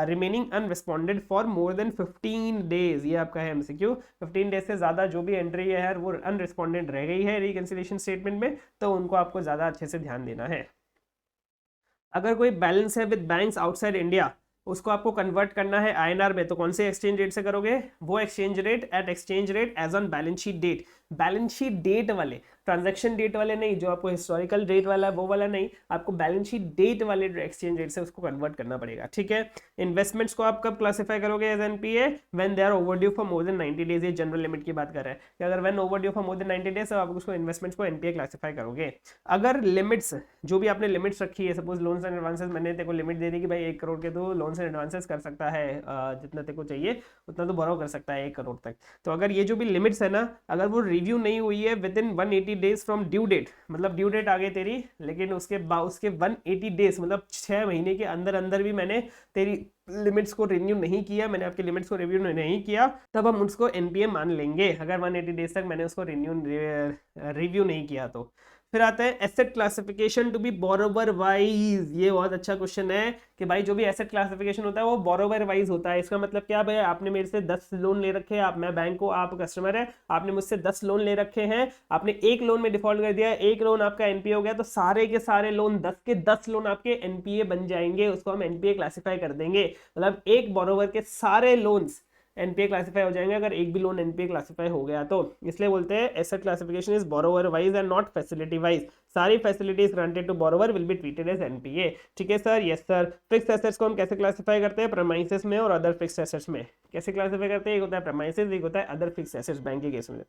Remaining unresponded for more than 15 days, ये आपका है एमसीक्यू। 15 डेज से ज्यादा जो भी एंट्री है यार वो अनरिस्पॉन्डेड रह गई है रिकंसिलिएशन स्टेटमेंट में, तो उनको आपको ज्यादा अच्छे से ध्यान देना है। अगर कोई बैलेंस है विद बैंक्स आउटसाइड इंडिया, उसको आपको कन्वर्ट करना है आईएनआर में, तो कौन से एक्सचेंज रेट से करोगे, वो exchange rate as on balance sheet date, balance sheet date वाले, ट्रांजैक्शन डेट वाले नहीं, जो आपको हिस्टोरिकल डेट वाला है वो वाला नहीं, आपको बैलेंस शीट डेट वाले एक्सचेंज रेट से उसको कन्वर्ट करना पड़ेगा, ठीक है। इन्वेस्टमेंट्स को आप कब क्लासिफाई करोगे as NPA, when they are overdue for more than 90 days, ये जनरल लिमिट की बात कर रहे हैं कि अगर when overdue for more than 90 days तो आप उसको इन्वेस्टमेंट्स को एनपीए क्लासिफाई करोगे। अगर लिमिट्स, जो भी आपने लिमिट्स रखी है, सपोज लोन्स एंड एडवांसेस, मैंने तेरे को लिमिट दे दी कि भाई 1 करोड़ के तो लोन्स एंड एडवांसेस कर सकता है, जितना तेरे को चाहिए उतना तो बोरो कर सकता है 1 करोड़ तक, तो अगर ये जो भी लिमिट्स है ना, अगर वो रिव्यू नहीं हुई है within 180 days from due date, मतलब ड्यू डेट आ गई तेरी, लेकिन उसके 180 डेज मतलब 6 महीने के अंदर अंदर भी मैंने तेरी लिमिट्स को रिन्यू नहीं किया, मैंने आपके लिमिट्स को रिव्यू नहीं किया, तब हम उसको एनपीए मान लेंगे, अगर 180 डेज तक मैंने उसको रिव्यू नहीं किया तो। फिर आता है asset classification to be borrower wise, ये बहुत अच्छा क्वेश्चन है कि भाई जो भी एसेट क्लासिफिकेशन होता है वो बोरोवर वाइज होता है। इसका मतलब क्या, भाई आपने मेरे से 10 लोन ले रखे हैं, आप, मैं बैंक को, आप कस्टमर है, आपने मुझसे 10 लोन ले रखे हैं, आपने एक लोन में डिफॉल्ट कर दिया, एक लोन आपका एनपीए हो गया, तो सारे के सारे लोन 10 के 10 लोन आपके एनपीए बन जाएंगे, उसको हम एनपीए क्लासिफाई कर देंगे, मतलब एक बोरोवर के सारे लोन्स एनपीए क्लासिफाई हो जाएंगे अगर एक भी लोन एनपीए क्लासिफाई हो गया तो। इसलिए बोलते हैं asset classification is borrower wise and not facility wise, सारी facilities granted to borrower will be treated as NPA, ठीक है sir, yes sir. Fixed assets को हम कैसे क्लासिफाई करते हैं, प्रीमाइसेस में और अदर फिक्स्ड एसेट्स में। कैसे क्लासिफाई करते हैं, एक होता है प्रीमाइसेस, एक होता है अदर फिक्स्ड एसेट्स बैंक के केस में।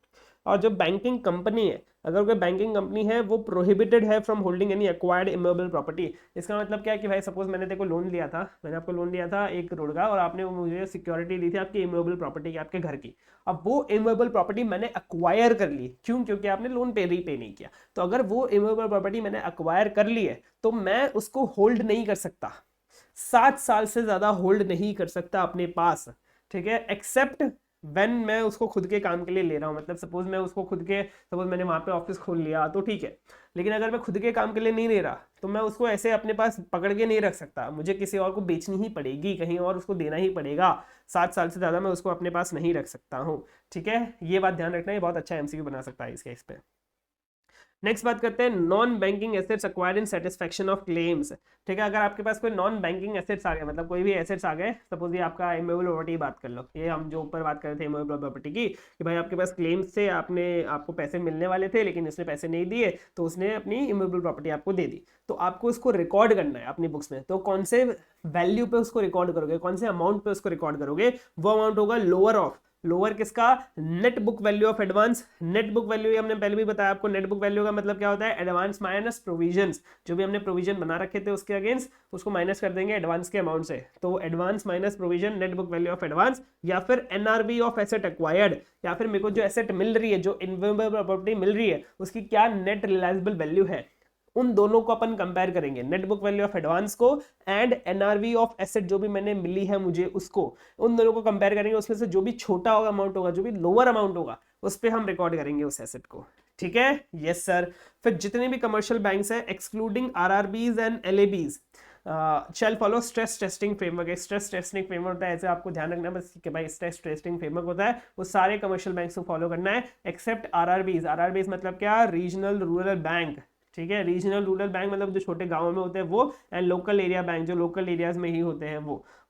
और जो बैंकिंग कंपनी है, अगर कोई बैंकिंग कंपनी है वो प्रोहिबिटेड है from holding any acquired immovable property. इसका मतलब क्या है कि भाई सपोज मैंने तेरे को लोन लिया था, मैंने आपको लोन लिया था 1 करोड़ का, और आपने मुझे सिक्योरिटी दी थी आपकी इमूवेबल प्रॉपर्टी की, आपके घर की। अब वो इमूवेबल प्रॉपर्टी मैंने एक्वायर कर ली, क्यों, क्योंकि आपने लोन रीपे नहीं किया। तो अगर वो इमूवेबल प्रॉपर्टी मैंने एक्वायर कर ली है तो मैं उसको होल्ड नहीं कर सकता, 7 साल से ज्यादा होल्ड नहीं कर सकता अपने पास, ठीक है, एक्सेप्ट व्हेन मैं उसको खुद के काम के लिए ले रहा हूँ। मतलब सपोज मैं उसको खुद के, सपोज मैंने वहां पे ऑफिस खोल लिया तो ठीक है, लेकिन अगर मैं खुद के काम के लिए नहीं ले रहा तो मैं उसको ऐसे अपने पास पकड़ के नहीं रख सकता, मुझे किसी और को बेचनी ही पड़ेगी, कहीं और उसको देना ही पड़ेगा, 7 साल से ज्यादा मैं उसको अपने पास नहीं रख सकता हूँ, ठीक है, ये बात ध्यान रखना, ये बहुत अच्छा एमसीक्यू बना सकता है इस केस पे। नेक्स्ट बात करते हैं non banking assets acquired in satisfaction of claims, ठीक है। अगर आपके पास कोई नॉन बैंकिंग एसेट्स आ गए, मतलब कोई भी एसेट्स आ गए, सपोज ये आपका इमूवेबल प्रॉपर्टी बात कर लो, ये हम जो ऊपर बात कर रहे थे इमूवेबल प्रॉपर्टी की, कि भाई आपके पास क्लेम्स से आपको पैसे मिलने वाले थे लेकिन उसने पैसे नहीं दिए तो उसने अपनी इमूवेबल प्रॉपर्टी आपको दे दी, तो आपको उसको रिकॉर्ड करना है अपनी बुक्स में। तो कौन से वैल्यू पे उसको रिकॉर्ड करोगे, कौन से अमाउंट पे उसको रिकॉर्ड करोगे, वो अमाउंट होगा लोअर ऑफ, लोअर किसका, net book value of advance. Net book value हमने पहले भी बताया आपको, नेट बुक वैल्यू का मतलब क्या होता है, एडवांस माइनस प्रोविजंस, जो भी हमने प्रोविजन बना रखे थे उसके अगेंस्ट उसको माइनस कर देंगे एडवांस के अमाउंट से, तो advance minus provision, net book value of advance, या फिर एनआरवी ऑफ एसेट एक्वायर्ड, या फिर मेरे को जो एसेट मिल रही है, जो इन्वेस्टेबल प्रॉपर्टी मिल रही है, उसकी क्या नेट रियलाइजेबल वैल्यू है, उन दोनों को अपन कंपेयर करेंगे, net book value of advance को एंड एनआरवी ऑफ एसेट जो भी मैंने मिली है मुझे उसको, उन दोनों को कंपेयर करेंगे, उसमें से जो भी छोटा होगा अमाउंट होगा, जो भी लोअर अमाउंट होगा, उस पर हम रिकॉर्ड करेंगे उस एसेट को, ठीक है, यस सर। फिर जितने भी कमर्शियल बैंक्स है excluding RRBs and LABs shall follow stress testing framework. एक स्ट्रेस टेस्टिंग फ्रेमवर्क होता है, ऐसे आपको ध्यान रखना बस कि भाई स्ट्रेस टेस्टिंग फ्रेमवर्क होता है, वो सारे कमर्शियल बैंक्स को फॉलो करना है एक्सेप्ट आरआरबीज। आरआरबीज मतलब क्या, रीजनल रूरल बैंक, ठीक है, रीजनल रूरल बैंक मतलब जो छोटे गांवों में होते हैं वो, एंड लोकल एरिया बैंक जो लोकल एरियाज में ही होते हैं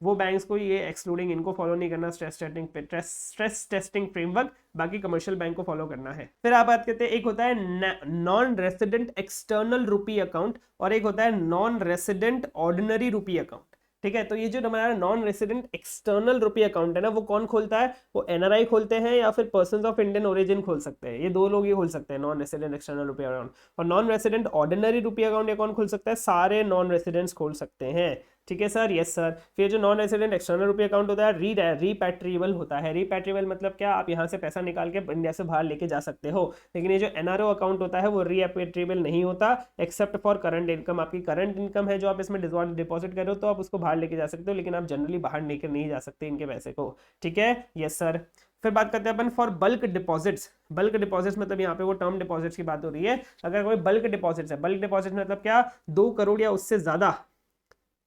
वो बैंक्स को ये एक्सक्लूडिंग इनको फॉलो नहीं करना स्ट्रेस टेस्टिंग फ्रेमवर्क, बाकी कमर्शियल बैंक को फॉलो करना है। फिर आप बात करते हैं, एक होता है नॉन रेसिडेंट एक्सटर्नल रुपी अकाउंट और एक होता है नॉन रेसिडेंट ऑर्डिनरी रुपी अकाउंट, ठीक है। तो ये जो हमारा नॉन रेसिडेंट एक्सटर्नल रुपी अकाउंट है ना, वो कौन खोलता है, वो एनआरआई खोलते हैं या फिर पर्सन्स ऑफ इंडियन ओरिजिन खोल सकते हैं, ये दो लोग ही खोल सकते हैं नॉन रेसिडेंट एक्सटर्नल रुपी अकाउंट। और नॉन रेसिडेंट ऑर्डिनरी रुपी अकाउंट ये कौन खोल सकता है, सारे नॉन रेसिडेंट्स खोल सकते हैं, ठीक है सर, यस सर। फिर जो नॉन रेसिडेंट एक्सटर्नल रुपी अकाउंट होता है रीपैट्रिएबल होता है। रीपैट्रिएबल मतलब क्या, आप यहाँ से पैसा निकाल के इंडिया से बाहर लेके जा सकते हो, लेकिन ये जो एनआरओ अकाउंट होता है वो रीपैट्रिएबल नहीं होता एक्सेप्ट फॉर करंट इनकम। आपकी करंट इनकम है जो आप इसमें डिपॉजिट कर रहे हो तो आप उसको बाहर लेके जा सकते हो, लेकिन आप जनरली बाहर लेकर नहीं जा सकते इनके पैसे को, ठीक है, यस सर। फिर बात करते हैं अपन for bulk deposits. Bulk deposits मतलब यहाँ पे वो टर्म डिपॉजिट्स की बात हो रही है। अगर कोई बल्क डिपॉजिट्स है, बल्क डिपॉजिट मतलब क्या, 2 करोड़ या उससे ज्यादा,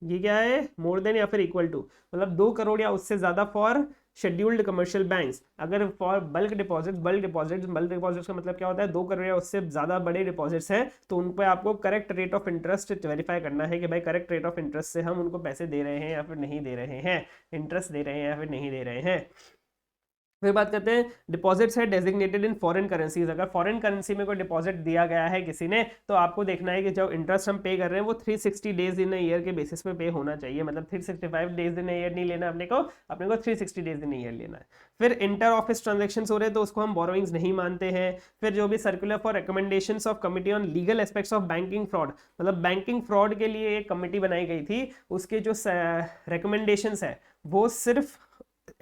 ये क्या है, मोर देन या फिर इक्वल टू, मतलब 2 करोड़ या उससे ज्यादा फॉर शेड्यूल्ड कमर्शियल बैंक्स। अगर फॉर बल्क डिपॉजिट्स का मतलब क्या होता है, 2 करोड़ या उससे ज्यादा बड़े डिपॉजिट्स हैं तो उन पर आपको correct rate of interest verify करना है कि भाई करेक्ट रेट ऑफ इंटरेस्ट से हम उनको पैसे दे रहे हैं या फिर नहीं दे रहे हैं, इंटरेस्ट दे रहे हैं या फिर नहीं दे रहे हैं। फिर बात करते हैं डिपॉजिट्स है डेजिग्नेटेड इन फॉरेन करेंसीज। अगर फॉरेन करेंसी में कोई डिपॉजिट दिया गया है किसी ने, तो आपको देखना है कि जो इंटरेस्ट हम पे कर रहे हैं वो 360 डेज इन ईयर के बेसिस पे पे होना चाहिए, मतलब 365 डेज इन ईयर नहीं लेना अपने को 360 डेज इन ईयर लेना है। फिर इंटर ऑफिस ट्रांजेक्शन हो रहे हैं तो उसको हम बोरोइंग्स नहीं मानते हैं। फिर जो भी circular for recommendations of committee on legal aspects of banking fraud, मतलब बैंकिंग फ्रॉड के लिए एक कमिटी बनाई गई थी, उसके जो रिकमेंडेशंस है वो सिर्फ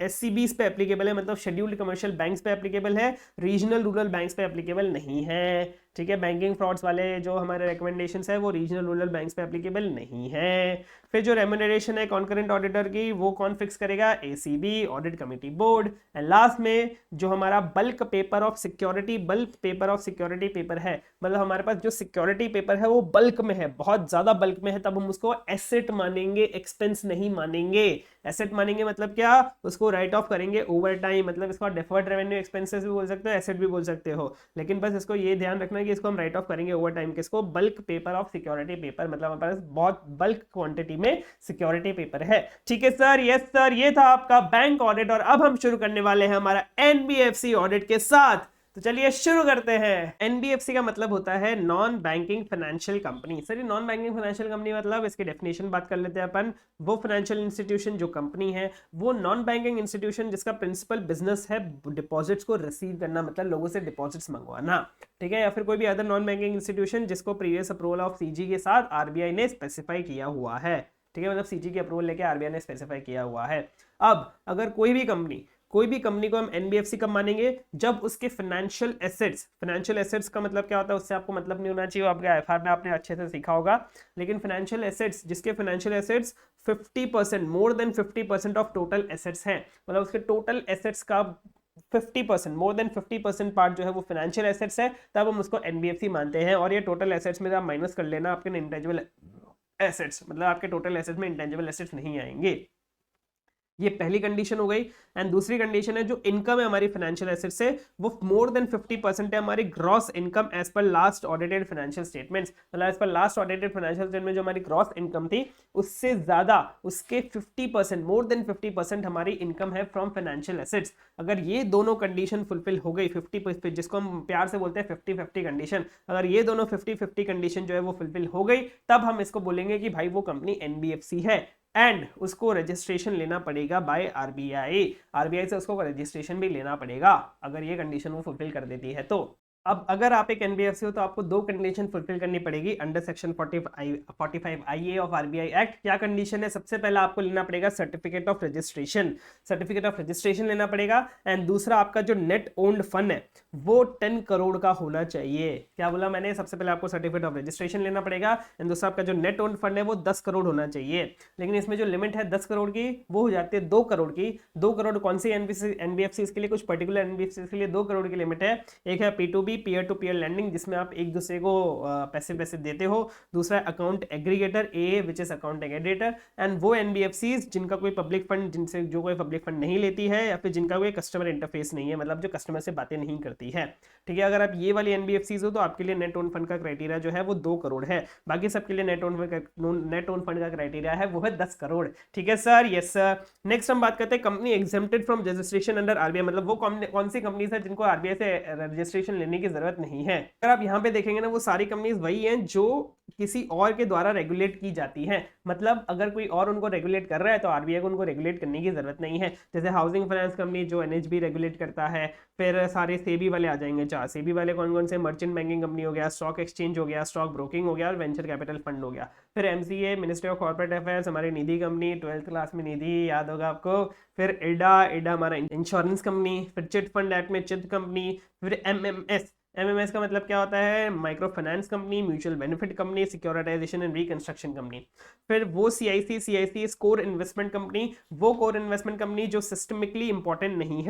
एससीबीज पे एप्लीकेबल है, मतलब शेड्यूल्ड कमर्शियल बैंक्स पे एप्लीकेबल है, रीजनल रूरल बैंक्स पे एप्लीकेबल नहीं है, ठीक है। बैंकिंग फ्रॉड्स वाले जो हमारे रिकमेंडेशंस है वो रीजनल रूरल बैंक्स पे एप्लीकेबल नहीं है। फिर जो रेम्यूनरेशन है कॉन्करेंट ऑडिटर की वो कौन फिक्स करेगा, ACB, audit committee board. And last में जो हमारा bulk paper of security paper है, मतलब हमारे पास जो सिक्योरिटी पेपर है वो बल्क में है, बहुत ज्यादा बल्क में है, तब हम उसको एसेट मानेंगे, एक्सपेंस नहीं मानेंगे। एसेट मानेंगे मतलब क्या, उसको राइट ऑफ करेंगे ओवर टाइम, मतलब इसको डिफर्ड रेवेन्यू एक्सपेंसेस भी बोल सकते हो, एसेट भी बोल सकते हो, लेकिन बस इसको ये ध्यान रखना कि इसको हम राइट ऑफ करेंगे ओवर टाइम। किसको, bulk paper of security paper, मतलब हमारे पास बहुत बल्क क्वांटिटी में सिक्योरिटी पेपर है, ठीक है सर, यस सर। ये था आपका बैंक ऑडिट और अब हम शुरू करने वाले हैं हमारा एनबीएफसी ऑडिट के साथ। तो चलिए शुरू करते हैं। एनबीएफसी का मतलब होता है non banking financial company. Sir ये नॉन बैंकिंग फाइनेंशियल कंपनी मतलब इसकी डेफिनेशन बात कर लेते हैं अपन। वो फाइनेंशियल इंस्टीट्यूशन जो कंपनी है वो नॉन बैंकिंग इंस्टीट्यूशन जिसका प्रिंसिपल बिजनेस है डिपॉजिट्स को रिसीव करना, मतलब लोगों से डिपॉजिट्स मंगवाना, ठीक है, या फिर कोई भी अदर नॉन बैंकिंग इंस्टीट्यूशन जिसको प्रीवियस अप्रूवल ऑफ सीजी के साथ आरबीआई ने स्पेसिफाई किया हुआ है, ठीक है, मतलब सीजी की अप्रूवल लेके आरबीआई ने स्पेसिफाई किया हुआ है। अब अगर कोई भी कंपनी को हम एनबीएफसी कब मानेंगे, जब उसके फाइनेंशियल एसेट्स का मतलब क्या होता है उससे आपको मतलब नहीं होना चाहिए, आपके आईएफआर में आपने अच्छे से सीखा होगा, लेकिन फाइनेंशियल एसेट्स जिसके financial assets 50% more than 50% of total assets हैं, मतलब उसके टोटल एसेट्स का 50% मोर देन 50% पार्ट जो है वो फाइनेंशियल एसेट्स है, तब हम उसको एनबीएफसी मानते हैं। और ये टोटल एसेट्स में आप माइनस कर लेना आपके इंटेंजिबल एसेट्स, मतलब आपके टोटल एसेट्स में इंटेंजिबल एसेट्स नहीं आएंगे। ये पहली कंडीशन हो गई। एंड दूसरी कंडीशन है जो इनकम है हमारी फाइनेंशियल एसेट से वो मोर देन 50% है हमारी gross income as per last audited financial statements, मतलब as per last audited financial statement जो हमारी ग्रॉस इनकम थी उससे ज्यादा उसके 50% मोर देन 50% हमारी इनकम है फ्रॉम फाइनेंशियल एसेट्स। अगर ये दोनों कंडीशन फुलफिल हो गई 50%, जिसको हम प्यार से बोलते हैं 50-50 कंडीशन, अगर ये दोनों 50-50 कंडीशन जो है वो फुलफिल हो गई तब हम इसको बोलेंगे कि भाई वो कंपनी एनबीएफसी है। एंड उसको रजिस्ट्रेशन लेना पड़ेगा बाय आरबीआई से उसको रजिस्ट्रेशन भी लेना पड़ेगा अगर ये कंडीशन वो फुलफिल कर देती है तो। अब अगर आप एक एनबीएफसी हो तो आपको दो कंडीशन फुलफिल करनी पड़ेगी under section 45 IA of RBI act. क्या कंडीशन है? सबसे पहला आपको लेना पड़ेगा सर्टिफिकेट ऑफ रजिस्ट्रेशन लेना पड़ेगा। एंड दूसरा आपका जो नेट ओन्ड फंड है वो 10 करोड़ का होना चाहिए। क्या बोला मैंने? सबसे पहले आपको सर्टिफिकेट ऑफ रजिस्ट्रेशन लेना पड़ेगा एंड दूसरा आपका जो नेट ओन्ड फंड है वो 10 करोड़ होना चाहिए। लेकिन इसमें जो लिमिट है 10 करोड़ की वो हो जाती है 2 करोड़ की। 2 करोड़ कौन सी एनबीएफसी के लिए? कुछ पर्टिकुलर एनबीएफसी के लिए 2 करोड़ की लिमिट है। एक है P2P peer to peer landing जिसमें आप एक दूसरे को पैसे देते हो। दूसरा account aggregator AA which is account aggregator. And वो एनबीएफसीज जिनका कोई पब्लिक फंड जिनसे जो कोई पब्लिक फंड नहीं लेती है या फिर जिनका कोई कस्टमर इंटरफेस नहीं है, मतलब जो कस्टमर से बातें नहीं करती है। ठीक है, अगर आप ये वाली एनबीएफसीज हो तो आपके लिए नेट ओन फंड का क्राइटेरिया जो है वो 2 करोड़ है। बाकी सबके लिए नेट ओन फंड का क्राइटेरिया है वो है 10 करोड़। ठीक है सर? Yes sir. नेक्स्ट हम बात करते हैं company exempted from registration under RBI. मतलब वो कौन सी कंपनीज है जिनको आरबीआई से रजिस्ट्रेशन लेने की जरूरत नहीं है। अगर आप यहाँ पे देखेंगे ना वो सारी कंपनीज वही हैं जो किसी और के द्वारा रेगुलेट की जाती हैं। मतलब अगर कोई और उनको रेगुलेट कर रहा है तो आरबीआई को उनको रेगुलेट करने की जरूरत नहीं है। जैसे हाउसिंग फाइनेंस कंपनी जो एनएचबी रेगुलेट करता है, फिर सारे सेबी वाले आ जाएंगे। चार सेबी वाले कौन कौन से? मर्चेंट बैंकिंग कंपनी हो गया, स्टॉक एक्सचेंज हो गया, स्टॉक ब्रोकिंग हो गया और वेंचर कैपिटल फंड हो गया। फिर MCA ministry of corporate affairs हमारी निधि कंपनी, 12th क्लास में निधि याद होगा आपको। फिर एडा हमारा इंश्योरेंस कंपनी। फिर चिट फंड एक्ट में चिट कंपनी। फिर एमएमएस का मतलब क्या होता है? Micro finance company, mutual benefit company, securitisation and reconstruction company. फिर वो सीआईसी कोर इन्वेस्टमेंट कंपनी, वो कोर इन्वेस्टमेंट कंपनी जो सिस्टमिकली इंपॉर्टेंट नहीं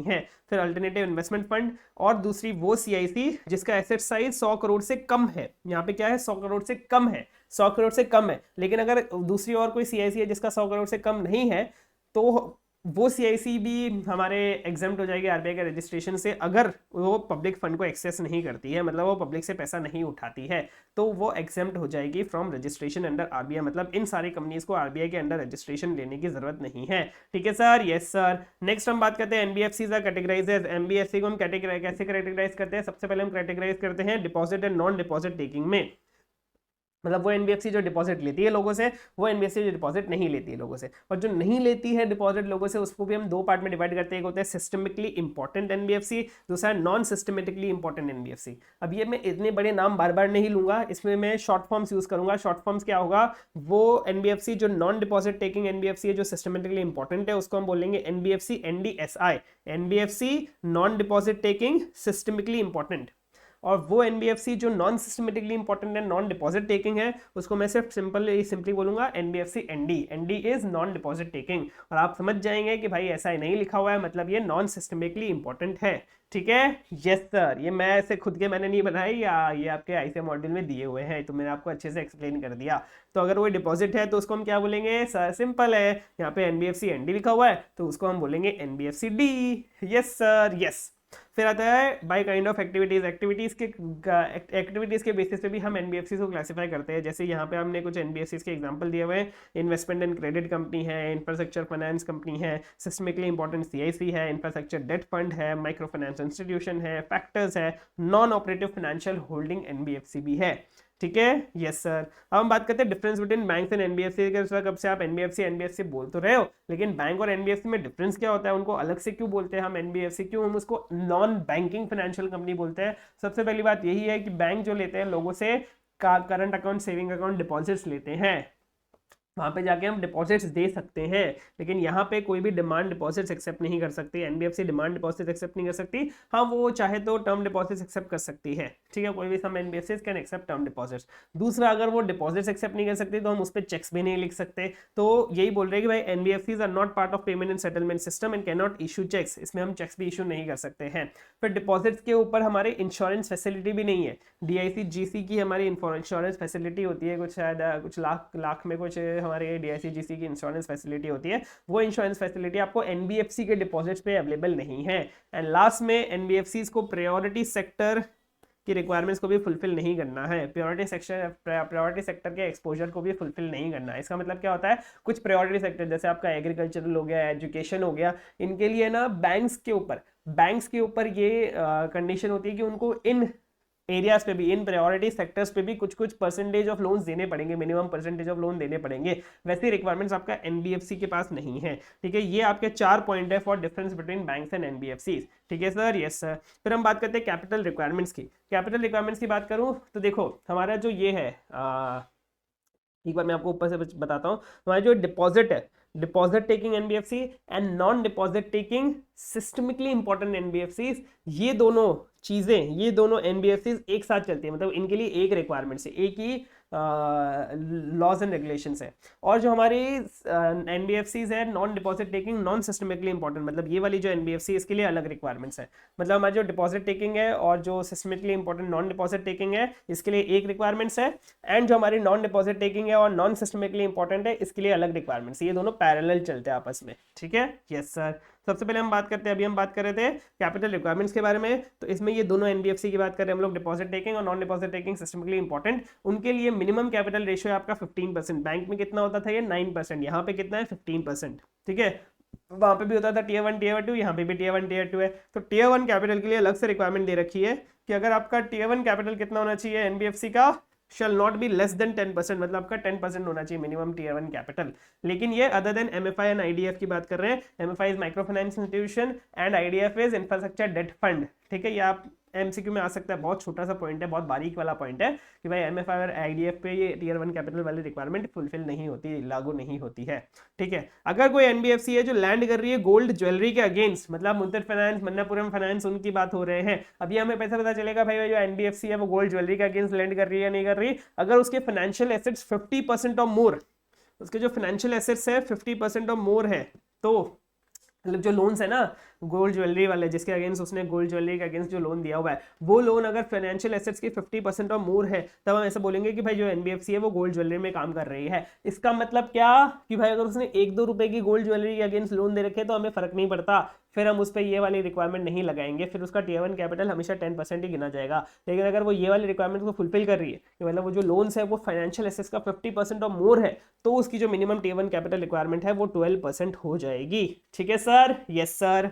है। फिर अल्टरनेटिव इन्वेस्टमेंट फंड। और दूसरी वो सीआईसी जिसका एसेट साइज 100 करोड़ से कम है। यहाँ पे क्या है? 100 करोड़ से कम है। 100 करोड़ से कम है। लेकिन अगर दूसरी और कोई सीआईसी है जिसका 100 करोड़ से कम नहीं है तो वो सीआईसी भी हमारे एग्जाम्प्ट हो जाएगी आरबीआई के रजिस्ट्रेशन से अगर वो पब्लिक फंड को एक्सेस नहीं करती है, मतलब वो पब्लिक से पैसा नहीं उठाती है तो वो एग्जाम्प्ट हो जाएगी फ्रॉम रजिस्ट्रेशन अंडर आरबीआई। मतलब इन सारी कंपनीज को आरबीआई के अंडर रजिस्ट्रेशन लेने की जरूरत नहीं है। ठीक है सर? Yes sir. नेक्स्ट हम बात करते हैं एनबीएफसी कैटेगराइज। एनबीएफसी को हम कैसे कैटेगराइज करते हैं? सबसे पहले हम कैटेगराइज करते हैं deposit and non deposit taking में। मतलब वो एनबीएफसी जो डिपॉजिट लेती है लोगों से, वो एनबीएफसी जो डिपॉजिट नहीं लेती है लोगों से। और जो नहीं लेती है डिपॉजिट लोगों से उसको भी हम दो पार्ट में डिवाइड करते हैं। एक होता है सिस्टमिकली इंपॉर्टेंट एनबीएफसी, दूसरा है नॉन सिस्टमेटिकली इंपॉर्टेंट एनबीएफसी। अब ये मैं इतने बड़े नाम बार बार नहीं लूंगा, इसमें मैं शॉर्ट फॉर्म्स यूज करूंगा। शॉर्ट फॉर्म्स क्या होगा? वो एनबीएफसी जो नॉन डिपॉजिट टेकिंग एनबीएफसी है जो सिस्टमेटिकली इंपॉर्टेंट है उसको हम बोलेंगे NBFC NDSI, NBFC non deposit taking systemically important. और वो एनबीएफसी जो नॉन सिस्टमेटिकली इंपॉर्टेंट है, नॉन डिपॉजिट टेकिंग है, उसको मैं सिर्फ सिंपली बोलूंगा NBFC ND is non deposit taking. और आप समझ जाएंगे कि भाई ऐसा ही नहीं लिखा हुआ है, मतलब ये नॉन सिस्टमेटिकली इंपॉर्टेंट है। ठीक है? Yes sir. ये मैं ऐसे खुद के मैंने नहीं बनाई, या ये आपके आईसीएम मॉड्यूल में दिए हुए हैं, तो मैंने आपको अच्छे से एक्सप्लेन कर दिया। तो अगर वो डिपॉजिट है तो उसको हम क्या बोलेंगे? सर सिंपल है, यहाँ पे एनबीएफसी ND लिखा हुआ है तो उसको हम बोलेंगे NBFC D। Yes sir. Yes. फिर आता है बाय काइंड ऑफ एक्टिविटीज के बेसिस पे भी हम एनबीएफसी को क्लासिफाई करते हैं। जैसे यहाँ पे हमने कुछ एनबीएफसी के एग्जांपल दिए हुए हैं। इन्वेस्टमेंट एंड क्रेडिट कंपनी है, इंफ्रास्ट्रक्चर फाइनेंस कंपनी है, सिस्टमिकली इंपॉर्टेंट सीआईसी है, इंफ्रास्ट्रक्चर डेट फंड है, माइक्रो फाइनेंस इंस्टीट्यूशन है, फैक्टर्स है, non operative financial holding NBFC भी है। ठीक है? Yes sir. अब हम बात करते हैं difference between banks and NBFC के। कब से आप एनबीएफसी बोल तो रहे हो, लेकिन बैंक और एनबीएफसी में डिफरेंस क्या होता है? उनको अलग से क्यों बोलते हैं हम एनबीएफसी? क्यों हम उसको नॉन बैंकिंग फाइनेंशियल कंपनी बोलते हैं? सबसे पहली बात यही है कि बैंक जो लेते हैं लोगों से current account, saving account, deposits लेते हैं, वहां पे जाके हम डिपॉजिट्स दे सकते हैं। लेकिन यहाँ पे कोई भी डिमांड डिपॉजिट्स एक्सेप्ट नहीं कर सकती। एनबीएफसी डिमांड डिपॉजिट्स एक्सेप्ट नहीं कर सकती। हाँ, वो चाहे तो टर्म डिपॉजिट्स एक्सेप्ट कर सकती है। ठीक है? कोई भी some NBFC can accept term deposits. दूसरा, अगर वो डिपॉजिट्स एक्सेप्ट नहीं कर सकती तो हम उस पर चेक्स भी नहीं लिख सकते। तो यही बोल रहे हैं कि भाई NBFCs are not part of payment and settlement system and can not issue cheques. इसमें हम चेक्स भी इशू नहीं कर सकते हैं। फिर डिपॉजिट्स के ऊपर हमारे इंश्योरेंस फैसिलिटी भी नहीं है। डीआईसी जीसी की हमारी इंश्योरेंस फैसिलिटी होती है, कुछ शायद कुछ लाख में कुछ हमारे डीआईसी की इंश्योरेंस फैसिलिटी होती है। वो इंश्योरेंस फैसिलिटी आपको एनबीएफसी के डिपॉजिट्स पे अवेलेबल नहीं है। एंड लास्ट में एनबीएफसीज को प्रायोरिटी सेक्टर की रिक्वायरमेंट्स को भी फुलफिल नहीं करना है। प्रायोरिटी सेक्टर के एक्सपोजर को भी फुलफिल नहीं करना है। इसका मतलब क्या होता है? कुछ प्रायोरिटी सेक्टर जैसे आपका एग्रीकल्चरल हो गया, एजुकेशन हो गया, इनके लिए ना बैंक्स के ऊपर ये कंडीशन होती है कि उनको इन एरियाज पे भी, इन प्रायोरिटी सेक्टर्स पे भी कुछ कुछ परसेंटेज ऑफ लोन्स देने पड़ेंगे, मिनिमम परसेंटेज ऑफ लोन देने पड़ेंगे। वैसे रिक्वायरमेंट्स आपका एनबीएफसी के पास नहीं है। ठीक है, ये आपके 4 पॉइंट है for difference between banks and NBFC. ठीक है सर, यस सर। फिर हम बात करते हैं कैपिटल रिक्वायरमेंट्स की। कैपिटल रिक्वायरमेंट्स की बात करूं तो देखो हमारा जो ये है एक बार मैं आपको ऊपर से बताता हूँ। हमारा जो डिपॉजिट है, deposit taking NBFC and non deposit taking systemically important NBFC, ये दोनों चीजें, ये दोनों एनबीएफसी एक साथ चलती है, मतलब इनके लिए एक रिक्वायरमेंट है, एक ही लॉज एंड रेगुलेशंस है। और जो हमारी एनबीएफसीज है non deposit taking non systemically important, मतलब ये वाली जो एनबीएफसी इसके लिए अलग रिक्वायरमेंट्स है। मतलब हमारी जो डिपॉजिट टेकिंग है और जो systemically important non deposit taking है इसके लिए एक रिक्वायरमेंट्स है, एंड जो हमारी नॉन डिपॉजिट टेकिंग है और नॉन सिस्टमिकली इंपॉर्टेंट है इसके लिए अलग रिक्वायरमेंट्स। ये दोनों पैरेलल चलते हैं आपस में। ठीक है, यस सर। सबसे पहले हम बात करते हैं, अभी हम बात कर रहे थे कैपिटल रिक्वायरमेंट्स के बारे में, तो इसमें ये दोनों एनबीएफसी की बात कर रहे हैं हम लोग, डिपॉजिट टेकिंग और non deposit taking systemically important. उनके लिए मिनिमम कैपिटल रेशियो है आपका 15%। बैंक में कितना होता था ये 9%, यहाँ पे कितना है 15%। ठीक है, वहां पे भी होता था टियर 1 टियर 2, यहाँ पे भी टियर 1 टियर 2 है। तो टियर 1 कैपिटल के लिए अलग से रिक्वायरमेंट दे रखी है कि अगर आपका टियर 1 कैपिटल कितना होना चाहिए एनबीएफसी का, shall not be less than 10%, मतलब आपका 10% होना चाहिए मिनिमम टियर 1 कैपिटल। लेकिन ये other than MFI and IDF की बात कर रहे हैं। MFI is micro finance institution and IDF is infrastructure debt fund. ठीक है, ये आप एमसीक्यू में आ सकता है, बहुत छोटा सा पॉइंट है, बहुत बारीक वाला पॉइंट है कि भाई एमएफआई और आईडीएफ पे ये टियर 1 कैपिटल वाली रिक्वायरमेंट फुलफिल नहीं होती, लागू नहीं होती है। ठीक है, अगर कोई एनबीएफसी है जो लैंड कर रही है गोल्ड ज्वेलरी के अगेंस्ट, मतलब मुथूट फाइनेंस, मन्नापुरम फाइनेंस, उनकी बात हो रहे हैं, अभी हमें पैसा पता चलेगा भाई जो एनबीएफसी है वो गोल्ड ज्वेलरी के अगेंस्ट लैंड कर रही है या नहीं कर रही। अगर उसके फाइनेंशियल एसेट्स 50% और मोर, उसके जो फाइनेंशियल एसेट्स है 50% और मोर है, तो मतलब जो लोन्स है ना गोल्ड ज्वेलरी वाले, जिसके अगेंस्ट उसने गोल्ड ज्वेलरी के अगेंस्ट जो लोन दिया हुआ है, वो लोन अगर फाइनेंशियल एसेट्स की 50% और मोर है, तब हम ऐसे बोलेंगे कि भाई जो एनबीएफसी है वो गोल्ड ज्वेलरी में काम कर रही है। इसका मतलब क्या कि भाई अगर उसने 1-2 रुपए की गोल्ड ज्वेलरी के अगेंस्ट लोन दे रखे तो हमें फर्क नहीं पड़ता, फिर हम उस पर ये वाली रिक्वायरमेंट नहीं लगाएंगे, फिर उसका टियर 1 कैपिटल हमेशा 10% ही गिना जाएगा। लेकिन अगर वो ये वाली रिक्वायरमेंट को फुलफिल कर रही है कि मतलब वो जो लोन्स है वो फाइनेंशियल एसेट्स का 50% और मोर है, तो उसकी जो मिनिमम टियर 1 कैपिटल रिक्वायरमेंट है वो 12% हो जाएगी। ठीक है सर, यस सर।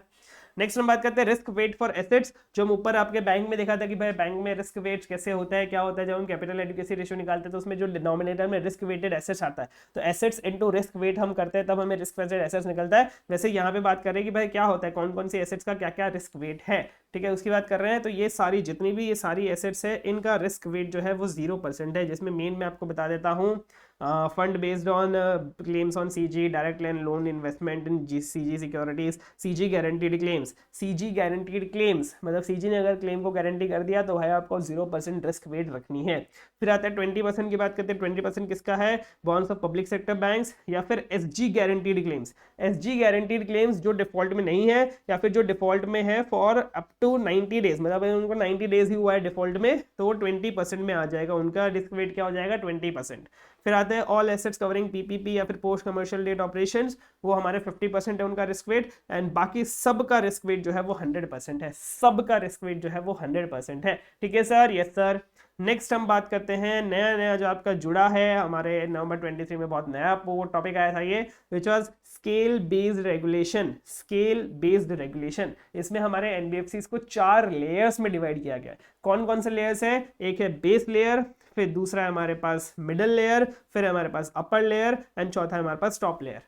नेक्स्ट हम बात करते हैं रिस्क वेट फॉर एसेट्स। जो हम ऊपर आपके बैंक में देखा था कि भाई बैंक में रिस्क वेट कैसे होता है, क्या होता है, जब हम कैपिटल एडिक्वेसी रेशियो निकालते हैं तो उसमें जो डिनोमिनेटर में रिस्क वेटेड एसेट्स आता है, तो एसेट्स इनटू रिस्क वेट हम करते हैं तब हमें रिस्क वेटेड एसेट्स निकलता है। वैसे यहाँ पे बात कर रहे हैं कि भाई क्या होता है, कौन कौन सी एसेट्स का क्या क्या रिस्क वेट है। ठीक है, उसकी बात कर रहे हैं। तो ये सारी जितनी भी ये सारी एसेट्स है इनका रिस्क वेट जो है वो 0% है, जिसमें मेन मैं आपको बता देता हूँ fund based on claims on CG, direct loan investment in CG securities, CG guaranteed claims. CG guaranteed claims मतलब सीजी ने अगर क्लेम को गारंटी कर दिया तो भाई आपको 0% रिस्क वेट रखनी है। फिर आता है 20% की बात करते हैं। 20% किसका है, bonds of public sector banks या फिर SG guaranteed claims. SG guaranteed claims जो डिफॉल्ट में नहीं है या फिर जो डिफॉल्ट में है फॉर अप टू 90 डेज, मतलब उनको 90 डेज ही हुआ है डिफॉल्ट में, तो वो 20% में आ जाएगा, उनका रिस्क वेट क्या हो जाएगा 20%। फिर आते हैं ऑल एसेट्स कवरिंग पीपीपी या फिर पोस्ट कमर्शियल डेट ऑपरेशंस, वो हमारे 50% है उनका रिस्क वेट, एंड बाकी सब का रिस्क वेट जो है वो 100% है, सब का रिस्क वेट जो है वो 100% है। ठीक है सर, यस सर। नेक्स्ट हम बात करते हैं नया नया जो आपका जुड़ा है हमारे नवंबर 23 में, बहुत नया वो टॉपिक आया था ये, which was scale based regulation. Scale based regulation, इसमें हमारे एनबीएफसीज को 4 लेयर्स में डिवाइड किया गया है। कौन कौन से लेयर्स हैं, एक है बेस लेयर, फिर दूसरा है हमारे पास मिडल लेयर, फिर हमारे पास अपर लेयर, एंड चौथा है हमारे पास top layer.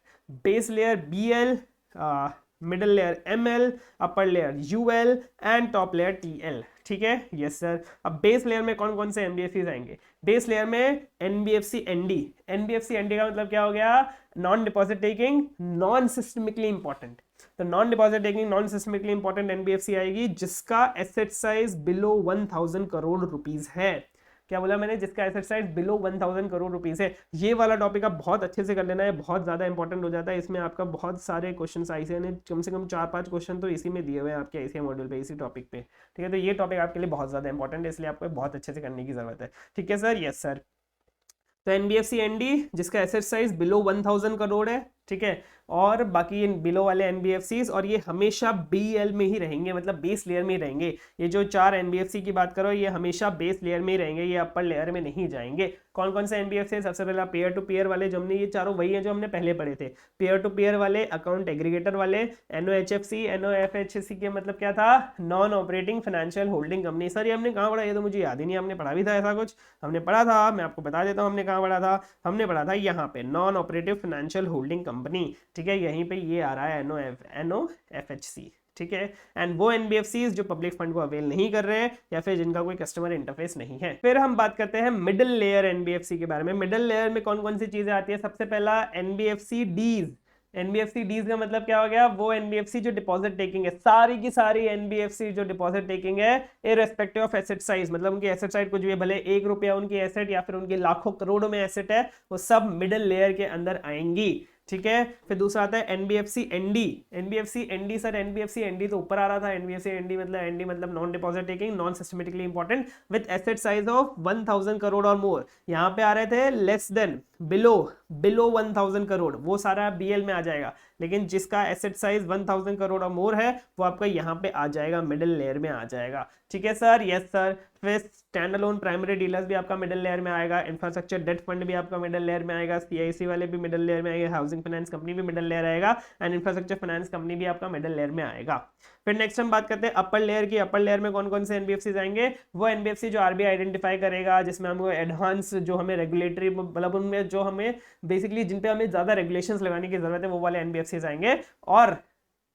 Base layer BL, middle layer ML, upper layer UL and top layer TL। ठीक है, यस सर। अब बेस लेयर में कौन कौन से एनबीएफसी आएंगे, बेस लेयर में एनबीएफसी ND। एनबीएफसी ND का मतलब क्या हो गया, non deposit taking non systemically important. तो non deposit taking non systemically important NBFC आएगी जिसका asset size below 1000 crore rupees है। क्या बोला मैंने, जिसका asset size below 1000 crore rupees है। ये वाला टॉपिक आप बहुत अच्छे से कर लेना है, बहुत ज्यादा इंपॉर्टेंट हो जाता है। इसमें आपका बहुत सारे क्वेश्चन आईसीआई ने कम से कम 4-5 क्वेश्चन तो इसी में दिए हुए हैं आपके आईसीआई मॉड्यूल पे, इसी टॉपिक पे। ठीक है, तो ये टॉपिक आपके लिए बहुत ज्यादा इंपॉर्टेंट है, इसलिए आपको बहुत अच्छे से करने की जरूरत है। ठीक है सर, यस सर। तो एनबीएफसी ND जिसका एसेट साइज बिलो 1000 करोड़ है, ठीक है। और बाकी इन बिलो वाले एनबीएफसीज, और ये हमेशा बीएल में ही रहेंगे, मतलब बेस लेयर में ही रहेंगे। ये जो 4 एनबीएफसी की बात करो, ये हमेशा बेस लेयर में ही रहेंगे, ये अपर लेयर में नहीं जाएंगे। कौन कौन से एनबीएफसी? सबसे पहला पेयर टू पेयर वाले, जो हमने ये चारों वही है जो हमने पहले पढ़े थे। पेयर टू पेयर वाले, अकाउंट एग्रीगेटर वाले, एनओएचएफसी। एनओएफएचसी के मतलब क्या था? Non operating financial holding company. Sir ये हमने कहाँ पढ़ा? ये तो मुझे याद ही नहीं, हमने पढ़ा भी था ऐसा कुछ? हमने पढ़ा था, मैं आपको बता देता हूँ हमने कहाँ पढ़ा था। हमने पढ़ा था यहाँ पे non operative financial holding company, ठीक है। यहीं पे ये आ रहा है एनओएफएचसी, ठीक है। एंड वो एनबीएफसीज जो पब्लिक फंड को अवेल नहीं कर रहे हैं या फिर जिनका कोई कस्टमर इंटरफेस नहीं है। फिर हम बात करते हैं मिडिल लेयर एनबीएफसी के बारे में। मिडिल लेयर में कौन कौन सी चीजें आती है? सबसे पहला एनबीएफसी डीज। एनबीएफसी डीज का मतलब क्या हो गया? वो एनबीएफसी जो डिपॉजिट टेकिंग है, सारी की सारी एनबीएफसी जो डिपॉजिट टेकिंग है इररेस्पेक्टिव ऑफ एसेट साइज, मतलब उनकी एसेट साइज कुछ भी, भले 1 रुपया उनकी एसेट या फिर उनके लाखों करोड़ों में एसेट है, वो सब मिडिल लेयर के अंदर आएंगी, ठीक है। फिर दूसरा आता है NBFC ND. NBFC ND, sir NBFC ND तो ऊपर आ रहा था। एनबीएफसी एनडी मतलब non deposit taking, non systematically important, with asset size of 1000 crore और मोर। यहाँ पे आ रहे थे लेस देन, बिलो 1000 करोड़, वो सारा बीएल में आ जाएगा। लेकिन जिसका एसेट साइज 1000 करोड़ और मोर है वो आपका यहाँ पे आ जाएगा, मिडिल लेयर में आ जाएगा, ठीक है सर। Yes sir. फिर स्टैंड अलोन प्राइमरी डीलर्स भी आपका मिडिल लेयर में आएगा। इंफ्रास्ट्रक्चर डेट फंड भी आपका मिडिल लेयर में आएगा। सीआईसी वाले भी मिडिल लेयर में आएगा। हाउसिंग फाइनेंस कंपनी भी मिडिल लेयर आएगा। एंड इंफ्रास्ट्रक्चर फाइनेंस कंपनी भी आपका मिडिल लेयर में आएगा। फिर नेक्स्ट हम बात करते हैं अपर लेयर की। अपर लेयर में कौन कौन से एनबीएफसी आएंगे? वो एनबीएफसी जो आरबीआई आइडेंटिफाई करेगा, जिसमें हमको एडवांस जो हमें रेगुलेटरी, मतलब उनमें जो हमें बेसिकली जिन पे हमें ज्यादा रेगुलेशंस लगाने की जरूरत है, वो वाले एनबीएफसी आएंगे। और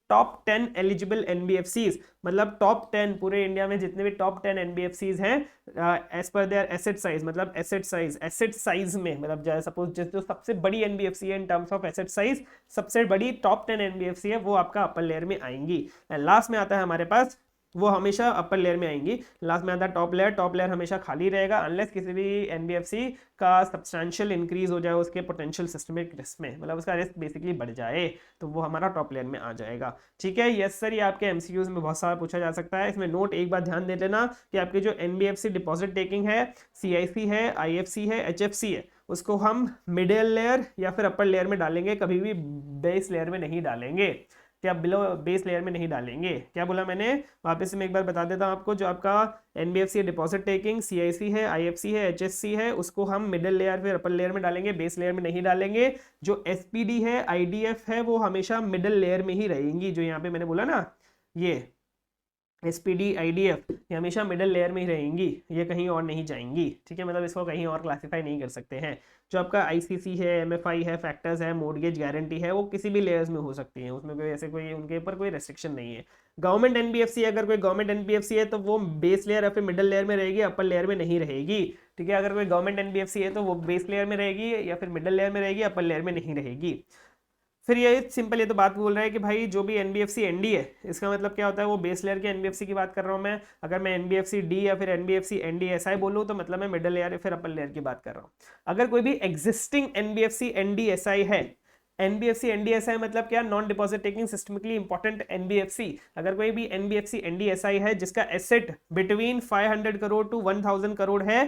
टॉप 10 एलिजिबल एनबीएफसीज, मतलब टॉप 10 पूरे इंडिया में जितने भी टॉप 10 एनबीएफसीज हैं as per their asset size, मतलब एसेट साइज में, मतलब सपोज जो सबसे बड़ी एनबीएफसी है in terms of asset size, सबसे बड़ी टॉप 10 एनबीएफसी है, वो आपका अपर लेयर में आएंगी। एंड लास्ट में आता है हमारे पास, वो हमेशा अपर लेयर में आएंगी। लास्ट में आता है टॉप लेयर। टॉप लेयर हमेशा खाली रहेगा अनलेस किसी भी एनबीएफसी का सब्सटैंशियल इंक्रीज हो जाए उसके पोटेंशियल सिस्टमिक रिस्क में, मतलब उसका रिस्क बेसिकली बढ़ जाए, तो वो हमारा टॉप लेयर में आ जाएगा, ठीक है। यस सर, ये आपके एमसीक्यूज में बहुत सारा पूछा जा सकता है। इसमें नोट एक बात ध्यान दे लेना कि आपकी जो एनबीएफसी डिपॉजिट टेकिंग है, सीआईसी है, आईएफसी है, एचएफसी है, उसको हम मिडिल लेयर या फिर अपर लेयर में डालेंगे, कभी भी बेस लेयर में नहीं डालेंगे। क्या बिलो बेस लेयर में नहीं डालेंगे? क्या बोला मैंने? वापस से मैं एक बार बता देता हूं आपको। जो आपका एनबीएफसी डिपॉजिट टेकिंग, सीआईसी है, आईएफसी है, एचएससी है, उसको हम मिडिल लेयर फिर अपर लेयर में डालेंगे, बेस लेयर में नहीं डालेंगे। जो एसपीडी है, आईडीएफ है, वो हमेशा मिडिल लेयर में ही रहेंगी। जो यहाँ पे मैंने बोला ना, ये एसपीडी आईडीएफ, ये हमेशा मिडिल लेयर में ही रहेंगी, ये कहीं और नहीं जाएंगी, ठीक है। मतलब इसको कहीं और क्लासिफाई नहीं कर सकते हैं। जो आपका आईसीसी है, एमएफआई है, फैक्टर्स है, मॉर्गेज गारंटी है, वो किसी भी लेयर्स में हो सकती हैं, उसमें कोई ऐसे कोई उनके ऊपर कोई रेस्ट्रिक्शन नहीं है। गवर्नमेंट एनबीएफसी, अगर कोई गवर्नमेंट एनबीएफसी है तो वो बेस लेयर या फिर मिडिल लेयर में रहेगी, अपर लेयर में नहीं रहेगी, ठीक है। अगर कोई गवर्नमेंट एनबीएफसी है तो वो बेस लेयर में रहेगी या फिर मिडिल लेयर में रहेगी, अपर लेयर में नहीं रहेगी। फिर ये सिंपल, ये तो बात बोल रहा है कि भाई जो भी एनबीएफसी एनडी है, इसका मतलब क्या होता है? वो बेस लेयर के एनबीएफसी की बात कर रहा हूँ मैं। अगर मैं एनबीएफसी डी या फिर एनबीएफसी एनडी ऐसा ही बोलूँ तो मतलब मैं मिडिल लेयर या फिर अपर लेयर की बात कर रहा हूँ। अगर कोई भी एग्जिस्टिंग एनबीएफसी एनडी एसआई है, एनबीएफसी एनडी एसआई मतलब क्या? Non deposit taking systemically important NBFC. अगर कोई भी एनबीएफसी एनडी एसआई है जिसका asset between 500 crore to 1000 crore है,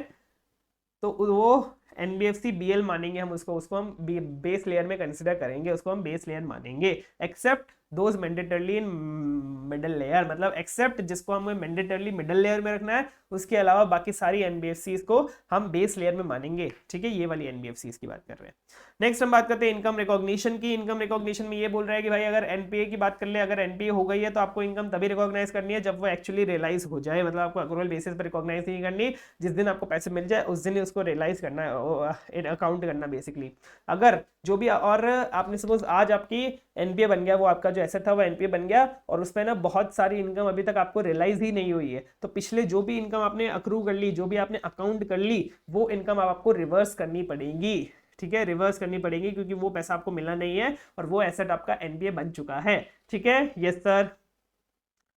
तो वो एनबीएफसी बीएल मानेंगे हम उसको हम बेस लेयर में कंसिडर करेंगे, उसको हम बेस लेयर मानेंगे, except those mandatorily in middle layer, मतलब एक्सेप्ट जिसको हमें मैंडेटरली मिडिल लेयर में रखना है, उसके अलावा बाकी सारी एनबीएफसीज को हम बेस लेयर में मानेंगे, ठीक है। ये वाली एनबीएफसीज की बात कर रहे हैं। नेक्स्ट हम बात करते हैं इनकम रिकॉग्निशन की। इनकम रिकॉग्निशन में ये बोल रहा है कि भाई अगर एनपीए की बात कर ले, अगर एनपीए हो गई है तो आपको इनकम तभी रिकॉग्नाइज करनी है जब वो एक्चुअली रियलाइज हो जाए, मतलब आपको अक्रूवल बेसिस पर रिकॉग्नाइज नहीं करनी, जिस दिन आपको पैसे मिल जाए उस दिन ही उसको रियलाइज करना है, अकाउंट करना बेसिकली। अगर जो भी, और आपने सपोज आज आपकी एनपीए बन गया, वो आपका जो एसेट था वो एनपीए बन गया, और उसमें ना बहुत सारी इनकम अभी तक आपको रियलाइज ही नहीं हुई है, तो पिछले जो भी इनकम आपने अक्रू कर ली, जो भी आपने अकाउंट कर ली, वो इनकम आपको रिवर्स करनी पड़ेगी, ठीक है, रिवर्स करनी पड़ेगी, क्योंकि वो पैसा आपको मिला नहीं है और वो एसेट आपका एनपीए बन चुका है, ठीक है। Yes sir.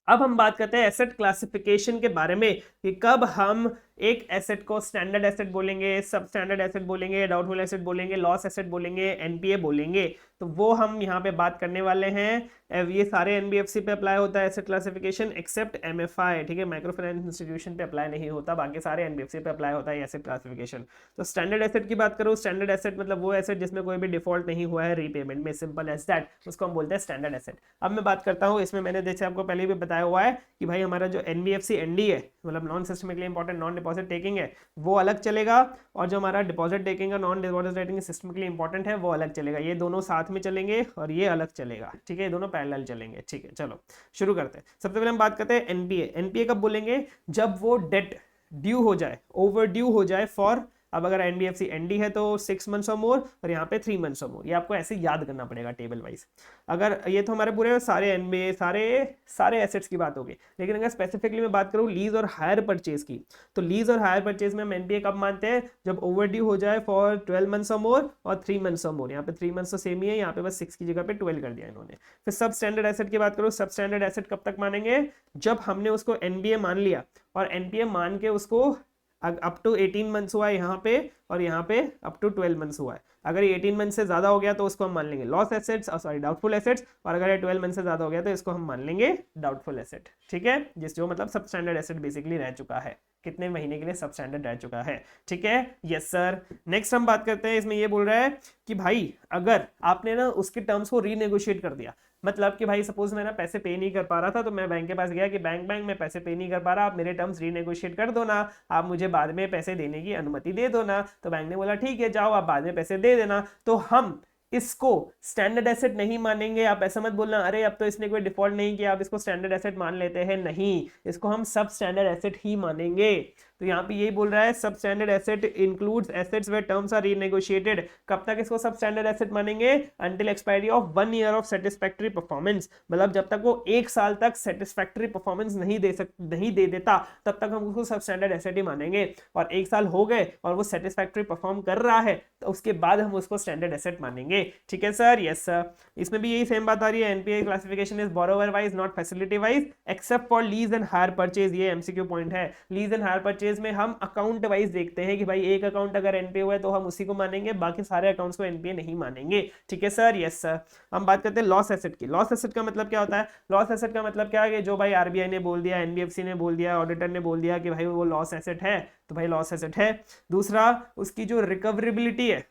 अब हम बात करते हैं एसेट क्लासिफिकेशन के बारे में कि कब हम एक एसेट को स्टैंडर्ड एसेट बोलेंगे, सब स्टैंडर्ड एसेट बोलेंगे, डाउटफुल एसेट बोलेंगे, लॉस एसेट बोलेंगे, एनपीए बोलेंगे। तो वो हम यहाँ पे बात करने वाले हैं। ये सारे एनबीएफसी पे अप्लाई होता है एसेट क्लासिफिकेशन एक्सेप्ट एमएफआई, ठीक है, माइक्रो फाइनेंस इंस्टीट्यूशन पे अप्लाई नहीं होता, बाकी सारे एनबीएफसी पे अप्लाई होता है एसेट क्लासिफिकेशन। तो स्टैंडर्ड एसेट की बात करूँ, स्टैंडर्ड एसेट मतलब वो एसेट जिसमें कोई भी डिफॉल्ट नहीं हुआ है रीपेमेंट में, सिंपल एज दैट, उसको हम बोलते हैं स्टैंडर्ड एसेट। अब मैं बात करता हूँ इसमें, मैंने जैसे आपको पहले भी बताया हुआ है कि भाई हमारा जो एनबीएफसी एनडी है, मतलब non systemically important non deposit taking है, वो अलग चलेगा, और जो हमारा डिपॉजिट टेकिंग है non deposit taking systemically important है, वो अलग चलेगा। ये दोनों साथ में चलेंगे और ये अलग चलेगा, ठीक है, ये दोनों पैरेलल चलेंगे, ठीक है। चलो शुरू करते हैं। सबसे पहले हम बात करते हैं एनपीए। एनपीए कब बोलेंगे? जब वो डेट ड्यू हो जाए, ओवर ड्यू हो जाए फॉर, अब अगर एनबीएफसी एनडी है तो 6 मंथ्स और मोर, और यहाँ पे 3 मंथ्स और मोर। ये आपको ऐसे याद करना पड़ेगा टेबल वाइज। अगर ये तो हमारे पूरे सारे एनबीए सारे एसेट्स की बात होगी, लेकिन अगर स्पेसिफिकली मैं बात करूँ लीज और हायर परचेज की, तो लीज और हायर परचेज में हम एनपीए कब मानते हैं? जब ओवर ड्यू हो जाए फॉर 12 मंथ्स और मोर और 3 मंथ्स और मोर। यहाँ पे 3 मंथ्स तो सेम ही है, यहाँ पे बस 6 की जगह पे 12 कर दिया इन्होंने। फिर सब स्टैंडर्ड एसेट की बात करूँ, सब स्टैंडर्ड एसेट कब तक मानेंगे? जब हमने उसको एनबीए मान लिया और एनपीए मान के उसको अप टू 18 मंथ्स हुआ है यहाँ पे, और यहाँ पे अप टू 12 मंथ्स हुआ है। अगर ये 18 मंथ से ज्यादा हो गया तो उसको हम मान लेंगे loss assets, sorry doubtful assets, और अगर ये 12 मंथ से ज्यादा हो गया तो इसको हम मान लेंगे डाउटफुल एसेट, ठीक है, जिस जो मतलब सब स्टैंडर्ड एसेट बेसिकली रह चुका है, कितने महीने के लिए सब स्टैंडर्ड रह चुका है, ठीक है। Yes sir. नेक्स्ट हम बात करते हैं, इसमें ये बोल रहा है कि भाई अगर आपने ना उसके टर्म्स को रीनेगोशिएट कर दिया, मतलब कि भाई सपोज मैं ना पैसे पे नहीं कर पा रहा था, तो मैं बैंक के पास गया कि बैंक मैं पैसे पे नहीं कर पा रहा, आप मेरे टर्म्स रीनेगोशिएट कर दो ना, आप मुझे बाद में पैसे देने की अनुमति दे दो ना। तो बैंक ने बोला ठीक है जाओ आप बाद में पैसे दे देना। तो हम इसको स्टैंडर्ड एसेट नहीं मानेंगे। आप ऐसा मत बोलना अरे अब तो इसने कोई डिफॉल्ट नहीं किया, आप इसको स्टैंडर्ड एसेट मान लेते हैं, नहीं, इसको हम सब स्टैंडर्ड एसेट ही मानेंगे। तो यहाँ पे यही बोल रहा है sub standard asset includes assets where terms are renegotiated. कब तक इसको सब स्टैंडर्ड एसेट मानेंगे? Until expiry of 1 year of satisfactory performance, मतलब जब तक वो 1 साल तक सेटिस्फैक्टरी परफॉर्मेंस नहीं दे देता तब तक हम उसको सब स्टैंडर्ड एसेट ही मानेंगे। और 1 साल हो गए और वो सेटिस्फैक्टरी परफॉर्म कर रहा है तो उसके बाद हम उसको स्टैंडर्ड एसेट मानेंगे, ठीक है सर। Yes sir. इसमें भी यही सेम बात आ रही है, NPA classification is borrower wise not facility wise except for lease and hire purchase. ये एमसीक्यू पॉइंट है। लीज एंड हायर परचेज में हम अकाउंट वाइज देखते हैं कि भाई एक अकाउंट अगर एनपीए हुआ है तो हम उसी को मानेंगे, बाकी सारे अकाउंट्स को एनपीए नहीं मानेंगे, ठीक है सर। Yes sir. हम बात करते हैं लॉस एसेट की। लॉस एसेट का मतलब क्या होता है? लॉस एसेट का मतलब क्या है कि जो भाई आरबीआई ने बोल दिया, एनबीएफसी ने बोल दिया, ऑडिटर ने बोल दिया कि भाई वो लॉस एसेट है, तो भाई लॉस एसेट है। दूसरा, उसकी जो रिकवरेबिलिटी है,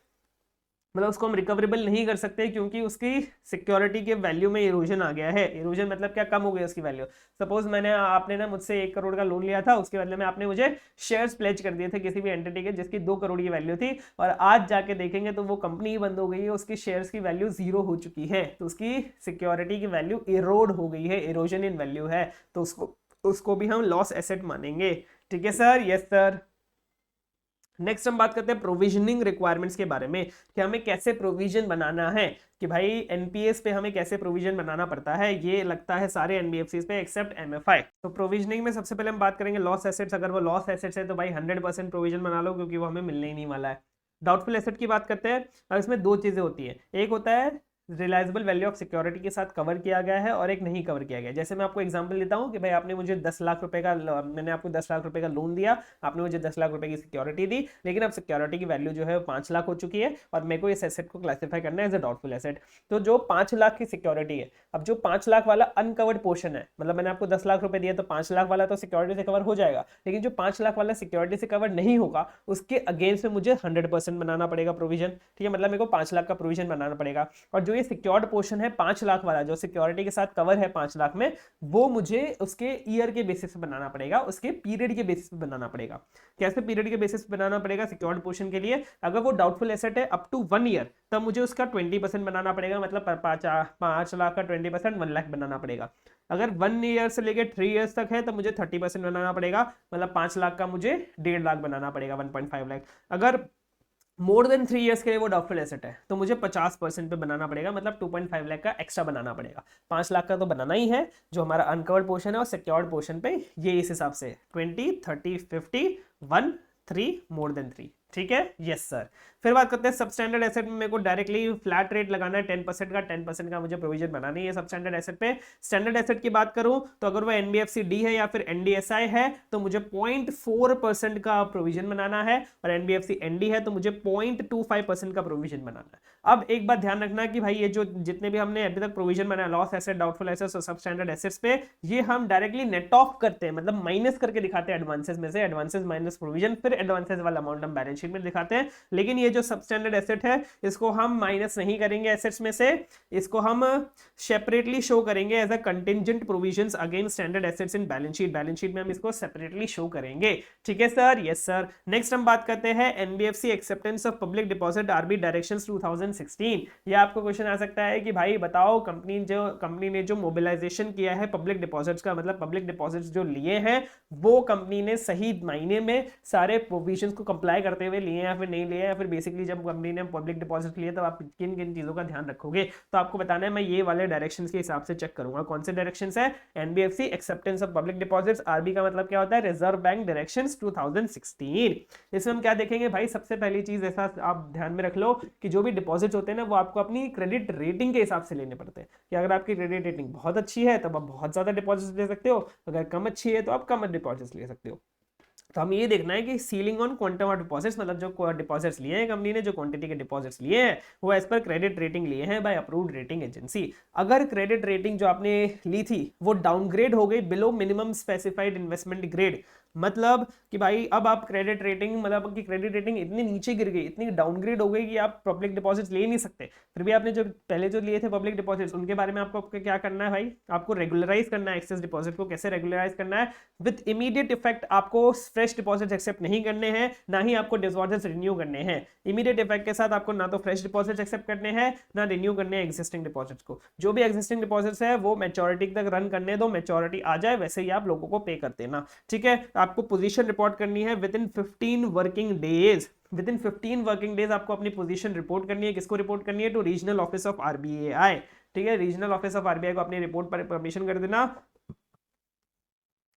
मतलब उसको हम रिकवरेबल नहीं कर सकते क्योंकि उसकी सिक्योरिटी के वैल्यू में इरोजन आ गया है। इरोजन मतलब क्या? कम हो गई उसकी वैल्यू। सपोज आपने ना मुझसे 1 करोड़ का लोन लिया था, उसके बदले में आपने मुझे शेयर्स प्लेज कर दिए थे किसी भी एंटिटी के जिसकी 2 करोड़ की वैल्यू थी, और आज जाके देखेंगे तो वो कंपनी ही बंद हो गई है, उसकी शेयर्स की वैल्यू 0 हो चुकी है, तो उसकी सिक्योरिटी की वैल्यू इरोड हो गई है, इरोजन इन वैल्यू है, तो उसको भी हम लॉस एसेट मानेंगे, ठीक है सर। Yes sir. नेक्स्ट हम बात करते हैं प्रोविजनिंग रिक्वायरमेंट्स के बारे में कि हमें कैसे प्रोविजन बनाना है, कि भाई एनपीएस पे हमें कैसे प्रोविजन बनाना पड़ता है। ये लगता है सारे एनबीएफसीज पे एक्सेप्ट एमएफआई। तो प्रोविजनिंग में सबसे पहले हम बात करेंगे लॉस एसेट्स। अगर वो लॉस एसेट्स है तो भाई 100% प्रोविजन बना लो क्योंकि वो हमें मिलने ही नहीं वाला है। डाउटफुल एसेट की बात करते हैं। अब इसमें 2 चीजें होती है, एक होता है रिलायजेबल वैल्यू ऑफ सिक्योरिटी के साथ कवर किया गया है और एक नहीं कवर किया गया। जैसे मैं आपको एग्जांपल देता हूं कि भाई आपने मुझे 10 लाख रुपए का, मैंने आपको 10 लाख रुपए का लोन दिया, आपने मुझे 10 लाख रुपए की सिक्योरिटी दी, लेकिन अब सिक्योरिटी की वैल्यू जो है 5 लाख हो चुकी है और मेरे को इस एसेट को क्लासिफाई करना है एज अ डाउटफुल एसेट। तो जो 5 लाख की सिक्योरिटी है, अब जो 5 लाख वाला अनकवर्ड पोर्शन है, मतलब मैंने आपको 10 लाख रुपए दिए तो 5 लाख वाला तो सिक्योरिटी से कवर हो जाएगा, लेकिन जो 5 लाख वाला सिक्योरिटी से कवर नहीं होगा उसके अगेंस्ट में मुझे 100% बनाना पड़ेगा प्रोविजन, ठीक है, मतलब मेरे को 5 लाख का प्रोविजन बनाना पड़ेगा। और जो ये सिक्योर्ड पोर्शन है 5 लाख वाला, जो सिक्योरिटी के साथ कवर है 5 लाख में, वो मुझे उसके ईयर के बेसिस पे बनाना पड़ेगा, उसके पीरियड के बेसिस पे बनाना पड़ेगा। कैसे पीरियड के बेसिस पे बनाना पड़ेगा? सिक्योर्ड पोर्शन के लिए अगर वो डाउटफुल एसेट है अप टू 1 ईयर, तब मुझे उसका 20% बनाना पड़ेगा, मतलब 5 लाख का 20% 1 लाख बनाना पड़ेगा। अगर 1 ईयर से लेकर 3 ईयर्स तक है तो मुझे 30% बनाना पड़ेगा, मतलब 5 लाख का मुझे 1.5 लाख बनाना पड़ेगा, 1.5 लाख। अगर मोर देन 3 ईयर्स के लिए वो डाउटफुल एसेट है तो मुझे 50% पे बनाना पड़ेगा, मतलब 2.5 लाख का एक्स्ट्रा बनाना पड़ेगा। 5 लाख का तो बनाना ही है जो हमारा अनकवर्ड पोर्शन है, और सिक्योर्ड पोर्शन पे ये इस हिसाब से 20, 30, 50, 1, 3 मोर देन 3, ठीक है। Yes sir. फिर बात करते हैं सबस्टैंडर्ड एसेट में, मेरे को डायरेक्टली फ्लैट रेट लगाना है 10% का, 10% का मुझे प्रोविजन बनाना है सबस्टैंडर्ड एसेट पे। स्टैंडर्ड एसेट की बात करूं तो अगर वो एनबीएफसी डी है या फिर एनडीएसआई है तो मुझे 0.4% का प्रोविजन बनाना है, और एनबीएफसी एनडी है तो मुझे 0.25% का प्रोविजन बनाना है। अब एक बात ध्यान रखना कि भाई ये जो जितने भी हमने अभी तक प्रोविजन बनाया लॉस एसेट, डाउटफुल एसेट्स और सबस्टैंडर्ड एसेट्स पे, ये हम डायरेक्टली नेट ऑफ करते हैं, मतलब माइनस करके दिखाते हैं एडवांसेस में से, एडवांसेस माइनस प्रोविजन, फिर एडवांसेस वाला अमाउंट हम बैलेंस शीट में दिखाते हैं। लेकिन ये जो सबस्टैंडर्ड एसेट है इसको हम माइनस नहीं करेंगे एसेट्स में से, इसको हम सेपरेटली शो करेंगे as a contingent provisions against standard assets in balance sheet. Balance sheet में हम इसको सेपरेटली शो करेंगे। ठीक है सर? Yes sir. नेक्स्ट हम बात करते हैं NBFC acceptance of public deposit RB directions 2016। ये आपको क्वेश्चन आ सकता है कि भाई बताओ कंपनी ने जो मोबिलाइजेशन किया है पब्लिक डिपॉजिट्स का, मतलब पब्लिक डिपॉजिट्स जो लिए हैं वो कंपनी ने सही मायने में सारे प्रोविजंस को कंप्लाई करते हुए लिए या फिर नहीं लिए, या फिर बेसिकली जब कंपनी ने पब्लिक डिपॉजिट लिए तो आप किन किन चीजों का ध्यान रखोगे, तो आपको बताना है। मैं ये वाले डायरेक्शंस के हिसाब से चेक करूंगा। कौन से डायरेक्शंस है? NBFC acceptance of public deposits, RB का मतलब क्या होता है? Reserve Bank directions 2016। इसमें हम क्या देखेंगे भाई? सबसे पहली चीज ऐसा आप ध्यान में रख लो कि जो भी डिपॉजिट होते हैं ना वो आपको अपनी क्रेडिट रेटिंग के हिसाब से लेने पड़ते हैं, कि अगर आपकी क्रेडिट रेटिंग बहुत अच्छी है तब आप बहुत ज्यादा डिपॉजिट ले सकते हो, अगर कम अच्छी है तो आप कम डिपॉजिट ले सकते हो। तो हम ये देखना है कि ceiling on quantum of deposits, मतलब जो डिपॉजिट्स लिए हैं कंपनी ने, जो क्वांटिटी के डिपॉजिट्स लिए हैं वो एज पर क्रेडिट रेटिंग लिए हैं बाय अप्रूव्ड रेटिंग एजेंसी। अगर क्रेडिट रेटिंग जो आपने ली थी वो डाउनग्रेड हो गई below minimum specified investment grade, मतलब कि भाई अब आप क्रेडिट रेटिंग, मतलब आपकी क्रेडिट रेटिंग इतनी नीचे गिर गई, इतनी डाउनग्रेड हो गई कि आप पब्लिक डिपॉजिट्स ले नहीं सकते, फिर भी आपने जो पहले जो लिए थे पब्लिक डिपॉजिट्स उनके बारे में आपको क्या करना है भाई? आपको रेगुलराइज करना है एक्सेस डिपॉजिट को। कैसे रेगुलराइज करना है? विद इमीडिएट इफेक्ट आपको फ्रेश डिपॉजिट्स एक्सेप्ट नहीं करने हैं, ना ही आपको डिपॉजिट्स रिन्यू करने हैं। इमीडिएट इफेक्ट के साथ आपको ना तो फ्रेश डिपॉजिट्स एक्सेप्ट करने हैं ना रिन्यू करने हैं एग्जिस्टिंग डिपॉजिट्स को। जो भी एग्जिस्टिंग डिपॉजिट्स है वो मैच्योरिटी तक रन करने दो, मैच्योरिटी आ जाए वैसे ही आप लोगों को पे कर देना। ठीक है? आपको पोजीशन रिपोर्ट करनी है with in 15 working days. With in 15 working days आपको अपनी पोजीशन रिपोर्ट करनी है। किसको रिपोर्ट करनी है? To regional office of RBI. ठीक है? रीजनल ऑफिस ऑफ आरबीआई को अपनी रिपोर्ट पर परमिशन कर देना।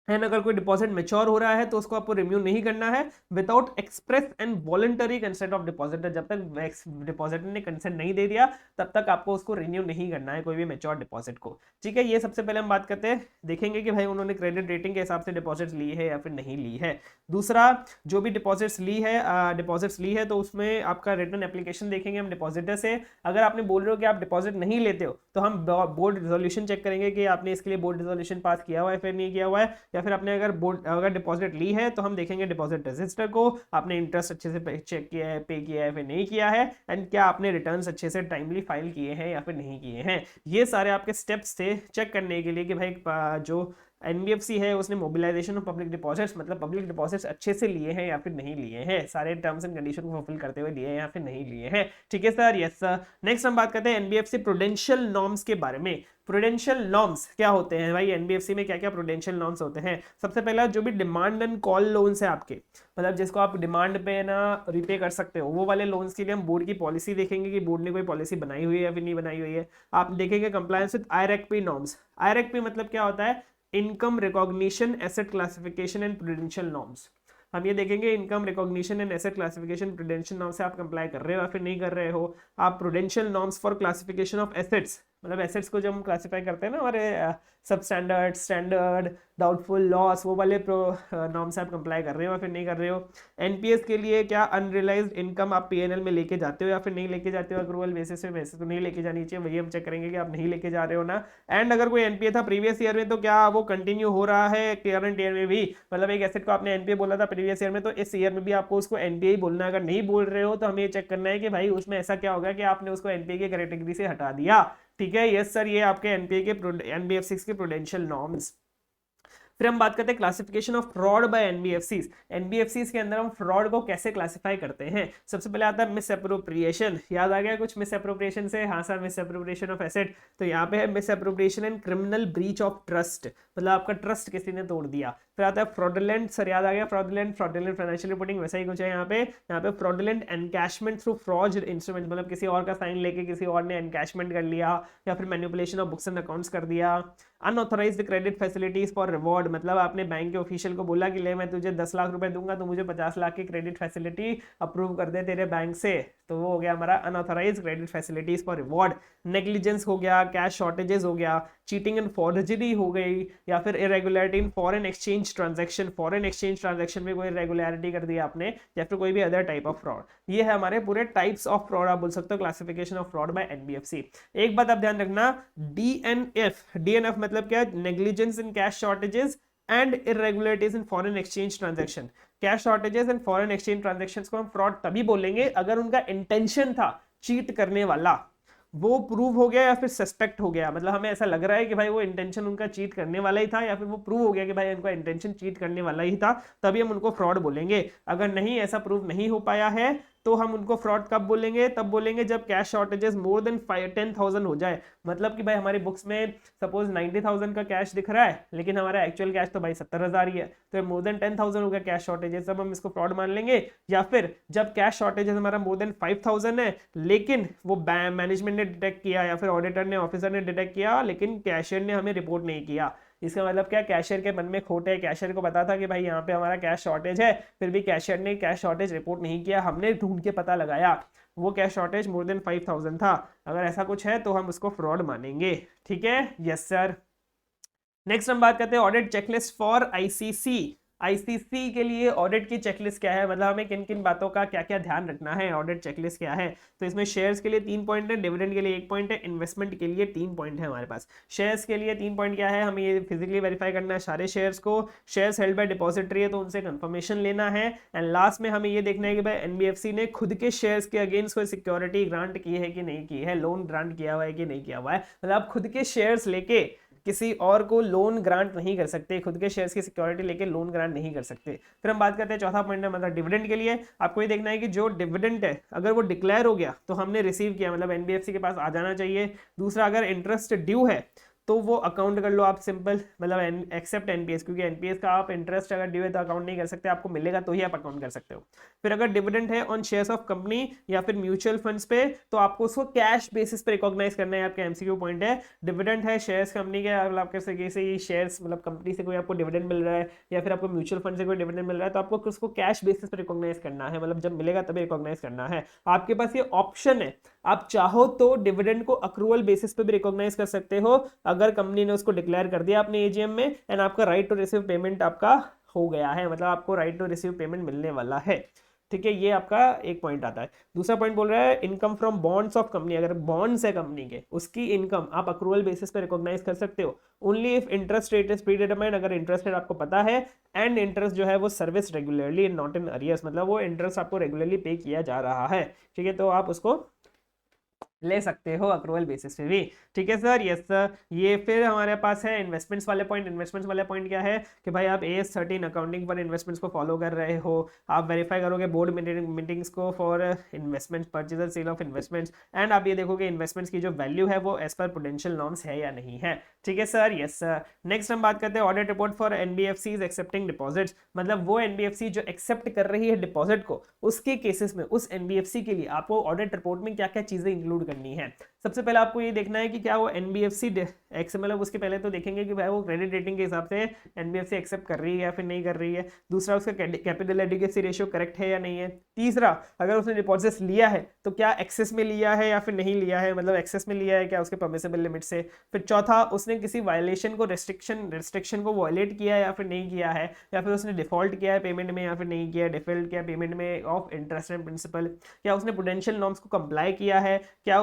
एंड अगर कोई डिपॉजिट मैच्योर हो रहा है तो उसको आपको रिन्यू नहीं करना है without express and voluntary consent of depositor. जब तक डिपॉजिटर ने कंसेंट नहीं दे दिया तब तक आपको उसको रिन्यू नहीं करना है कोई भी मैच्योर डिपॉजिट को। ठीक है? ये सबसे पहले हम बात करते हैं, देखेंगे कि भाई उन्होंने क्रेडिट रेटिंग के हिसाब से डिपॉजिट्स ली है या फिर नहीं ली है। दूसरा, जो भी डिपॉजिट्स ली है तो उसमें आपका रिटर्न एप्लीकेशन देखेंगे हम डिपॉजिटर से। अगर आपने बोल रहे हो कि आप डिपॉजिट नहीं लेते हो तो हम बोर्ड रिजोल्यूशन चेक करेंगे कि आपने इसके लिए बोर्ड रिजोल्यूशन पास किया हुआ है फिर नहीं किया हुआ है, या फिर आपने अगर डिपॉजिट ली है तो हम देखेंगे डिपॉजिट रजिस्टर को, आपने इंटरेस्ट अच्छे से चेक किया है, पे किया है फिर नहीं किया है, एंड क्या आपने रिटर्न्स अच्छे से टाइमली फाइल किए हैं या फिर नहीं किए हैं। ये सारे आपके स्टेप्स थे चेक करने के लिए कि भाई जो एनबीएफसी है उसने मोबिलाइजेशन ऑफ पब्लिक डिपॉजिट्स, मतलब पब्लिक डिपॉजिट्स अच्छे से लिए हैं या फिर नहीं लिए हैं, सारे टर्म्स एंड कंडीशन को फुलफिल करते हुए लिए हैं या फिर नहीं लिए हैं। ठीक है सर? Yes sir. नेक्स्ट हम बात करते हैं एनबीएफसी प्रूडेंशियल नॉर्म्स के बारे में। प्रूडेंशियल नॉर्म्स क्या होते हैं भाई? एनबीएफसी में क्या क्या प्रूडेंशियल नॉर्म्स होते हैं? सबसे पहला, जो भी डिमांड एंड कॉल लोन्स है आपके, मतलब जिसको आप डिमांड पे ना रिपे कर सकते हो, वो वाले लोन्स के लिए हम बोर्ड की पॉलिसी देखेंगे कि बोर्ड ने कोई पॉलिसी बनाई हुई है या फिर नहीं बनाई हुई है। आप देखेंगे कंप्लायंस विद आईआरएक्पी नॉर्म्स। आईआरएक्पी मतलब क्या होता है? Income recognition, asset classification and prudential norms. हम ये देखेंगे income recognition and asset classification prudential norm से आप कंप्लाई कर रहे हो या फिर नहीं कर रहे हो। आप prudential norms for classification of assets, मतलब एसेट्स को जब हम क्लासिफाई करते हैं ना हमारे सब स्टैंडर्ड, स्टैंडर्ड, डाउटफुल, लॉस, वो वाले नॉर्म से आप कंप्लाई कर रहे हो या फिर नहीं कर रहे हो। एनपीएस के लिए क्या अनरियलाइज्ड इनकम आप पीएनएल में लेके जाते हो या फिर नहीं लेके जाते हो? अक्रूवल बेसिस पे, वैसे तो नहीं लेके जानी चाहिए, वही हम चेक करेंगे कि आप नहीं लेके जा रहे हो ना। एंड अगर कोई एनपीए था प्रीवियस ईयर में तो क्या वो कंटिन्यू हो रहा है करंट ईयर में भी? मतलब एक एसेट को आपने एनपीए बोला था प्रीवियस ईयर में, तो इस ईयर में भी आपको उसको एनपीए बोलना है। अगर नहीं बोल रहे हो तो हमें चेक करना है कि भाई उसमें ऐसा क्या होगा कि आपने उसको एनपीए की कैटेगरी से हटा दिया। ठीक है? Yes sir. ये आपके एनपीए के एनबीएफसी के प्रूडेंशियल नॉर्म्स। फिर हम बात करते हैं classification of fraud bye NBFCs. NBFCs के अंदर हम फ्रॉड को कैसे क्लासिफाई करते हैं? सबसे पहले आता है मिस अप्रोप्रिएशन। याद आ गया कुछ मिस अप्रोप्रिएशन से? हाँ sir, miss appropriation of asset. तो यहाँ पे है miss appropriation and criminal breach of trust, मतलब आपका ट्रस्ट किसी ने तोड़ दिया। फिर आता है फ्रॉडुलेंट। सर याद आ गया फ्रॉडुलेंट फाइनेंशियल रिपोर्टिंग, वैसा ही कुछ है यहाँ पे fraudulent encashment through fraud instrument, मतलब किसी और का साइन लेके किसी और ने एनकैशमेंट कर लिया या फिर manipulation of books and accounts कर दिया। Unauthorised credit facilities for reward, fraud, मतलब आपने बैंक के ऑफिशियल को बोला कि ले मैं तुझे 10 लाख रुपए दूंगा तो मुझे 50 लाख की क्रेडिट फैसिलिटी अप्रूव कर दे तेरे बैंक से, तो वो हो गया हमारा unauthorise credit facilities for reward. Negligence हो गया, कैश शॉर्टेजेस हो गया, चीटिंग एंड फॉर्जरी हो गई, या फिर irregularity in foreign exchange transaction, foreign exchange transaction में कोई रेगुलरिटी कर दिया आपने, या फिर कोई भी अदर टाइप ऑफ फ्रॉड। ये है हमारे पूरे टाइप्स ऑफ फ्रॉड, आप बोल सकते हो classification of fraud bye NBFC. एक बात आप ध्यान रखना, डीएनएफ मतलब क्या, negligence in cash shortages and irregularities in foreign exchange transaction. Cash shortages and foreign exchange transactions को हम फ्रॉड तभी बोलेंगे अगर उनका इंटेंशन था चीट करने वाला, वो प्रूव हो गया या फिर सस्पेक्ट हो गया, मतलब हमें ऐसा लग रहा है कि भाई वो इंटेंशन उनका चीट करने वाला ही था, या फिर वो प्रूव हो गया कि भाई उनका इंटेंशन चीट करने वाला ही था, तभी हम उनको फ्रॉड बोलेंगे। अगर नहीं ऐसा प्रूव नहीं हो पाया है तो हम उनको फ्रॉड कब बोलेंगे, तब बोलेंगे जब कैश शॉर्टेजेस मोर देन 10,000 हो जाए। मतलब कि भाई हमारी बुक्स में सपोज 90,000 का कैश दिख रहा है लेकिन हमारा एक्चुअल कैश तो भाई 70,000 ही है, तो मोर देन 10,000 हो गया कैश शॉर्टेजेस, तब हम इसको फ्रॉड मान लेंगे। या फिर जब कैश शॉर्टेजेस हमारा मोर देन 5,000 है लेकिन वो मैनेजमेंट ने डिटेक्ट किया या फिर ऑडिटर ने, ऑफिसर ने डिटेक्ट किया लेकिन कैशियर ने हमें रिपोर्ट नहीं किया, इसका मतलब क्या, कैशियर के मन में खोट है, कैशियर को पता था कि भाई यहाँ पे हमारा कैश शॉर्टेज है, फिर भी कैशियर ने कैश शॉर्टेज रिपोर्ट नहीं किया, हमने ढूंढ के पता लगाया वो कैश शॉर्टेज मोर देन 5,000 था, अगर ऐसा कुछ है तो हम उसको फ्रॉड मानेंगे। ठीक है, यस सर। नेक्स्ट हम बात करते हैं audit checklist for ICC. ICC के लिए ऑडिट की चेकलिस्ट क्या है, मतलब हमें किन किन बातों का क्या क्या ध्यान रखना है, ऑडिट चेकलिस्ट क्या है। तो इसमें शेयर्स के लिए 3 पॉइंट है, डिविडेंड के लिए 1 पॉइंट है, इन्वेस्टमेंट के लिए 3 पॉइंट है हमारे पास। शेयर्स के लिए 3 पॉइंट क्या है, हमें ये फिजिकली वेरीफाई करना है सारे शेयर्स को, शेयर्स हेल्ड बाय डिपॉजिटरी है तो उनसे कंफर्मेशन लेना है, एंड लास्ट में हमें ये देखना है कि भाई एनबीएफसी ने खुद के शेयर्स के अगेंस्ट कोई सिक्योरिटी ग्रांट की है कि नहीं की है, लोन ग्रांट किया हुआ है कि नहीं किया हुआ है, मतलब आप खुद के शेयर्स लेके किसी और को लोन ग्रांट नहीं कर सकते, खुद के शेयर्स की सिक्योरिटी लेके लोन ग्रांट नहीं कर सकते। फिर हम बात करते हैं चौथा पॉइंट है मतलब डिविडेंड के लिए, आपको ये देखना है कि जो डिविडेंड है अगर वो डिक्लेयर हो गया तो हमने रिसीव किया, मतलब एनबीएफसी के पास आ जाना चाहिए। दूसरा, अगर इंटरेस्ट ड्यू है तो वो अकाउंट कर लो आप सिंपल, मतलब एक्सेप्ट एनपीएस, क्योंकि एनपीएस का आप इंटरेस्ट अगर ड्यू है तो अकाउंट नहीं कर सकते, आपको मिलेगा तो ही आप अकाउंट कर सकते हो। फिर अगर डिविडेंड है ऑन शेयर्स ऑफ कंपनी या फिर म्यूचुअल फंड्स पे तो आपको उसको कैश बेसिस पे रिकॉग्नाइज करना है, आपका एमसीक्यू पॉइंट है। डिविडेंड है शेयर्स कंपनी के, अगर आपके से शेयर्स मतलब कंपनी से कोई आपको डिविडेंड मिल रहा है या फिर आपको म्यूचुअल फंड से कोई डिविडेंड मिल रहा है तो आपको उसको कैश बेसिस पे रिकॉग्नाइज करना है, मतलब जब मिलेगा तभी रिकॉग्नाइज करना है। आपके पास ये ऑप्शन है, आप चाहो तो डिविडेंड को अक्रूवल बेसिस पे भी रिकॉग्नाइज कर सकते हो अगर कंपनी ने उसको डिक्लेयर कर दिया अपने एजीएम में, एंड आपका राइट टू रिसीव पेमेंट आपका हो गया है, मतलब आपको राइट टू रिसीव पेमेंट मिलने वाला है। ठीक है, ये आपका एक पॉइंट आता है। दूसरा पॉइंट बोल रहा है income from bonds of company, अगर बॉन्ड्स है कंपनी के उसकी इनकम आप अक्रूवल बेसिस पे रिकॉग्नाइज कर सकते हो only if interest rate is pre determined, अगर इंटरेस्ट रेट आपको पता है एंड इंटरेस्ट जो है वो service regularly and not in arrears, मतलब वो इंटरेस्ट आपको रेगुलरली पे किया जा रहा है। ठीक है, तो आप उसको ले सकते हो अक्रूवल बेसिस पे भी। ठीक है सर, यस सर। ये फिर हमारे पास है इन्वेस्टमेंट्स वाले पॉइंट। इन्वेस्टमेंट्स वाले पॉइंट क्या है कि भाई आप AS13 अकाउंटिंग पर इन्वेस्टमेंट्स को फॉलो कर रहे हो, आप वेरीफाई करोगे बोर्ड मीटिंग्स को for investment purchase sale of investments, and आप ये देखोगे इन्वेस्टमेंट्स की जो वैल्यू है वो एज पर प्रूडेंशियल नॉर्म्स है या नहीं है। ठीक है सर, यस सर। नेक्स्ट हम बात करते हैं audit report for NBFCs accepting deposits, मतलब वो एनबीएफसी जो एक्सेप्ट कर रही है डिपॉजिट को, उसके केसेस में उस एनबीएफसी के लिए आपको ऑडिट रिपोर्ट में क्या क्या चीजें इंक्लूड करनी है। सबसे पहले आपको ये देखना है कि क्या वो एनबीएफसी मतलब उसके पहले तो देखेंगे कि भाई वो क्रेडिट रेटिंग के हिसाब से एनबीएफसी एक्सेप्ट कर रही है या फिर नहीं कर रही है। दूसरा, उसका कैपिटल एडिक्वेसी रेशियो करेक्ट है या नहीं है। तीसरा, अगर उसने डिपॉजिट्स लिया है तो क्या एक्सेस में लिया है या फिर नहीं लिया है, मतलब एक्सेस में लिया है क्या उसके परमिसिबल लिमिट से। फिर चौथा, उसने किसी वायलेशन को रिस्ट्रिक्शन को वायलेट किया है या फिर नहीं किया है, या फिर उसने डिफॉल्ट किया है पेमेंट में या फिर नहीं किया, डिफॉल्ट किया पेमेंट में ऑफ इंटरेस्ट एंड प्रिंसिपल, क्या उसने प्रूडेंशियल नॉर्म्स को कंप्लाई किया है, क्या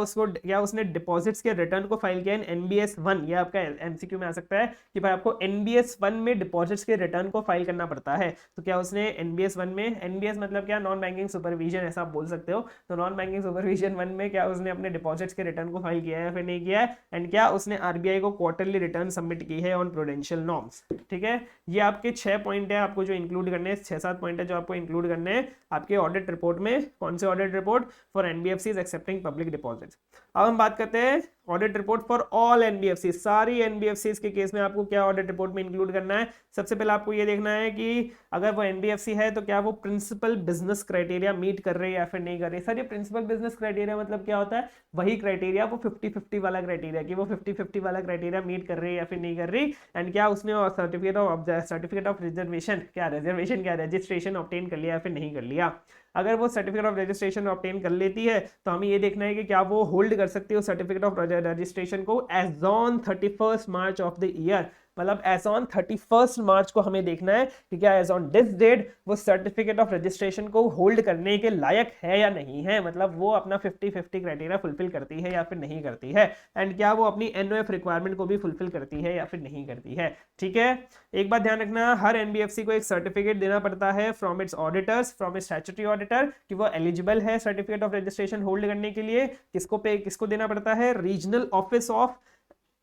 उसने डिपॉजिट्स के रिटर्न को फाइल किया इन एनबीएस 1। ये आपका एमसीक्यू में आ सकता है कि भाई आपको एनबीएस 1 में डिपॉजिट्स के रिटर्न को फाइल करना पड़ता है, तो क्या उसने एनबीएस 1 में, एनबीएस मतलब क्या, नॉन बैंकिंग सुपरविजन ऐसा आप बोल सकते हो, तो नॉन बैंकिंग सुपरविजन 1 में क्या उसने अपने डिपॉजिट्स के रिटर्न को फाइल किया है या फिर नहीं किया है, एंड क्या उसने आरबीआई को क्वार्टरली रिटर्न सबमिट की है ऑन प्रूडेंशियल नॉर्म्स। ठीक है, ये आपके 6 पॉइंट है आपको जो इंक्लूड करने हैं, 6-7 पॉइंट है जो आपको इंक्लूड करने हैं आपके ऑडिट रिपोर्ट में। कौन से audit report? For NBFCs accepting public deposits. अब हम बात करते हैं audit report for all NBFC, सारी एनबीएफसी के केस में आपको क्या ऑडिट रिपोर्ट में इंक्लूड करना है? सबसे पहले आपको ये देखना है कि अगर वो एनबीएफसी है तो क्या वो प्रिंसिपल बिजनेस क्राइटेरिया मीट कर रही है या फिर नहीं कर रही। सर ये प्रिंसिपल बिजनेस क्राइटेरिया मतलब क्या होता है? वही क्राइटेरिया, वो 50-50 वाला क्राइटेरिया, कि वो 50-50 वाला क्राइटेरिया मीट कर रही है या फिर नहीं कर रही। एंड क्या उसने सर्टिफिकेट ऑफ रिजर्वेशन, क्या रिजर्वेशन क्या रजिस्ट्रेशन ऑब्टेन कर लिया या फिर नहीं कर लिया। अगर वो सर्टिफिकेट ऑफ रजिस्ट्रेशन ऑब्टेन कर लेती है तो हमें ये देखना है कि क्या वो होल्ड कर सकती है सर्टिफिकेट ऑफ रजिस्ट्रेशन को as on 31 March of the year, मतलब एज ऑन 31 मार्च को हमें देखना है कि क्या एज ऑन दिस डेट वो सर्टिफिकेट ऑफ रजिस्ट्रेशन को होल्ड करने के लायक है या नहीं है, मतलब वो अपना 50-50 क्राइटेरिया फुलफिल करती है या फिर नहीं करती है। एंड क्या वो अपनी एनओएफ रिक्वायरमेंट को भी फुलफिल करती है या फिर नहीं करती है। ठीक है, एक बात ध्यान रखना, हर एनबीएफसी को एक सर्टिफिकेट देना पड़ता है from its auditors, from its statutory auditor, कि वो एलिजिबल है सर्टिफिकेट ऑफ रजिस्ट्रेशन होल्ड करने के लिए। किसको देना पड़ता है? Regional office of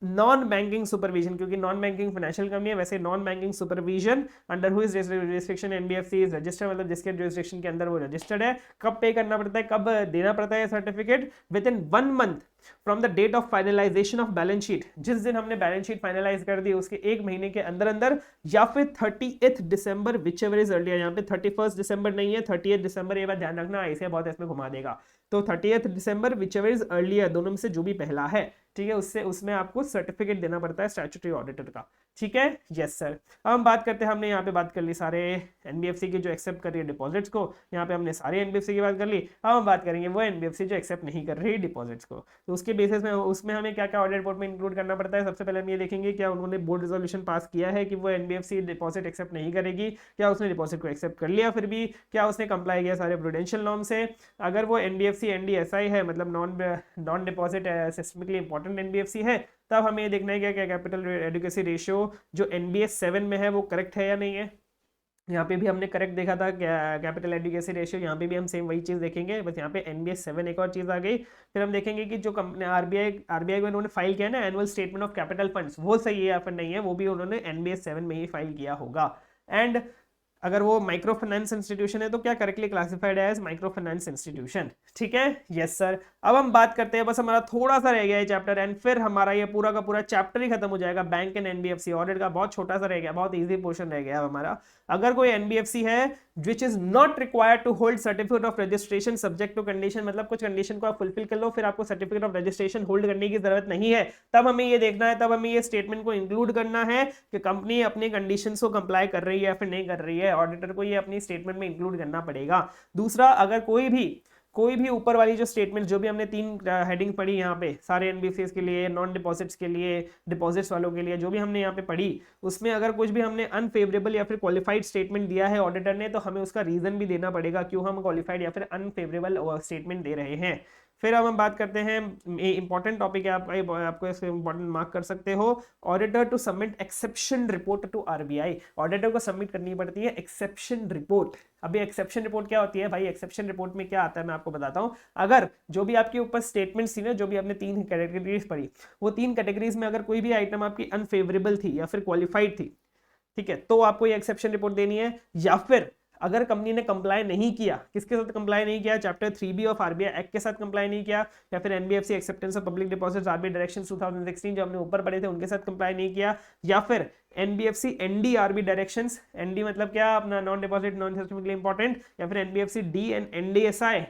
non banking supervision, क्योंकि नॉन बैंकिंग फाइनेंशियल कंपनी है, वैसे non banking supervision under whose registration NBFC is registered, मतलब जिसके रजिस्ट्रेशन के अंदर वो रजिस्टर्ड है। कब पे करना पड़ता है, कब देना पड़ता है certificate? Within 1 month from the date of finalisation of balance sheet, जिस दिन हमने बैलेंस शीट फाइनलाइज कर दी उसके 1 महीने के अंदर अंदर, या फिर 30th December which ever is earlier. यहाँ पे 31 दिसंबर नहीं है, 30th दिसंबर, ये बात ध्यान रखना, ऐसे बहुत इसमें घुमा देगा। तो 30th December which ever is earlier, दोनों में से जो भी पहला है, ठीक है, उससे उसमें आपको सर्टिफिकेट देना पड़ता है स्टैट्यूटरी ऑडिटर का। ठीक है, यस सर। अब हम बात करते हैं, हमने यहाँ पे बात कर ली सारे एनबीएफसी की जो एक्सेप्ट कर रही है डिपॉजिट्स को, यहाँ पे हमने सारे एनबीएफसी की बात कर ली। अब हम बात करेंगे वो एनबीएफसी जो एक्सेप्ट नहीं कर रही डिपॉजिट्स को, तो उसके बेसिस में उसमें हमें क्या क्या ऑडिट रिपोर्ट में इंक्लूड करना पड़ता है। सबसे पहले हम ये देखेंगे क्या उन्होंने बोर्ड रेजोल्यूशन पास किया है कि वो एनबीएफसी डिपॉजिट एक्सेप्ट नहीं करेगी, क्या उसने डिपॉजिट को एक्सेप्ट कर लिया, फिर भी क्या उसने कंप्लाई किया सारे प्रूडेंशियल नॉर्म से। अगर वो एनबीएफसी एनडीएसआई है, मतलब non deposit systemically important NBFC है, तब हमें ये देखना है कि क्या कैपिटल एडुकेसी रेशियो जो एनबीएस 7 में है वो करेक्ट है या नहीं है। यहाँ पे भी हमने करेक्ट देखा था कैपिटल एडुकेसी रेशियो, यहाँ पे भी हम सेम वही चीज़ देखेंगे, बस यहाँ पे एनबीएस 7 एक और चीज़ आ गई। फिर हम देखेंगे कि जो कंपनी आरबीआई को उन्होंने फाइल किया ना annual statement of capital funds, वो सही है या फिर नहीं है, वो भी उन्होंने एनबीएस 7 में ही फाइल किया होगा। एंड अगर वो माइक्रो फाइनेंस इंस्टीट्यूशन है तो क्या करेक्टली क्लासिफाइड है एज माइक्रो फाइनेंस इंस्टीट्यूशन। ठीक है, यस सर। अब हम बात करते हैं, बस हमारा थोड़ा सा रह गया है चैप्टर, एंड फिर हमारा ये पूरा का पूरा चैप्टर ही खत्म हो जाएगा। बैंक एंड एनबीएफसी ऑडिट का बहुत छोटा सा रह गया, बहुत इजी पोर्शन रह गया हमारा। अगर कोई एनबीएफसी है which is not required to hold certificate of registration subject to condition, मतलब कुछ कंडीशन को आप फुलफिल कर लो फिर आपको सर्टिफिकेट ऑफ रजिस्ट्रेशन होल्ड करने की जरूरत नहीं है, तब हमें ये देखना है, तब हमें ये स्टेटमेंट को इंक्लूड करना है कि कंपनी अपनी कंडीशंस को कंप्लाई कर रही है या फिर नहीं कर रही है। ऑडिटर को ये अपनी स्टेटमेंट में इंक्लूड करना पड़ेगा। दूसरा, अगर कोई भी ऊपर वाली जो स्टेटमेंट जो भी हमने 3 हेडिंग पढ़ी यहाँ पे सारे एनबीएफसीज के लिए, नॉन डिपॉजिट्स के लिए, डिपॉजिट्स वालों के लिए, जो भी हमने यहाँ पे पढ़ी, उसमें अगर कुछ भी हमने अनफेवरेबल या फिर क्वालिफाइड स्टेटमेंट दिया है ऑडिटर ने, तो हमें उसका रीजन भी देना पड़ेगा क्यों हम क्वालिफाइड या फिर अनफेवरेबल स्टेटमेंट दे रहे हैं। फिर अब हम बात करते हैं, इंपॉर्टेंट टॉपिक है, आपको इसको इंपॉर्टेंट मार्क कर सकते हो, auditor to submit exception report to RBI. Auditor को सबमिट करनी पड़ती है एक्सेप्शन रिपोर्ट। अभी एक्सेप्शन रिपोर्ट क्या होती है भाई? एक्सेप्शन रिपोर्ट में क्या आता है मैं आपको बताता हूं। अगर जो भी आपके ऊपर स्टेटमेंट्स थी ना, जो भी आपने 3 कैटेगरीज पढ़ी, वो 3 कैटेगरीज में अगर कोई भी आइटम आपकी अनफेवरेबल थी या फिर क्वालिफाइड थी, ठीक है, तो आपको ये एक्सेप्शन रिपोर्ट देनी है। या फिर अगर कंपनी ने कंप्लाई नहीं किया, किसके साथ कंप्लाई नहीं किया? Chapter 3B of RBI act के साथ कंप्लाई नहीं किया, या फिर NBFC acceptance of public deposits RBI directions 2016 जो हमने ऊपर पढ़े थे उनके साथ कंप्लाई नहीं किया, या फिर एनबीएफसी एनडीआरबी डायरेक्शंस, एनडी मतलब क्या अपना non deposit non systemically important, या फिर NBFC D and NDSI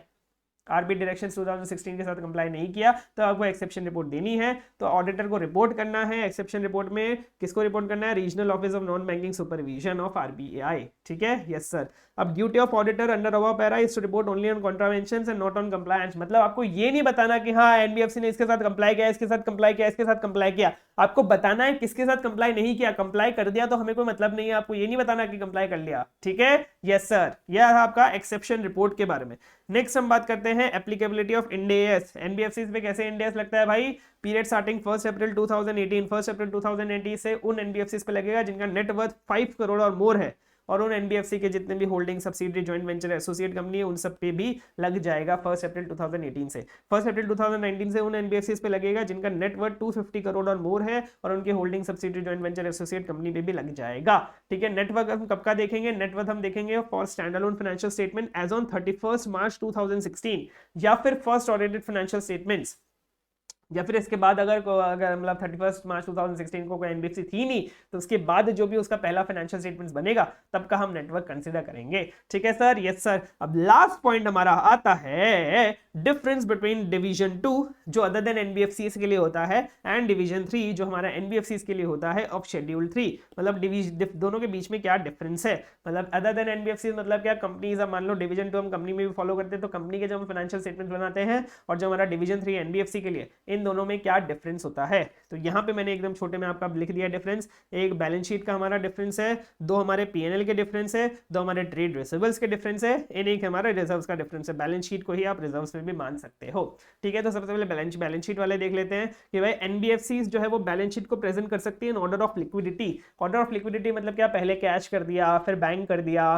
RB direction 2016 के साथ कंप्लाई नहीं किया, तो आपको एक्सेप्शन रिपोर्ट देनी है। तो ऑडिटर को रिपोर्ट करना है एक्सेप्शन रिपोर्ट में, किसको रिपोर्ट करना है? Regional office of non banking supervision of RBI. ठीक है, यस सर। अब duty of auditor under above para is to report only on contraventions and not on compliance. मतलब आपको ये नहीं बताना कि हाँ एनबीएफसी ने इसके साथ कंप्लाई किया, इसके साथ कंप्लाई किया, इसके साथ कंप्लाई किया, आपको बताना है किसके साथ कंप्लाई नहीं किया। कंप्लाई कर दिया तो हमें कोई मतलब नहीं है, आपको ये नहीं बताना कि कंप्लाई कर लिया। ठीक है, यस सर। यह है आपका एक्सेप्शन रिपोर्ट के बारे में। नेक्स्ट हम बात करते हैं applicability of Ind AS. NBFC पे कैसे इंड एएस लगता है भाई? पीरियड स्टार्टिंग 1 अप्रैल 2018, 1 अप्रैल 2018 से उन एनबीएफसी पे लगेगा जिनका नेटवर्थ 5 करोड़ और मोर है, और उन एनबीएफसी के जितने भी holding subsidiary joint venture associate company है उन सब पे भी लग जाएगा 1 अप्रैल 2018 से। 1 अप्रैल 2019 से उन एनबीएफसी पे लगेगा जिनका नेटवर्थ 250 करोड़ और मोर है और उनके holding subsidiary joint venture associate company पे भी लग जाएगा। ठीक है, नेटवर्थ हम कब का देखेंगे? नेटवर्थ हम देखेंगे for standalone financial statement as on 31 March 2016 या फिर फर्स्ट ऑडिटेड फाइनेंशियल स्टेटमेंट्स या फिर इसके बाद अगर मतलब 31 मार्च 2016 को कोई एनबीएफसी थी नहीं, तो उसके बाद जो भी उसका पहला फाइनेंशियल स्टेटमेंट्स बनेगा तब का हम नेटवर्क कंसीडर करेंगे। ठीक है सर, यस सर। अब लास्ट पॉइंट हमारा आता है डिफरेंस बिटवीन डिवीजन 2 जो अदर देन एनबीएफसी के लिए होता है एंड डिवीजन 3 जो हमारा एनबीएफसी के लिए होता है ऑफ शेड्यूल 3। मतलब दोनों के बीच में क्या डिफरेंस है, मतलब अदर देन एनबीएफसी मतलब क्या, कंपनीज, अब मान लो डिवीजन 2 हम कंपनी में भी फॉलो करते हैं तो कंपनी के जो हम फाइनेंशियल स्टेटमेंट बनाते हैं, और जो हमारा डिवीजन 3 एनबीएफसी के लिए, इन दोनों में क्या डिफरेंस होता है। तो यहाँ पे मैंने एकदम छोटे में आपका लिख दिया डिफरेंस। एक बैलेंस शीट का हमारा डिफरेंस है, दो हमारे पीएनएल के डिफरेंस है, दो हमारे ट्रेड रिसीवेबल्स के डिफरेंस है, एक हमारा रिजर्व्स का डिफरेंस है। बैलेंस शीट को ही आप रिजर्व्स में भी मान सकते हो। ठीक है, तो सबसे पहले बैलेंस शीट वाले देख लेते हैं कि भाई एनबीएफसी जो है वो बैलेंस शीट को प्रेजेंट कर सकती है in order of liquidity. Order of liquidity मतलब क्या, पहले कैश कर दिया, फिर बैंक कर दिया,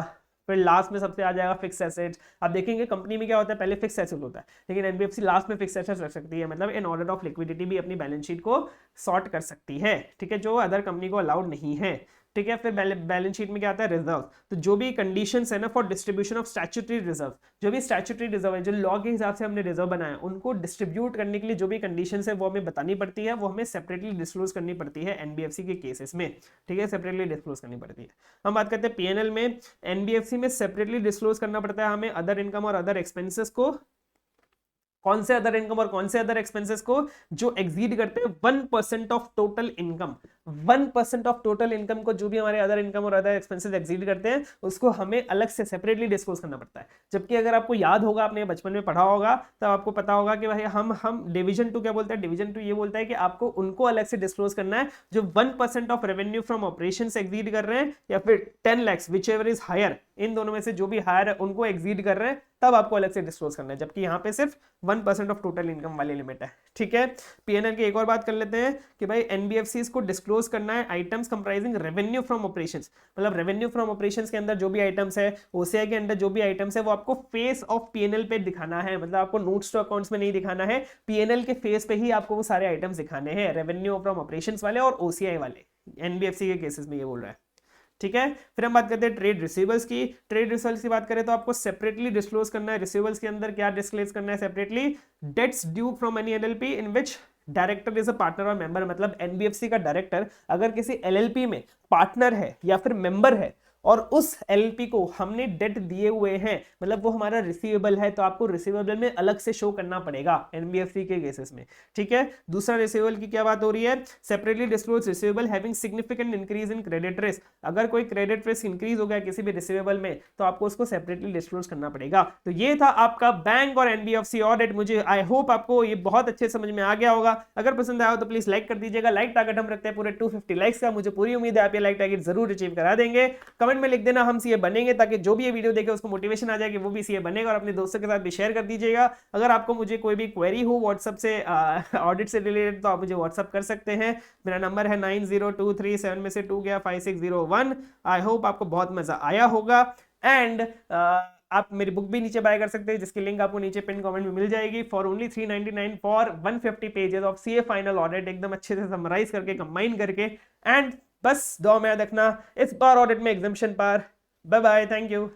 फिर लास्ट में सबसे आ जाएगा फिक्स एसेट्स। अब देखेंगे कंपनी में क्या होता है, पहले फिक्स एसेट होता है, लेकिन एनबीएफसी लास्ट में फिक्स एसेट्स रख सकती है। मतलब इन ऑर्डर ऑफ लिक्विडिटी भी अपनी बैलेंस शीट को सॉर्ट कर सकती है। ठीक है, जो अदर कंपनी को अलाउड नहीं है। ठीक है, फिर बैलेंस शीट में क्या आता है, रिजर्व। तो जो भी कंडीशंस है ना for distribution of statutory reserve, जो भी स्टैट्यूटरी रिजर्व है, जो लॉ के हिसाब से हमने रिजर्व बनाया, उनको डिस्ट्रीब्यूट करने के लिए जो भी कंडीशंस है वो हमें बतानी पड़ती है, वो हमें सेपरेटली डिस्क्लोज करनी पड़ती है एनबीएफसी के केसेस में। ठीक है, सेपरेटली डिस्क्लोज करनी पड़ती है। हम बात करते हैं पीएनएल में, एनबीएफसी में सेपरेटली डिस्क्लोज करना पड़ता है हमें अदर इनकम और अदर एक्सपेंसेस को। कौन से अदर इनकम और कौन से अदर एक्सपेंसेस को, जो एक्सीड करते हैं 1% of total income. 1% of total income को जो भी हमारे अदर इनकम और अदर एक्सपेंसेस एक्सीड करते हैं उसको हमें अलग से सेपरेटली डिस्क्लोज करना पड़ता है। जबकि अगर आपको याद होगा, आपने बचपन में पढ़ा होगा, तब आपको पता होगा कि भाई हम डिवीजन 2 क्या बोलता है, डिवीजन 2 ये बोलता है कि आपको उनको अलग से डिस्क्लोज करना है जो 1% of revenue from operation exceed कर रहे हैं, या फिर 10 lakhs whichever is higher, इन दोनों में से जो भी हायर है उनको एक्सीड कर रहे हैं, तब आपको अलग से डिस्क्लोज करना है। जबकि यहाँ पे सिर्फ 1% ऑफ टोटल इनकम वाली लिमिट है। ठीक है, पीएनएल की एक और बात कर लेते हैं कि भाई एनबीएफसी को डिस्क्लोज करना है items comprising revenue from operations. मतलब रेवेन्यू फ्रॉम ऑपरेशंस के अंदर जो भी आइटम्स है, ओसीआई के अंदर जो भी आइटम्स है, वो आपको फेस ऑफ पीएनएल पे दिखाना है। मतलब आपको नोट्स टू अकाउंट्स में नहीं दिखाना है, पीएनएल के फेस पे ही आपको वो सारे आइटम्स दिखाने हैं, रेवेन्यू फ्रॉम ऑपरेशंस वाले और ओसीआई वाले, एनबीएफसी के केसेस में ये बोल रहा है। ठीक है, फिर हम बात करते हैं ट्रेड रिसीवेबल्स की। ट्रेड रिसीवेबल्स की बात करें तो आपको सेपरेटली डिस्क्लोज करना है। रिसीवेबल्स के अंदर क्या डिस्क्लोज करना है separately, debts due from any LLP in which director is a partner और मेंबर। मतलब एनबीएफसी का डायरेक्टर अगर किसी एलएलपी में पार्टनर है या फिर मेंबर है और उस एलएलपी को हमने डेट दिए हुए हैं, मतलब वो हमारा रिसीवेबल है, तो आपको रिसीवेबल में अलग से शो करना पड़ेगा एनबीएफसी के केसेस में। ठीक है, दूसरा रिसीवेबल की क्या बात हो रही है, separately disclose receivable having significant increase in credit risk. अगर कोई क्रेडिट रिस्क इंक्रीज हो गया किसी भी रिसीवेबल में तो आपको उसको सेपरेटली डिस्क्लोज करना पड़ेगा। तो ये था आपका बैंक और एनबीएफसी ऑडिट। मुझे आई होप आपको ये बहुत अच्छे समझ में आ गया होगा। अगर पसंद आया हो तो प्लीज लाइक कर दीजिएगा। लाइक टारगेट हम रखते हैं पूरे 250 लाइक्स का। मुझे पूरी उम्मीद है आप ये लाइक टारगेट जरूर अचीव करा देंगे। कमेंट में लिख देना हम सीए बनेंगे, ताकि जो भी ये वीडियो देखे उसको मोटिवेशन आ जाए कि वो भी सीए बनेगा, और अपने दोस्तों के साथ भी शेयर कर दीजिएगा। अगर आपको मुझे कोई भी क्वेरी हो व्हाट्सएप से ऑडिट से रिलेटेड तो आप मुझे व्हाट्सएप कर सकते हैं। मेरा नंबर है 9023 में से 2 गया 5601। आई होप आपको बहुत मजा आया होगा। एंड आप मेरी बुक भी नीचे बाय कर सकते हैं, जिसकी लिंक आपको नीचे पिन कमेंट में मिल जाएगी। For only 399 for 150 pages of CA final audit, एकदम अच्छे से समराइज करके, कंबाइन करके। एंड बस दुआ में याद रखना इस बार ऑडिट में एग्जामिशन पार। Bye bye, thank you.